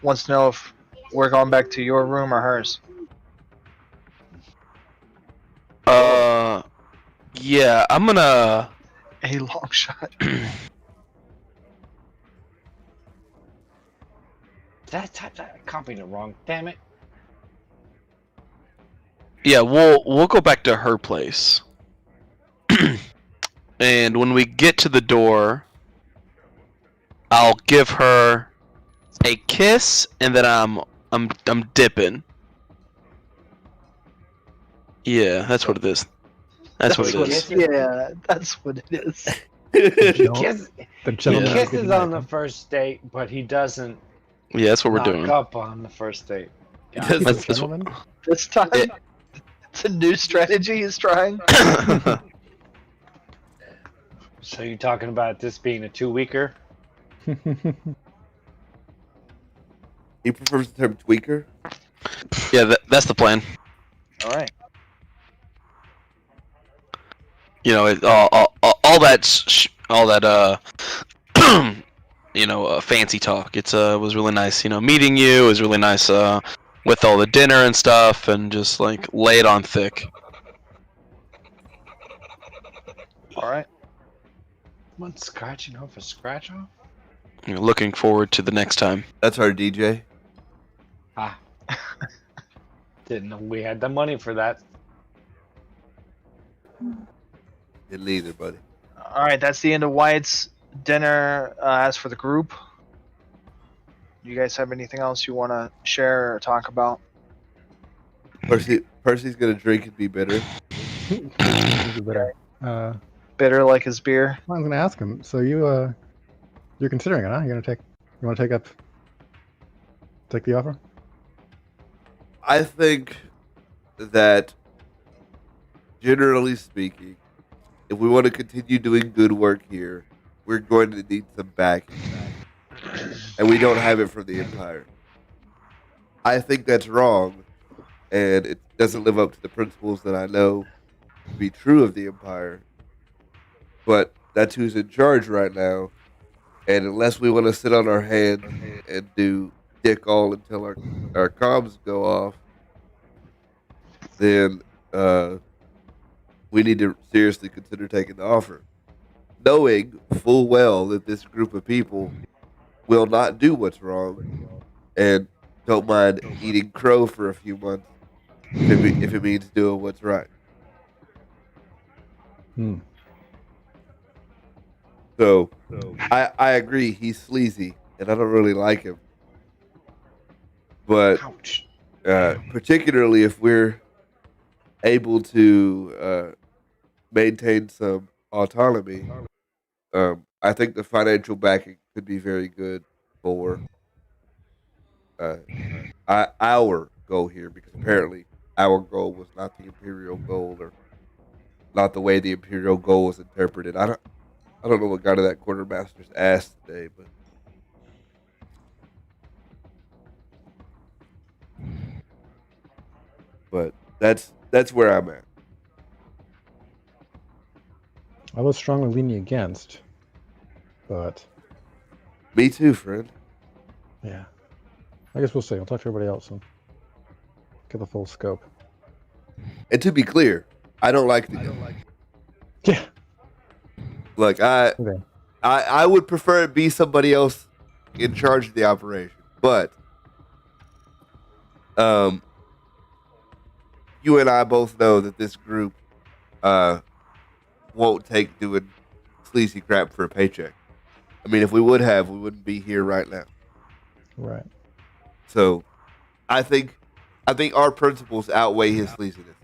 wants to know if we're going back to your room or hers. Yeah, I'm gonna. A long shot. That copied it wrong. Damn it. Yeah, we'll go back to her place. And when we get to the door, I'll give her a kiss, and then I'm dipping. Yeah, that's what it is. That's what it is. Yeah, that's what it is. Kiss, The he gentleman Yeah. kisses on the first date, but he doesn't Yeah, that's what we're knock doing. up on the first date. Does- That's what- gentleman. This time, Yeah. it's a new strategy he's trying. So you're talking about this being a 2-weeker? He prefers the term tweaker. Yeah, that's the plan. All right. You know, all that fancy talk. It's was really nice. You know, meeting you. It was really nice. With all the dinner and stuff, and just like lay it on thick. All right. One scratching off a scratch off? You know, looking forward to the next time. That's our DJ. Ah. Didn't know we had the money for that. Didn't either, buddy. All right. That's the end of Wyatt's dinner. As for the group, you guys have anything else you want to share or talk about? Percy's gonna drink and be bitter. Bitter like his beer. I was going to ask him. So you're considering it, huh? You want to take the offer? I think that, generally speaking, if we want to continue doing good work here, we're going to need some backing. And we don't have it from the Empire. I think that's wrong, and it doesn't live up to the principles that I know to be true of the Empire. But that's who's in charge right now, and unless we want to sit on our hands and do dick all until our comms go off, then we need to seriously consider taking the offer, knowing full well that this group of people will not do what's wrong and don't mind eating crow for a few months if it means doing what's right. So I agree, he's sleazy, and I don't really like him. But Ouch. particularly if we're able to maintain some autonomy, I think the financial backing could be very good for our goal here, because apparently our goal was not the Imperial goal, or not the way the Imperial goal was interpreted. I don't know what got to that quartermaster's ass today, but that's where I'm at. I was strongly leaning against, but Me too, friend. yeah. I guess we'll see. I'll talk to everybody else and get the full scope. And to be clear, I don't like the deal. Yeah. Look, Okay. I would prefer it be somebody else in charge of the operation, but you and I both know that this group won't take doing sleazy crap for a paycheck. I mean, if we would have, we wouldn't be here right now. Right. So I think I think our principles outweigh his sleaziness.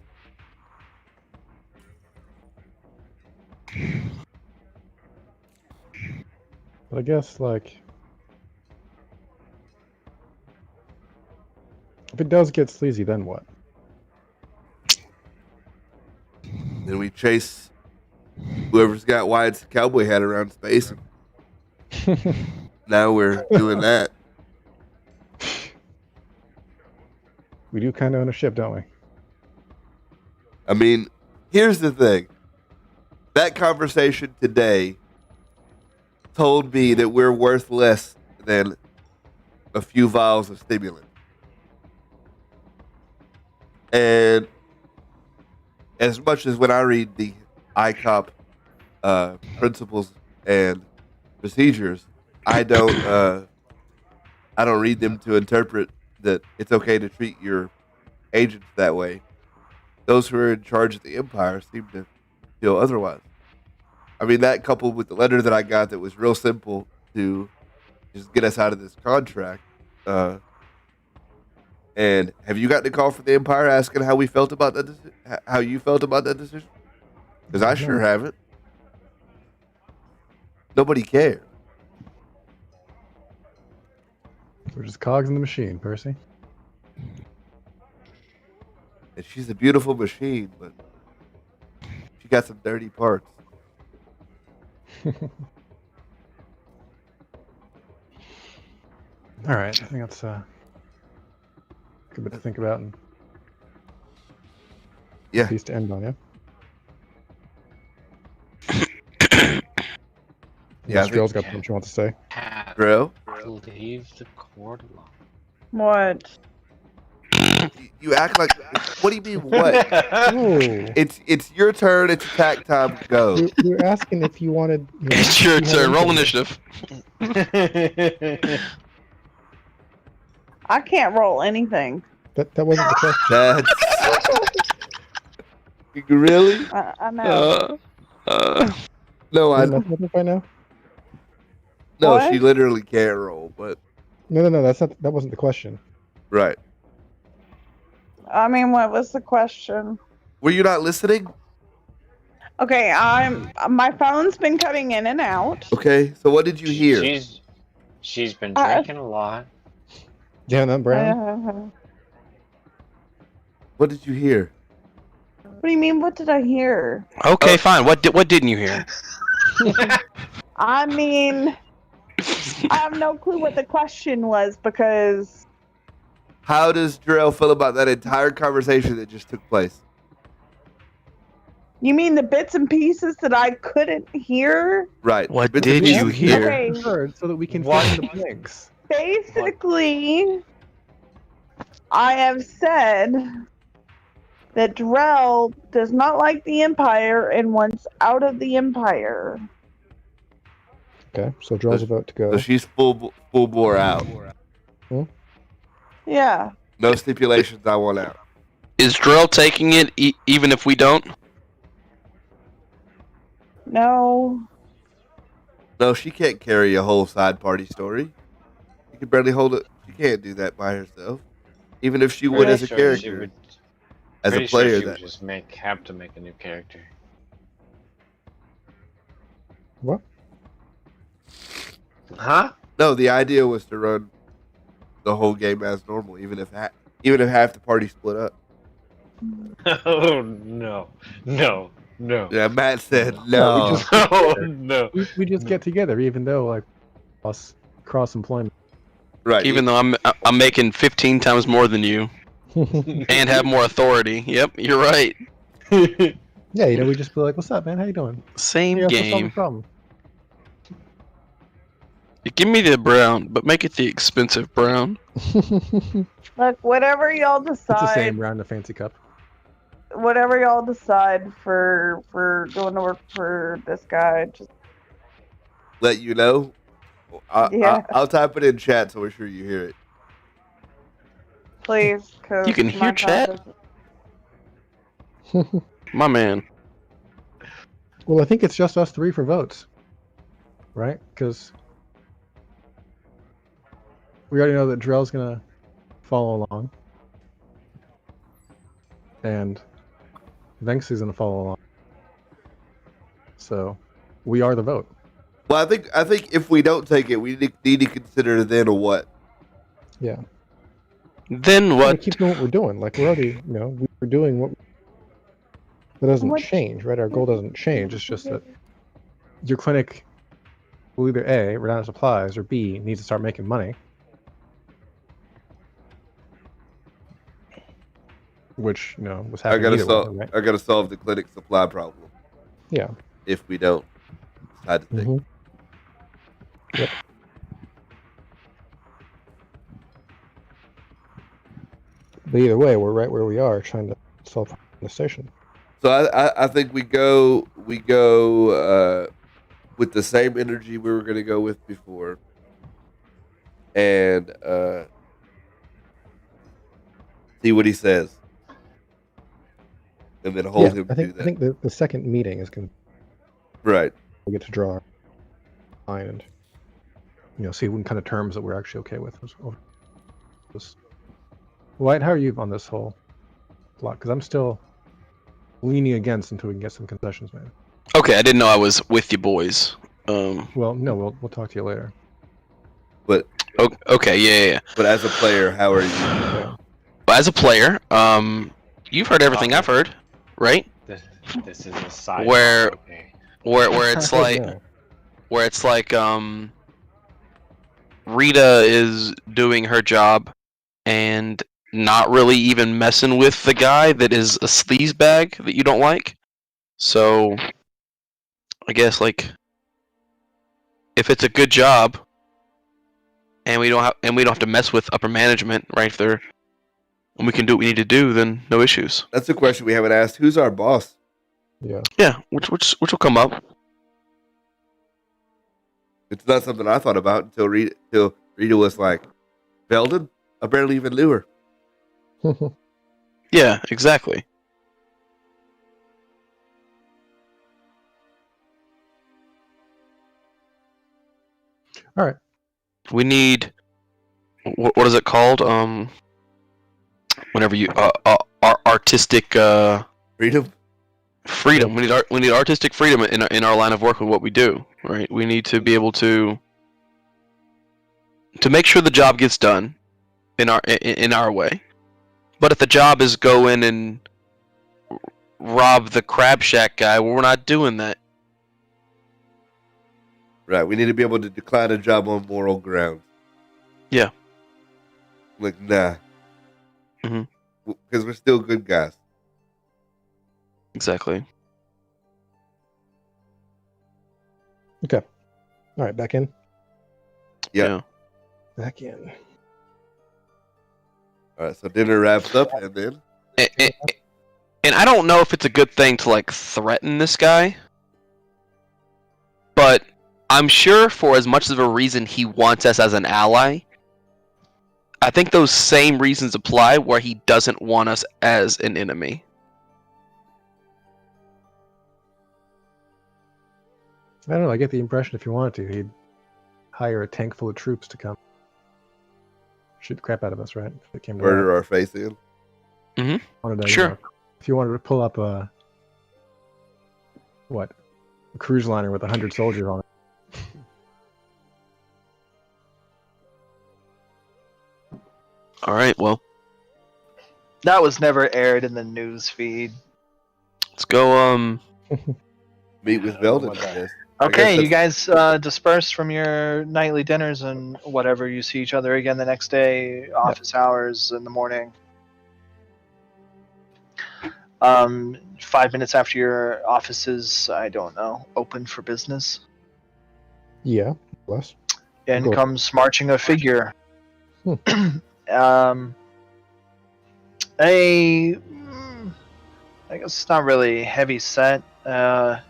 But I guess, like, if it does get sleazy, then what? Then we chase whoever's got Wyatt's cowboy hat around space, and now we're doing that. We do kind of own a ship, don't we? I mean, here's the thing. That conversation today told me that we're worth less than a few vials of stimulant. And as much as when I read the ICOP principles and procedures, I don't read them to interpret that it's okay to treat your agents that way. Those who are in charge of the empire seem to feel otherwise. I mean, that coupled with the letter that I got that was real simple to just get us out of this contract. And have you gotten a call from the empire asking how we felt about that? How you felt about that decision? Because I sure haven't. Nobody cares. We're just cogs in the machine, Percy. And she's a beautiful machine, but she got some dirty parts. All right, I think that's a good bit to think about and Yeah. piece to end on, yeah? Yeah, Drill's got something she wants to say. Drill? Leave the court alone. What? You act like. What do you mean? What? Oh, It's your turn. It's attack time. Go. you're asking if you wanted. You know, It's your if you had turn. Roll input. initiative. I can't roll anything. That wasn't the question. That's. Really? I know. No, I. Isn't that something by now? No, What? she literally can't roll. But No, that's not. That wasn't the question. right. I mean, what was the question? Were you not listening? Okay, my phone's been cutting in and out. Okay. So what did you hear? She's been drinking a lot. Janet Brown. What What did you hear? do you mean? What did I hear? Okay, fine. What didn't you hear? I mean, I have no clue what the question was because How does Jarrell feel about that entire conversation that just took place? you mean the bits and pieces that I couldn't hear? Right. What Bits and did you pieces. hear? Okay. Heard so that we can What? fill in the blanks. Basically, I have said that Drell does not like the Empire and wants out of the Empire. Okay, so Drell's about to go. So she's full bore out. Yeah. No stipulations. I want out. Is Drell taking it even if we don't? No. No, she can't carry a whole side party story. She can barely hold it. She can't do that by herself. Even if she would Pretty as a sure character, she would- as a pretty sure player. she would That just have to make a new character. What? Huh? no, the idea was to run the whole game as normal, even if half the party split up. Oh no. Yeah, Matt said No, we no. just- Oh no. We just get together, even though like us cross employment. Right. Even though I'm making 15 times more than you and have more authority. Yep, you're right. Yeah, you know, we just be like, "What's up, man? How you doing?" Same Yeah, what's the game. problem? You give me the brown, but make it the expensive brown. Look, whatever y'all It's the same decide, round the fancy cup. whatever y'all decide for going to work for this guy, just Let you know. Yeah. I'll type it in chat so we're sure you hear it. please. 'Cause You can my hear chat? phone My man. Well, I think it's just us three for votes, right? Because we already know that Drell's gonna follow along. and Vengsu's going to follow along. So, we are the vote. Well, I think if we don't take it, we need to consider then a what. Yeah. Then We what? keep doing what we're doing. Like we're already, we're doing what. That doesn't change, right? Our goal doesn't change. It's just that your clinic will either A, run out of supplies, or B, needs to start making money. Which, was happening either way, right? I gotta solve the clinic supply problem. Yeah. If we don't decide to take it. Yep. But either way, we're right where we are, trying to solve the station. So I think we go with the same energy we were going to go with before, and see what he says, and then hold him to that. I think the second meeting is going to we get to draw our line and see what kind of terms that we're actually okay with. White, how are you on this whole block? Because I'm still leaning against until we can get some concessions made. Okay, I didn't know I was with you boys. Well, no, we'll talk to you later. But okay, yeah. But as a player, how are you? Yeah. As a player, you've heard everything I've heard, right? This is a side. Where it's Yeah. where it's like Rita is doing her job and not really even messing with the guy that is a sleazebag that you don't like. So I guess if it's a good job and we don't have to mess with upper management, right? If they're and we can do what we need to do, then no issues. That's a question we haven't asked. Who's our boss? Yeah, which will come up. It's not something I thought about until Rita was like, Belden? I barely even knew her. Yeah, exactly. All right. We need what is it called? Whenever you artistic Freedom. Freedom. We need artistic freedom in our line of work with what we do. Right. We need to be able to make sure the job gets done in our way. But if the job is go in and rob the Crab Shack guy, well, we're not doing that. Right. We need to be able to decline a job on moral grounds. Yeah. Like, nah. Mhm. Because we're still good guys. Exactly. Okay. All right, back in. Yeah. Back in. All right, so dinner wraps up, and then. And I don't know if it's a good thing to threaten this guy, but I'm sure for as much of a reason he wants us as an ally, I think those same reasons apply where he doesn't want us as an enemy. I don't know. I get the impression if he wanted to, he'd hire a tank full of troops to come shoot the crap out of us, right? If it came to Murder that. our face in. Sure. If you wanted to pull up a cruise liner with 100 soldiers on it. All right. Well, That was never aired in the news feed. let's go. Meet with Belden, I guess. Okay, you that's- guys disperse from your nightly dinners and whatever. You see each other again the next day, office hours in the morning. 5 minutes after your offices, I don't know, open for business. Yeah, less. In Cool. comes marching a figure. I guess it's not really heavy set. A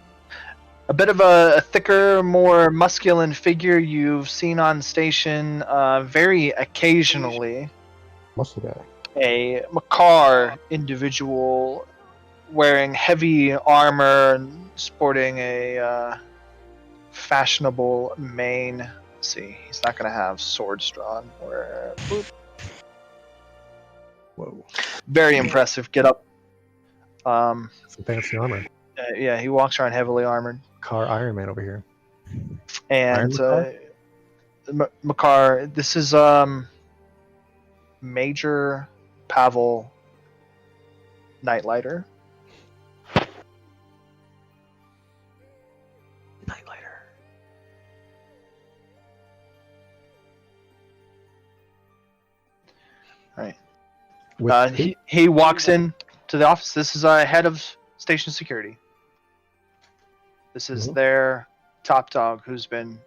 bit of a thicker, more masculine figure you've seen on station very occasionally. Muscle guy. A macabre individual wearing heavy armor and sporting a fashionable mane. Let's see, he's not going to have swords drawn. Whoa. Very impressive. Get up. Um, Some fancy armor. yeah, he walks around heavily armored. Car Iron Man over here. And Iron Makar, this is Major Pavel Nightlighter. Nightlighter. Right. With He walks in to the office. This is head of station security. This is Mhm. their top dog who's been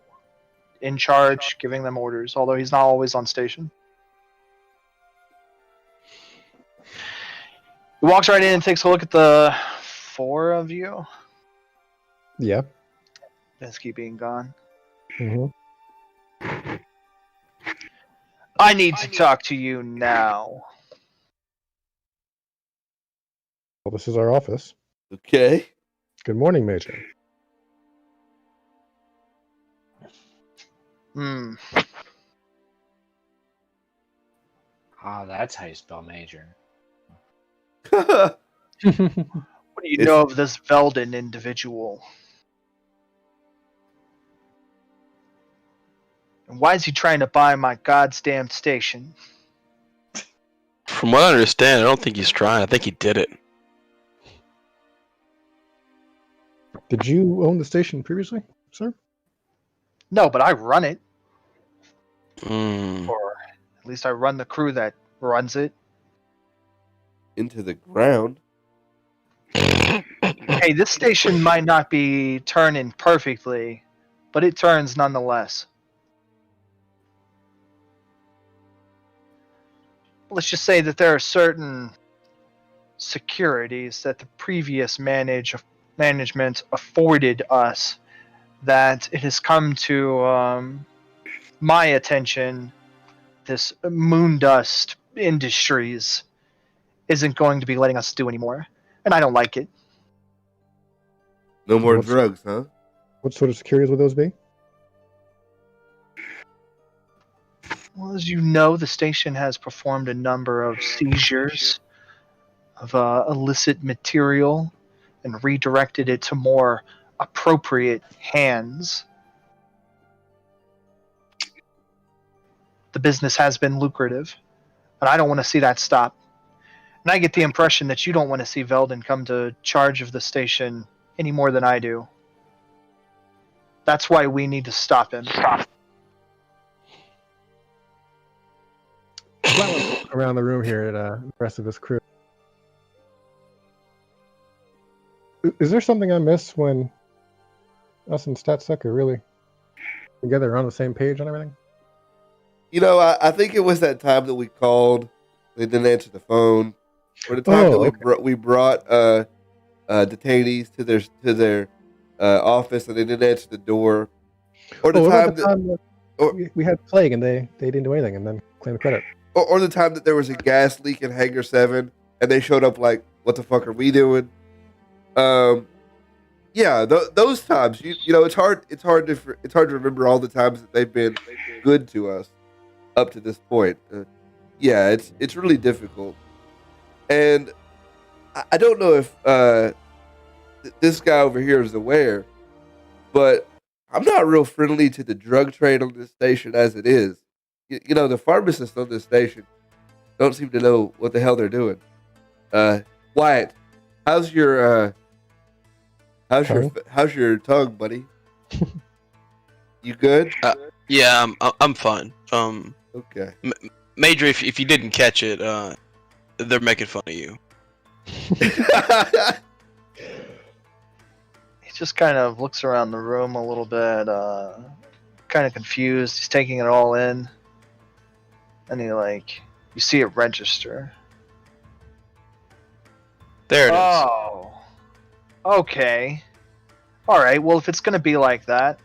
in charge, giving them orders, although he's not always on station. He walks right in and takes a look at the four of you. Yeah. Minsky being gone. Mm-hmm. I need to talk to you now. Well, this is our office. Okay. Good morning, Major. Hmm. Ah, that's how you spell major. What do you know of this Velden individual? And why is he trying to buy my goddamn station? From what I understand, I don't think he's trying. I think he did it. Did you own the station previously, sir? No, but I run it. Mm. Or at least I run the crew that runs it. Into the ground. Hey, this station might not be turning perfectly, but it turns nonetheless. Let's just say that there are certain securities that the previous management afforded us that it has come to my attention. This Moondust Industries isn't going to be letting us do anymore, and I don't like it. No more What's- drugs, huh? What sort of securities would those be? Well, as you know, the station has performed a number of seizures of illicit material and redirected it to more appropriate hands. The business has been lucrative, and I don't want to see that stop. And I get the impression that you don't want to see Velden come to charge of the station any more than I do. That's why we need to stop him. Around the room here at the rest of this crew. Is there something I miss when us and StatSec are really together on the same page on everything? You know, I think it was that time that we called. They didn't answer the phone. Or the time that we brought detainees to their office and they didn't answer the door. Or the time that we had plague and they didn't do anything and then claimed credit. Or the time that there was a gas leak in Hangar 7 and they showed up like, what the fuck are we doing? Yeah, those times, you know, it's hard to remember all the times that they've been good to us up to this point. Yeah, it's really difficult. And I don't know if this guy over here is aware, but I'm not real friendly to the drug trade on this station as it is. You know, the pharmacists on this station don't seem to know what the hell they're doing. Wyatt, how's your tongue, buddy? You good? Yeah, I'm fine. Okay. Major, if you didn't catch it, they're making fun of you. He just kind of looks around the room a little bit, kind of confused. He's taking it all in. And you see it register. There it is. Oh. Okay. Alright, well, if it's going to be like that.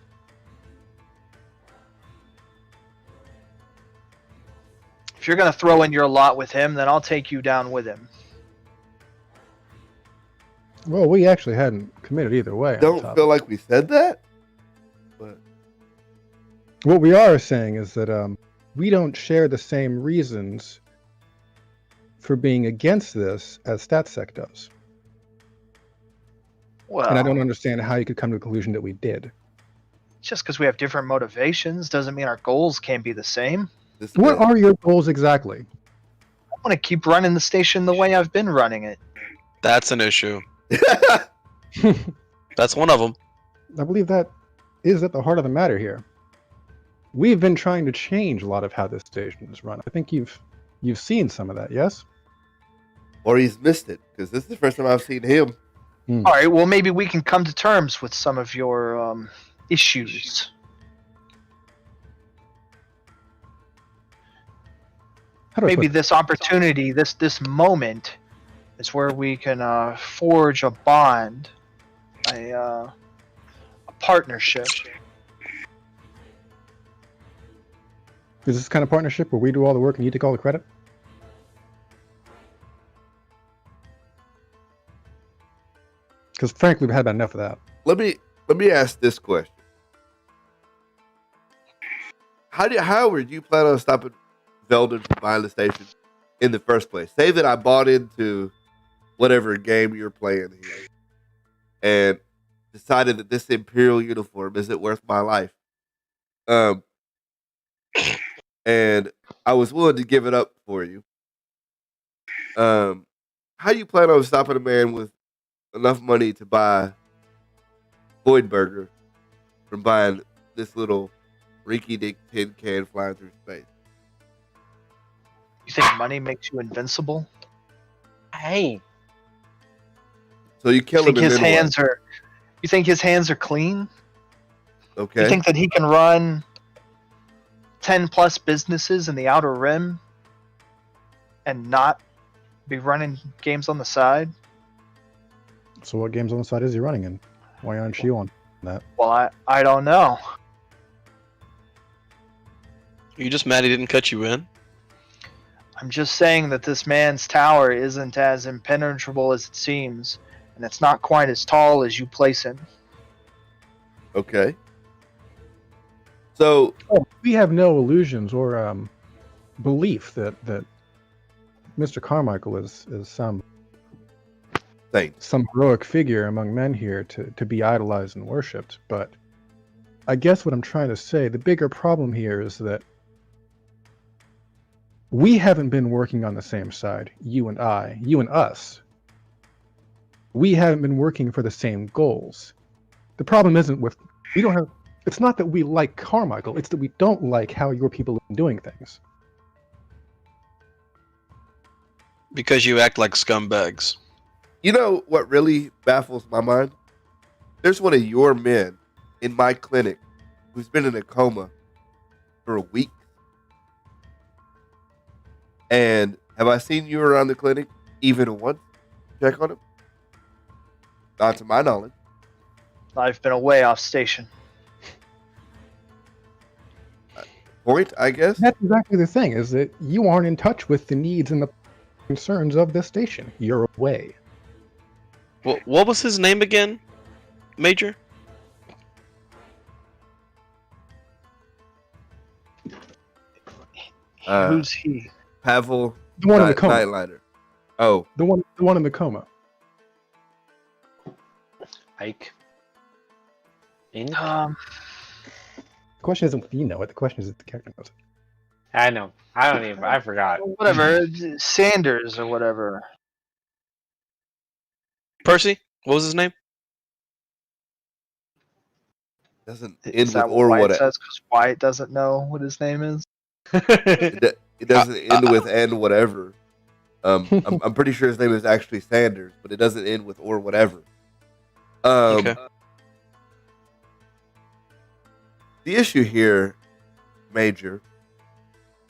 If you're going to throw in your lot with him, then I'll take you down with him. Well, we actually hadn't committed either way. Don't feel like we said that? But what we are saying is that we don't share the same reasons for being against this as StatSec does. Well, And I don't understand how you could come to the conclusion that we did. just because we have different motivations doesn't mean our goals can't be the same. This What man. are your goals exactly? I want to keep running the station the way I've been running it. That's an issue. That's one of them. I believe that is at the heart of the matter here. We've been trying to change a lot of how this station is run. I think you've seen some of that, yes? Or he's missed it, because this is the first time I've seen him. All right, well, maybe we can come to terms with some of your issues. How do I Maybe put this opportunity, this moment, is where we can forge a bond, a partnership. Is this kind of partnership where we do all the work and you take all the credit? Because frankly, we've had about enough of that. Let me ask this question. How were you planning on stopping Veldon from buying the station in the first place? Say that I bought into whatever game you're playing here and decided that this Imperial uniform isn't worth my life. And I was willing to give it up for you. How do you plan on stopping a man with enough money to buy Voidburger from buying this little rinky-dink tin can flying through space? You think money makes you invincible? Hey, So you kill You him think and his then hands are? You think his hands are clean? what? Okay. You think that he can run 10+ businesses in the Outer Rim and not be running games on the side? So what games on the side is he running in? Why aren't you on that? Well, I don't know. You just mad he didn't cut you in? I'm just saying that this man's tower isn't as impenetrable as it seems, and it's not quite as tall as you place him. Okay. So We have no illusions or belief that Mr. Carmichael is some thanks. some heroic figure among men here to be idolized and worshipped. But I guess what I'm trying to say, the bigger problem here is that we haven't been working on the same side, you and us. We haven't been working for the same goals. The problem isn't with, we don't have, it's not that we like Carmichael, it's that we don't like how your people have been doing things. Because you act like scumbags. You know what really baffles my mind? There's one of your men in my clinic who's been in a coma for a week. And have I seen you around the clinic even once? Check on him? Not to my knowledge. I've been away off station. Point, I guess? That's exactly the thing, is that you aren't in touch with the needs and the concerns of this station. You're away. What was his name again, Major? Who's he? Pavel The one in the coma. Nightliner. Oh, The one in the coma. Ike. In? The question isn't if you know it, the question is if the character knows it. I know. I don't even. I forgot. Whatever, Sanders or whatever. Percy? What was his name? doesn't Is end with that or what Wyatt what? says? Because Wyatt doesn't know what his name is. It doesn't end with and whatever. I'm pretty sure his name is actually Sanders, but it doesn't end with or whatever. Okay. The issue here, Major,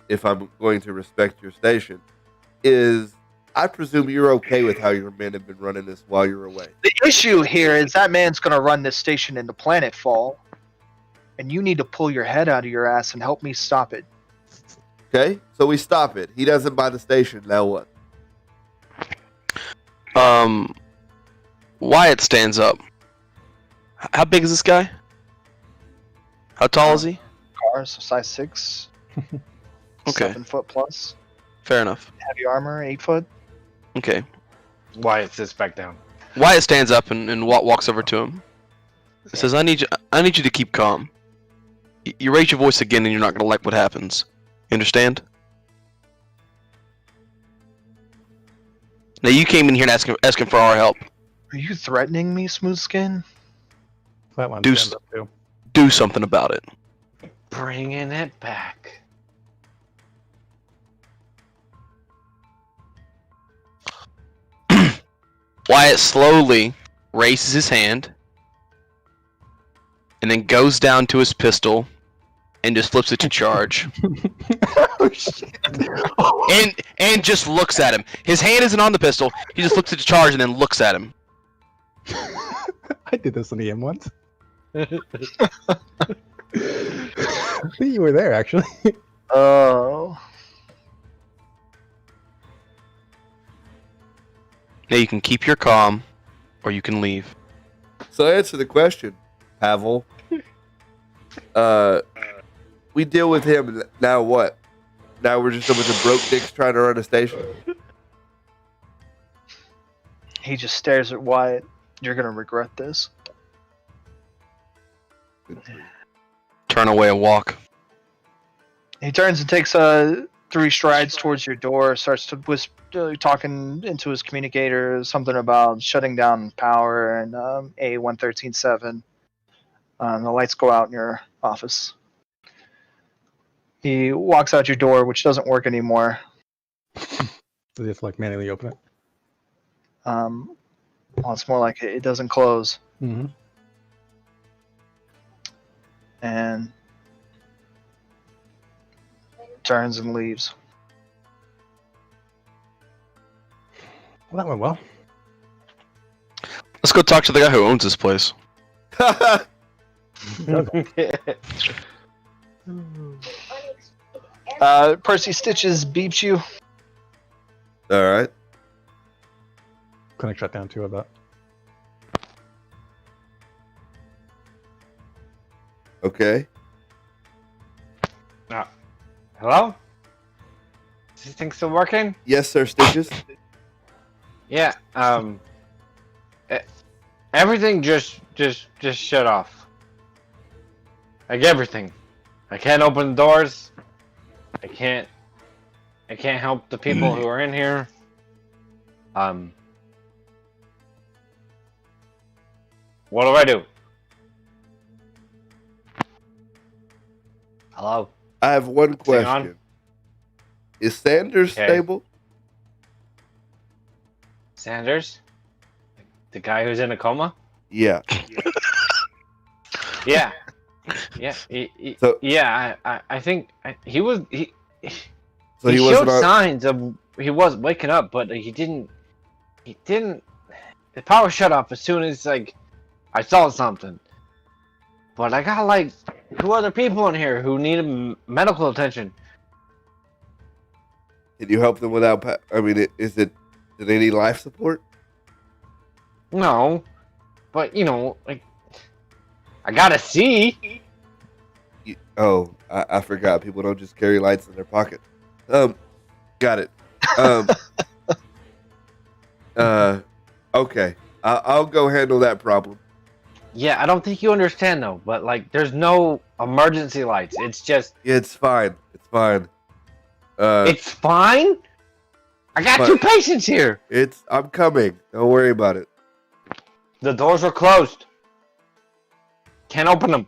if I'm going to respect your station, is I presume you're okay with how your men have been running this while you're away. The issue here is that man's going to run this station into planetfall, and you need to pull your head out of your ass and help me stop it. Okay? So we stop it. He doesn't buy the station. Now what? Wyatt stands up. How big is this guy? How tall is he? Cars, size 6. Okay. 7 foot plus. Fair enough. Heavy armor, 8 foot. Okay. Wyatt sits back down. Wyatt stands up and walks over to him. He says, I need you to keep calm. You raise your voice again and you're not going to like what happens. You understand? Now you came in here and asking for our help. Are you threatening me, Smoothskin? Flatline Do stands up too. Do something about it. Bringing it back. Wyatt slowly raises his hand and then goes down to his pistol and just flips it to charge. Oh shit! And just looks at him. His hand isn't on the pistol. He just flips it to charge and then looks at him. I did this on EM once. I think you were there actually. Oh. Now you can keep your calm, or you can leave. So answer the question, Pavel. We deal with him. Now what? Now we're just a bunch of broke dicks trying to run a station. He just stares at Wyatt. You're gonna regret this. Turn away and walk. He turns and takes 3 strides towards your door. Starts to talking into his communicator something about shutting down power and A1137. The lights go out in your office. He walks out your door, which doesn't work anymore. So just like manually open it. Well, it's more like it doesn't close. Mm-hmm. And turns and leaves. Well, that went well. Let's go talk to the guy who owns this place. Percy Stitches beeps you. All right. Clinic shut down too, I bet. Okay. Hello? Is this thing still working? Yes, sir, Stitches. Yeah. Everything just shut off. Like everything. I can't open the doors. I can't help the people who are in here. What do I do? Hello? I have one Hang question. on. Is Sanders Okay. stable? Sanders? The guy who's in a coma? Yeah. Yeah. So- Yeah, I think he was he So he showed wasn't on. signs of he was waking up, but he didn't the power shut off as soon as like I saw something. But I got like 2 other people in here who need medical attention. Can you help them without? I mean, do they need life support? No, but you know, like I gotta see. I forgot. People don't just carry lights in their pocket. Got it. Okay. I'll go handle that problem. Yeah, I don't think you understand though, but like there's no emergency lights. It's just Yeah, it's fine. It's fine. it's fine. I got but- 2 patients here. I'm coming. Don't worry about it. The doors are closed. Can't open them.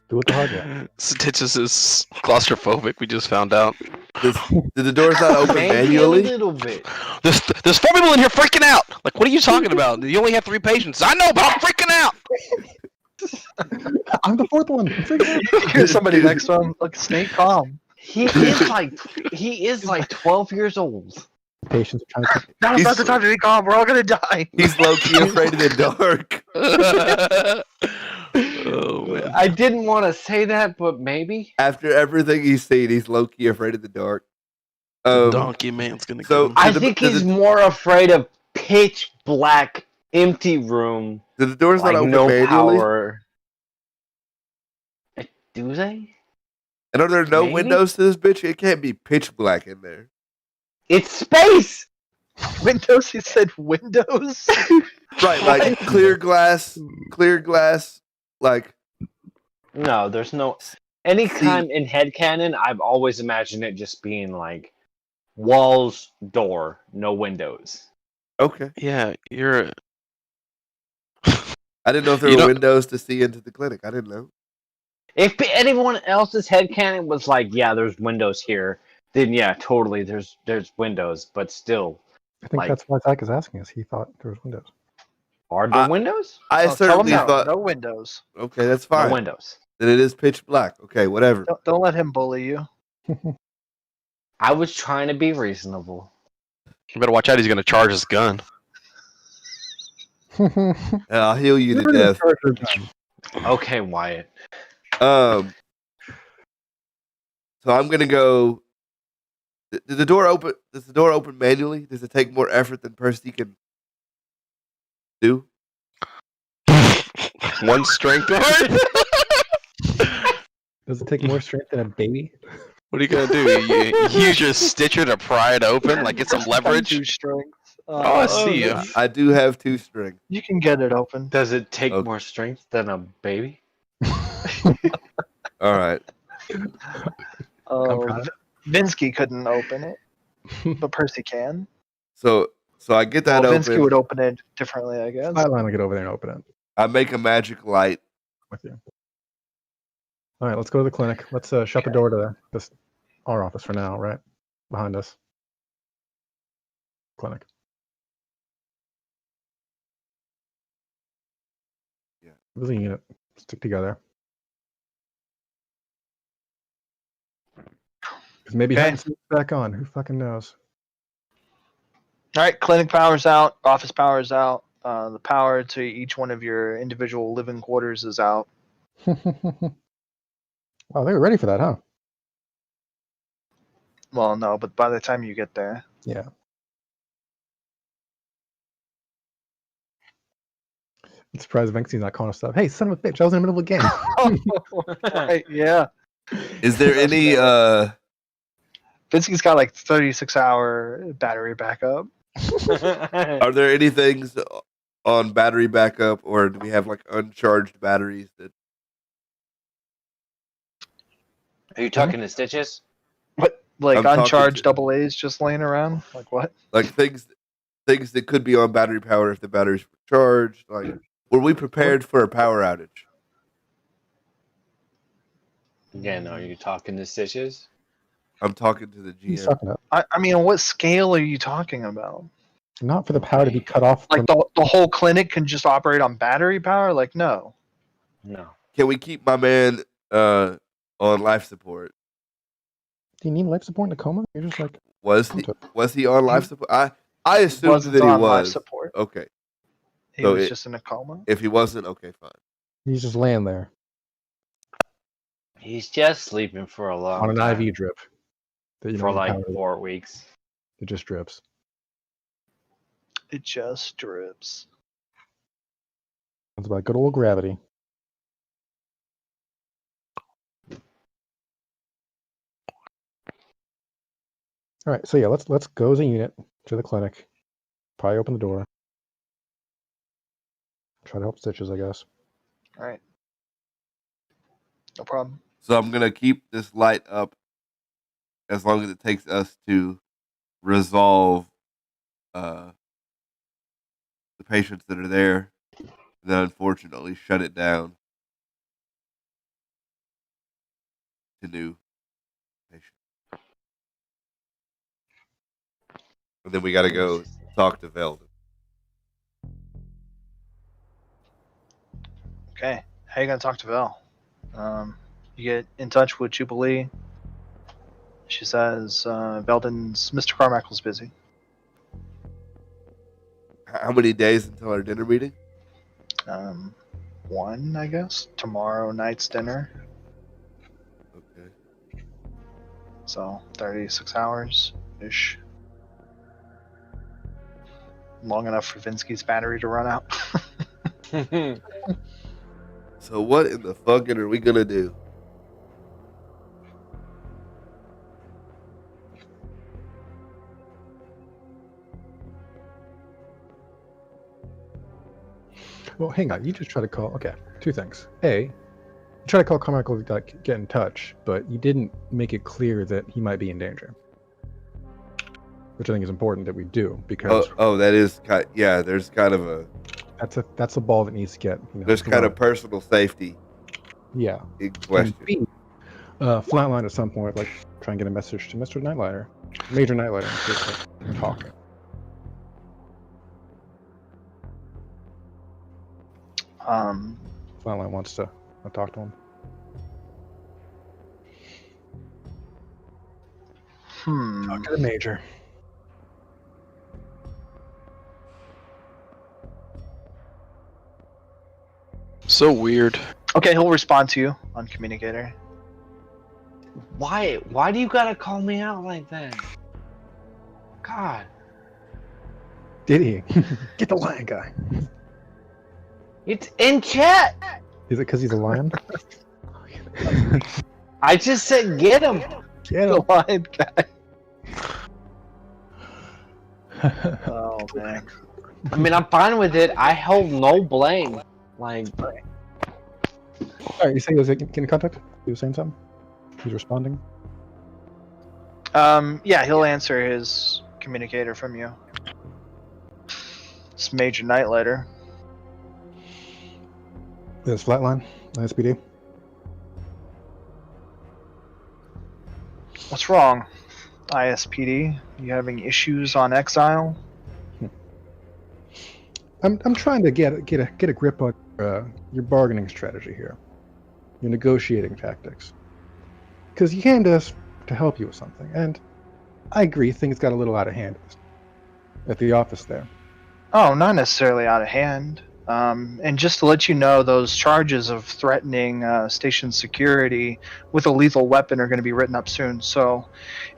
Do it the hard way. Stitches is claustrophobic, we just found out. Did the doors not open Maybe manually? a little bit. There's 4 people in here freaking out! Like, what are you talking about? You only have 3 patients. I know, but I'm freaking out! I'm the 4th one. I'm freaking out. Here's somebody next to him. Look, stay calm. He is like 12 years old. Patients are trying to. Now's not the time to be calm. We're all gonna die. He's low-key afraid of the dark. Oh, man. I didn't want to say that, but maybe. After everything he's seen, he's low-key afraid of the dark. Donkey man's gonna so- come. I the- think did he's the- more afraid of pitch black, empty room, Did the doors like not open no manually? power. Do they? And are there no Maybe? windows to this bitch? It can't be pitch black in there. It's space. Windows? He said Windows? Right, like clear glass, like No, there's no. See- Anytime in headcanon, I've always imagined it just being like walls, door, no windows. okay. Yeah, you're. I didn't know if there You were know, windows to see into the clinic. I didn't know. If anyone else's headcanon was like, yeah, there's windows here, then yeah, totally, there's windows, but still, I think like, that's why Zach is asking us. He thought there was windows. are there I- windows? I Oh, tell him certainly no. thought. No windows. Okay, that's No fine. windows. Then it is pitch black. Okay, whatever. Don't let him bully you. I was trying to be reasonable. you better watch out. He's gonna charge his gun. And I'll heal you to death. Okay, Wyatt. So I'm gonna go. Does the door open? Does the door open manually? Does it take more effort than Percy can do? One strength. Does it take more strength than a baby? What are you gonna do? You use your stitcher to pry it open, like get some leverage. Two strength. Oh, I see you. I do have 2 strings. You can get it open. Does it take Okay. more strength than a baby? All right. Oh, Vinsky couldn't open it, but Percy can. So I get that Well, open. Vinsky would open it differently, I guess. Flatline will get over there and open it I make a magic light. with you. All right, let's go to the clinic. Let's shut the door to our office for now, right? Behind us. Clinic. Yeah. It was a unit. Stick together. Because maybe Okay. hide and seek's back on. Who fucking knows? All right, clinic power's out, office power's out. The power to each one of your individual living quarters is out. Wow, they were ready for that, huh? Well, no, but by the time you get there, Yeah. I'm surprised Venksy's not calling us stuff. Hey, son of a bitch, I was in the middle of a game. right? Yeah, Is there any Vinsky's got like 36-hour battery backup. are there any things on battery backup, or do we have like uncharged batteries that Are you talking to Stitches? What, like I'm talking uncharged to- double A's just laying around? Like what? like things that could be on battery power if the batteries were charged? Like, were we prepared for a power outage? Again, are you talking to Stitches? I'm talking to the He's GM. sucking up. I mean, what scale are you talking about? Not for the power to be cut off. Like the whole clinic can just operate on battery power? Like no. No. Can we keep my man on life support? Do you need life support in a coma? You're just like, Was he on life support? I assumed Wasn't that he on life was. support. Okay. He So was it- just in a coma. If he wasn't, okay, fine. he's just laying there He's just sleeping for a long on an time. IV drip. That you For don't like have power. 4 weeks. It just drips. It just drips. It's about good old gravity. All right, so yeah, let's go as a unit to the clinic. Probably open the door. Try to help Stitches, I guess. All right. No problem. So I'm gonna keep this light up as long as it takes us to resolve the patients that are there. And then unfortunately shut it down to new patients. And then we gotta go talk to Velden. Okay. How you gonna talk to Val? You get in touch with Jubilee. She says Velden's Mr. Carmichael's busy. How many days until our dinner meeting? 1, I guess. Tomorrow night's dinner. Okay. So 36 hours ish. Long enough for Vinsky's battery to run out. So what in the fucking are we gonna do? Well, hang on. You just try to call. Okay, two things. A, you try to call Carmichael to get in touch, but you didn't make it clear that he might be in danger, which I think is important that we do because that is kind. Yeah, there's kind of a. That's a ball that needs to get. There's kind of personal safety. Yeah. In question. And B, flatline at some point, like try and get a message to Mr. Nightlighter, Major Nightlighter, and see if they can talk. Flatline wants to talk to him. Talk to the Major. So weird. Okay, he'll respond to you on communicator. Why? Why do you gotta call me out like that? God. Did he? Get the lion guy. It's in chat. Is it because he's a lion? I just said get him. Get The him. lion guy. Oh man. I mean, I'm fine with it. I hold no blame. Like, All right, you say he was in contact? He was saying something? He's responding? Yeah, he'll answer his communicator from you. It's Major Nightlighter. This flatline, SPD. What's wrong, ISPD? You having issues on Exile? I'm trying to get a grip on your bargaining strategy here, your negotiating tactics, because you came to us to help you with something, and I agree things got a little out of hand at the office there. Oh, not necessarily out of hand. And just to let you know, those charges of threatening station security with a lethal weapon are going to be written up soon. So,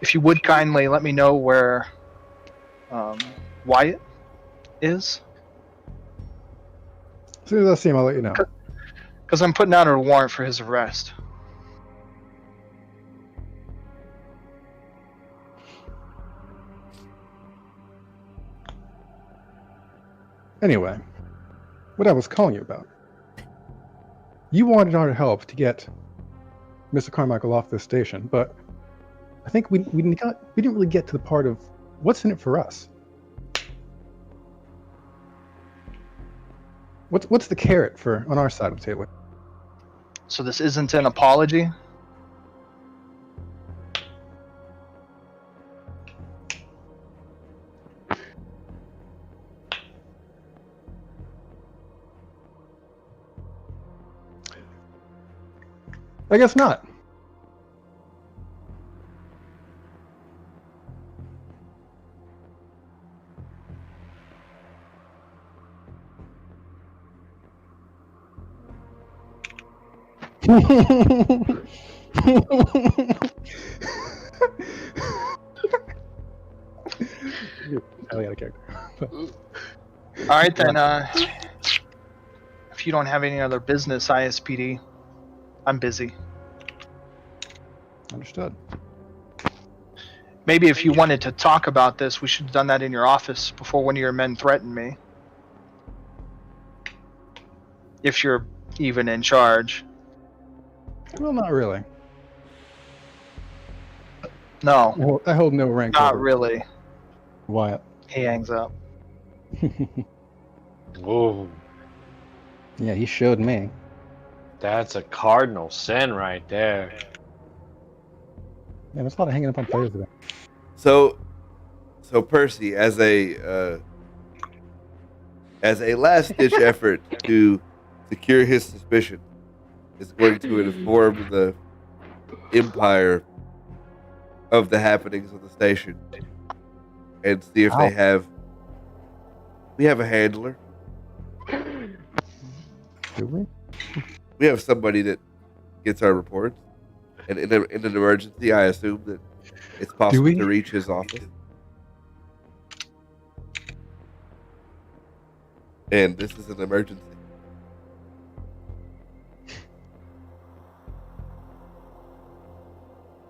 if you would kindly let me know where Wyatt is. As soon as I see him, I'll let you know. Because I'm putting out a warrant for his arrest. Anyway, what I was calling you about. You wanted our help to get Mr. Carmichael off this station, but I think we didn't really get to the part of what's in it for us. What's the carrot for on our side of the table? So this isn't an apology? I guess not. Hell, out of character. All right then. If you don't have any other business, ISPD, I'm busy. Understood. Maybe if you wanted to talk about this, we should have done that in your office before one of your men threatened me. If you're even in charge. Well, not really. No, I hold no rank. not over really. Wyatt. He hangs up. whoa, Yeah, he showed me. that's a cardinal sin right there. Man, there's a lot of hanging up on players today. So Percy, as a last ditch effort to secure his suspicion, is going to inform the Empire of the happenings of the station and see if they have. We have a handler. Do we? We have somebody that gets our reports, and in an emergency, I assume that it's possible we? to reach his office. And this is an emergency.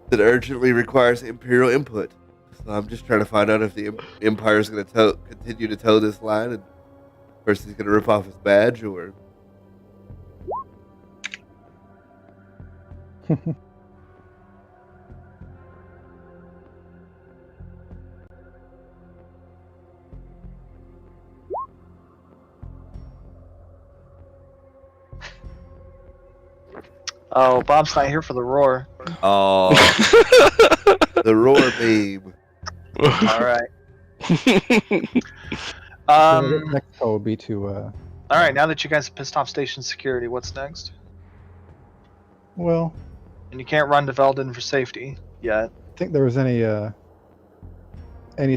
That urgently requires Imperial input. So I'm just trying to find out if the Empire is going to continue to toe this line and First, he's gonna rip off his badge, or Oh, Bob's not here for the roar. oh, the roar beam. All right. Next call would be to. All right. Now that you guys have pissed off station security, what's next? Well, And you can't run to Veldin for safety yet. I think there was any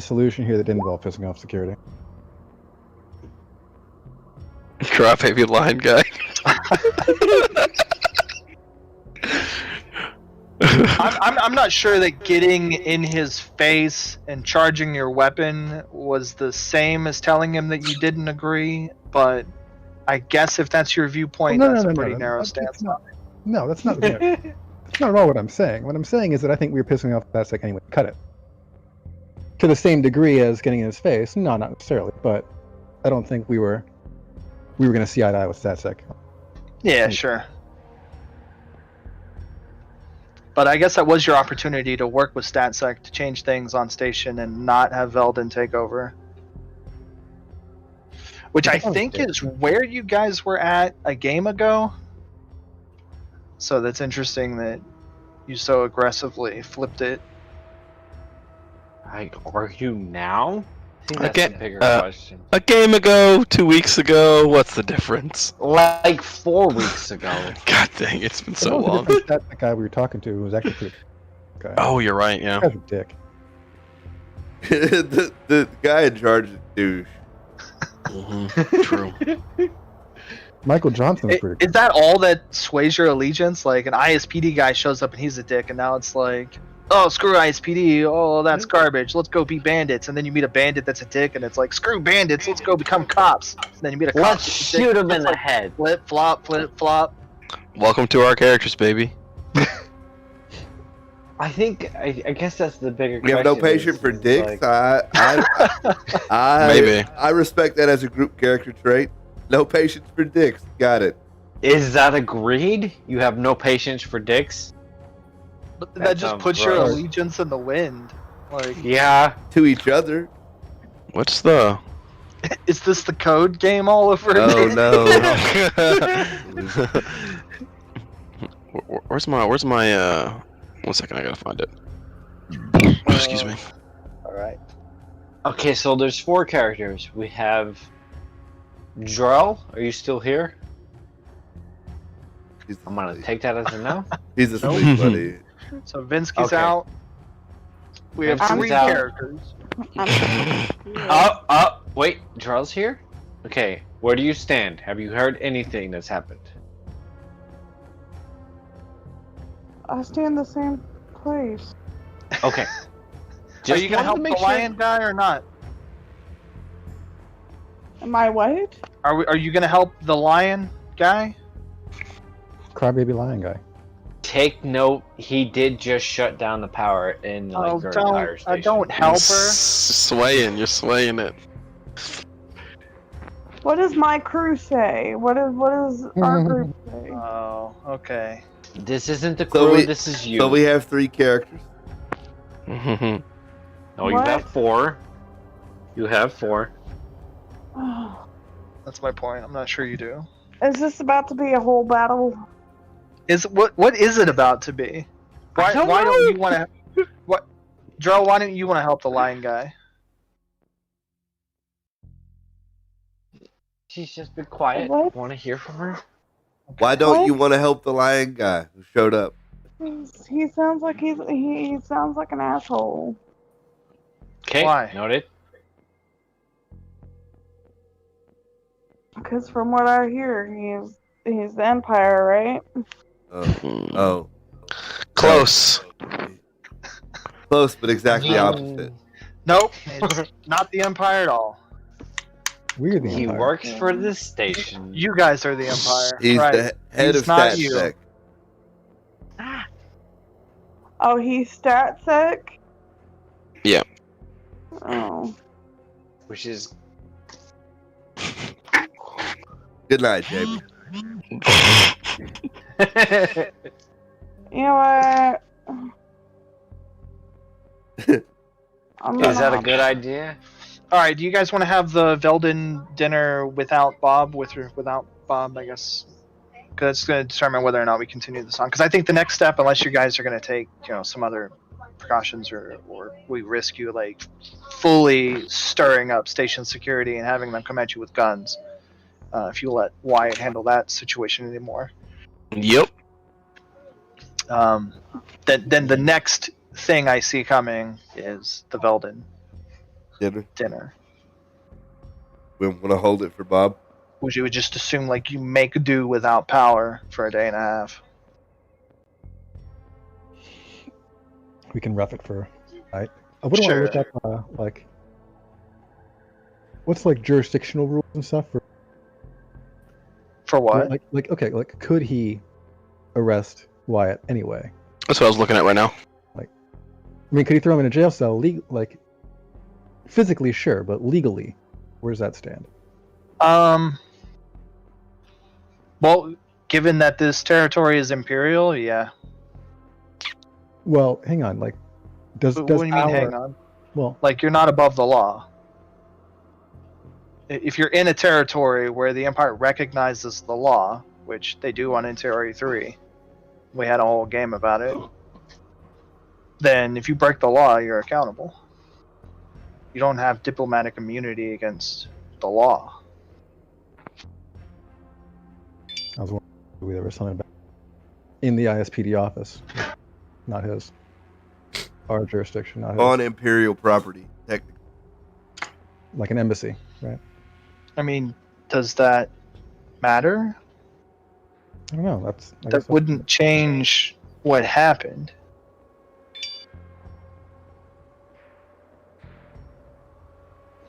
solution here that didn't involve pissing off security. Crybaby lion guy. I'm not sure that getting in his face and charging your weapon was the same as telling him that you didn't agree, but I guess if that's your viewpoint, that's a pretty narrow stance. No, that's not. That's not at all what I'm saying. What I'm saying is that I think we were pissing off that sec anyway. Cut it. To the same degree as getting in his face. No, not necessarily, but I don't think we were going to see eye to eye with StatSec. Yeah, sure. But I guess that was your opportunity to work with StatSec to change things on station and not have Veldin take over. Which I think is where you guys were at a game ago. So that's interesting that you so aggressively flipped it. I argue now? I think that's Okay, a bigger question. A game ago, 2 weeks ago, what's the difference? Like 4 weeks ago. God dang, it's been so What was the long. difference that the guy we were talking to was actually pretty. Okay. Oh, you're right, yeah. That guy's a dick. the guy in charge is a douche. True. Michael Johnson was pretty. Is that all that sways your allegiance? Like an ISPD guy shows up and he's a dick, and now it's like, oh, screw ISPD, oh, that's garbage, let's go be bandits. And then you meet a bandit that's a dick, and it's like, screw bandits, let's go become cops. And then you meet a cop Let's that's a dick, shoot him it's in the like head. Flip, flop, flip, flop. Welcome to our characters, baby. I think, I guess that's the bigger We question. have no patience for is, dicks. like- Maybe. I respect that as a group character trait. No patience for dicks. Got it. Is that agreed? You have no patience for dicks? But That that just sounds puts your gross. allegiance in the wind. Like, Yeah. To each other. What's the... is this the code game all over Oh again? no. Where's my 1 second, I gotta find it. Excuse me. Alright. Okay, so there's 4 characters. We have Drell. Are you still here? He's I'm gonna asleep. take that as a no. He's asleep, buddy. So Vinsky's Okay. out. We have Vinsky's 3 out. characters. Wait, Drell's here? Okay, where do you stand? Have you heard anything that's happened? I stay in the same place. Okay. Are you gonna wanted help to the make sure- lion guy or not? Am I what? Are you gonna help the lion guy? Crybaby lion guy. Take note, he did just shut down the power in like Oh, their entire station. don't help her. Swaying, you're swaying it. What does my crew say? What does our group say? Oh, okay. This isn't the So crew, we- this is you. So we have 3 characters. No, you What? have 4. You have 4. That's my point. I'm not sure you do. Is this about to be a whole battle? What is it about to be? Why don't don't know. you want to? What, Joe? Why don't you want to help the lion guy? She's just been quiet. What? Want to hear from her? Why don't What? you want to help the lion guy who showed up? He sounds like he sounds like an asshole. Okay, Why? noted. Because from what I hear, he's the Empire, right? Oh. Close. Close, but exactly opposite. Nope, it's not the Empire at all. We're the He Empire. works for this station. You guys are the Empire. He's right. the head He's of not you. StatSec. Oh, he's StatSec? Yeah. Oh. Which is Good night, Jamie. You know what? I'm Is that a gonna- good idea? All right. Do you guys want to have the Velden dinner without Bob? Without Bob, I guess. Because it's going to determine whether or not we continue this on. Because I think the next step, unless you guys are going to take, some other precautions, or we risk you like fully stirring up station security and having them come at you with guns. If you let Wyatt handle that situation anymore. Yep. Then the next thing I see coming is the Velden dinner. We want to hold it for Bob. Which you would just assume like you make do without power for a day and a half. We can rough it for, right? I wouldn't Sure. want to look up like what's like jurisdictional rules and stuff For what? like could he arrest Wyatt anyway? That's what I was looking at right now. I mean, could he throw him in a jail cell? Physically, sure, but legally, where does that stand? Well, given that this territory is imperial, yeah. Well, hang on. Does What do you mean, our, hang on? Well, Like, you're not above the law. If you're in a territory where the Empire recognizes the law, which they do on Interior 3, we had a whole game about it, then if you break the law, you're accountable. You don't have diplomatic immunity against the law. I was wondering if there was something about in the ISPD office, not his. Our jurisdiction, not his. On Imperial property, technically. Like an embassy, right? I mean, does that matter? I don't know. I guess That that's- wouldn't change what happened.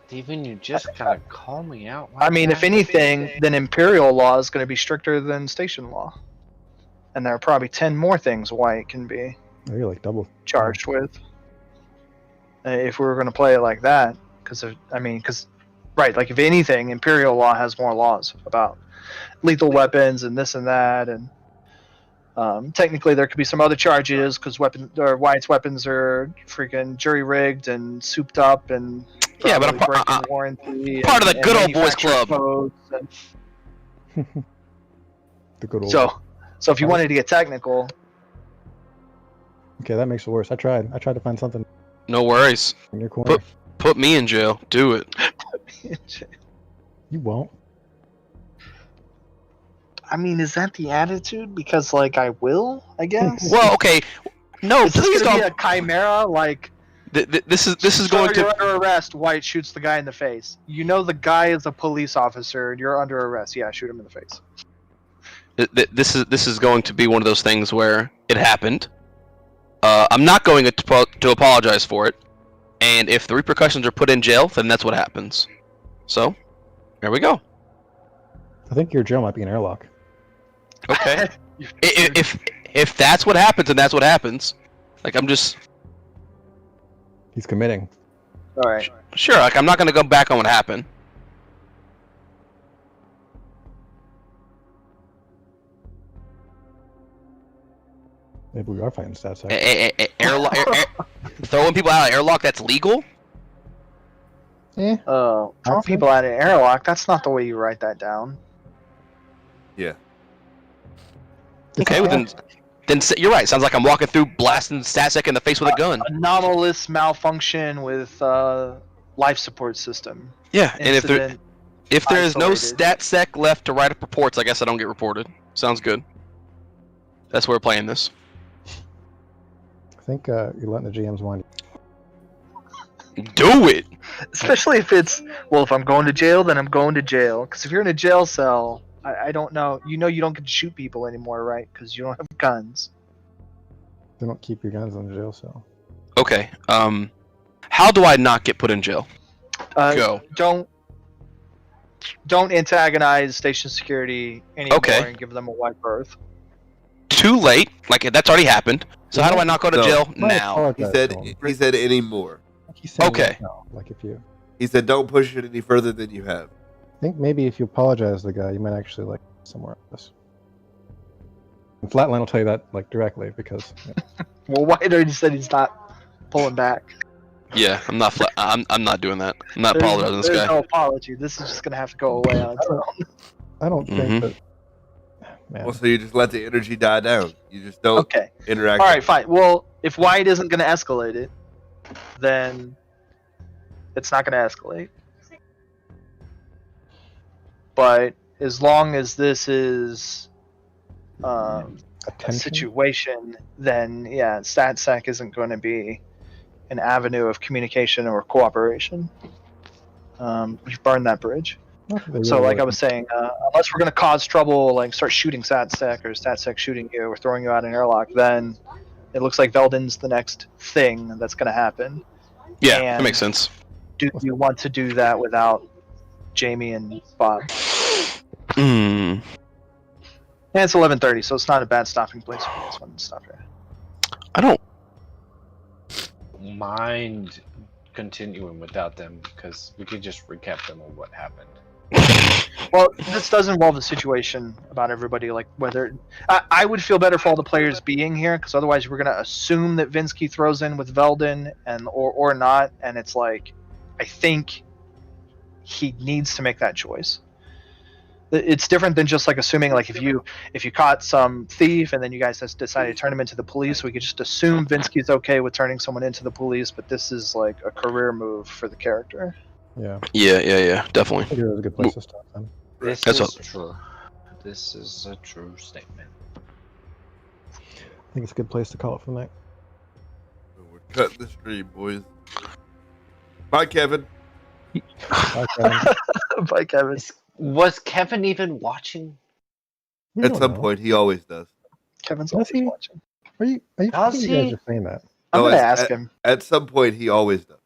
Steven, you just gotta call me out. I mean, if anything, then Imperial law is going to be stricter than station law. And there are probably 10 more things Wyatt can be Oh, you're like double. charged with. If we were going to play it like that. Because, right, like if anything, Imperial law has more laws about lethal weapons and this and that. And technically, there could be some other charges because Wyatt's weapons are freaking jury rigged and souped up and Yeah, but probably breaking warranty. part of the and good old boys manufacturer club. codes and- The good old. So if you wanted to get technical, Okay, that makes it worse. I tried to find something No worries. in your corner. Put me in jail. Do it. You won't. I mean, is that the attitude? Because like I will, I guess. Well, okay. No, is this please gonna be don't. a chimera? Like This is sir, going you're to. under arrest. White shoots the guy in the face. You know the guy is a police officer, and you're under arrest. Yeah, shoot him in the face. This is going to be one of those things where it happened. I'm not going to apologize for it, and if the repercussions are put in jail, then that's what happens. So, there we go. I think your jail might be an airlock. Okay. if that's what happens, and that's what happens, like I'm just He's committing. All right. sure. Like I'm not going to go back on what happened. Maybe we are fighting stats. Throwing people out of airlock, that's legal. Throwing That's people out of airlock. That's not the way you write that down. Yeah. Okay, well then you're right. Sounds like I'm walking through blasting Static in the face with a gun. Anomalous malfunction with life support system. Yeah, and Incident. if there is no isolated. stat sec left to write up reports, I guess I don't get reported. Sounds good. That's where we're playing this. I think you're letting the GMs wind. Do it. Especially if it's, well, if I'm going to jail, then I'm going to jail. Because if you're in a jail cell, I don't know. You know you don't get to shoot people anymore, right? Because you don't have guns. They don't keep your guns in the jail cell. Okay. How do I not get put in jail? Go. Don't antagonize station security anymore Okay. and give them a wide berth. Too late. Like that's already happened. So how do I not go to No. jail Might now? He apologize said to him. he said any more. He's saying Okay. no. Like if you. He said don't push it any further than you have. think maybe if you apologize to the guy, you might actually like somewhere else. And Flatline will tell you that like directly because Well, White already said he's not pulling back. Yeah, I'm not. I'm not doing that. I'm not apologizing to this There's guy. no apology. This is just gonna have to go away on its own. I don't think that. Man, Well, so you just let the energy die down. You just don't Okay. interact. All right, fine. Well, if White isn't gonna escalate it, then it's not gonna escalate. But as long as this is a attention. situation, then yeah, StatSec isn't going to be an avenue of communication or cooperation. We've burned that bridge. Not that they So, really like I like was saying, unless we're going to cause trouble, like start shooting StatSec or StatSec shooting you or throwing you out an airlock, then it looks like Veldon's the next thing that's going to happen. Yeah, that And makes sense. do you want to do that without Jamie and Bob? Mm. And it's 11:30, so it's not a bad stopping place for this one to stop here. I don't. Mind continuing without them because we could just recap them on what happened. Well, this does involve a situation about everybody, like whether I would feel better for all the players being here, because otherwise we're gonna assume that Vinsky throws in with Veldon and or not, and it's like I think he needs to make that choice. It's different than just like assuming like if you caught some thief and then you guys just decided to turn him into the police, we could just assume Vinsky's okay with turning someone into the police, but this is like a career move for the character. Yeah, Yeah, definitely. I think it was a good place to stop then. This That's is what- true. This is a true statement. I think it's a good place to call it for the night. We're cutting the stream, boys. Bye, Kevin. Bye, Kevin. Bye, Kevin. Was Kevin even watching? We At don't some know. point, he always does. Kevin's Does always he? watching. Are you? I Does think you guys he? are saying that. I'm No, gonna it's- ask him. At some point, he always does.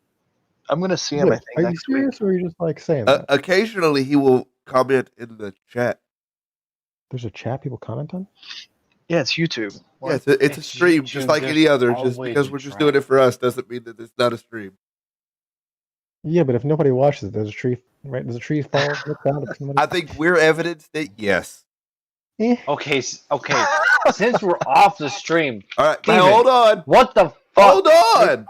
I'm gonna see him. I Wait, think are you next week. serious, or are you just like saying that? Occasionally, he will comment in the chat. There's a chat people comment on. Yeah, it's YouTube. Yeah, it's a It's stream, YouTube, just like there's any other. Just always because a we're just trap. doing it for us doesn't mean that it's not a stream. Yeah, but if nobody watches it, there's a tree. Right? Does a tree fall look down if somebody? I think we're evidence that yes. Eh. Okay, okay. Since we're off the stream, All right, now Steven. hold on. what the fuck? Hold on.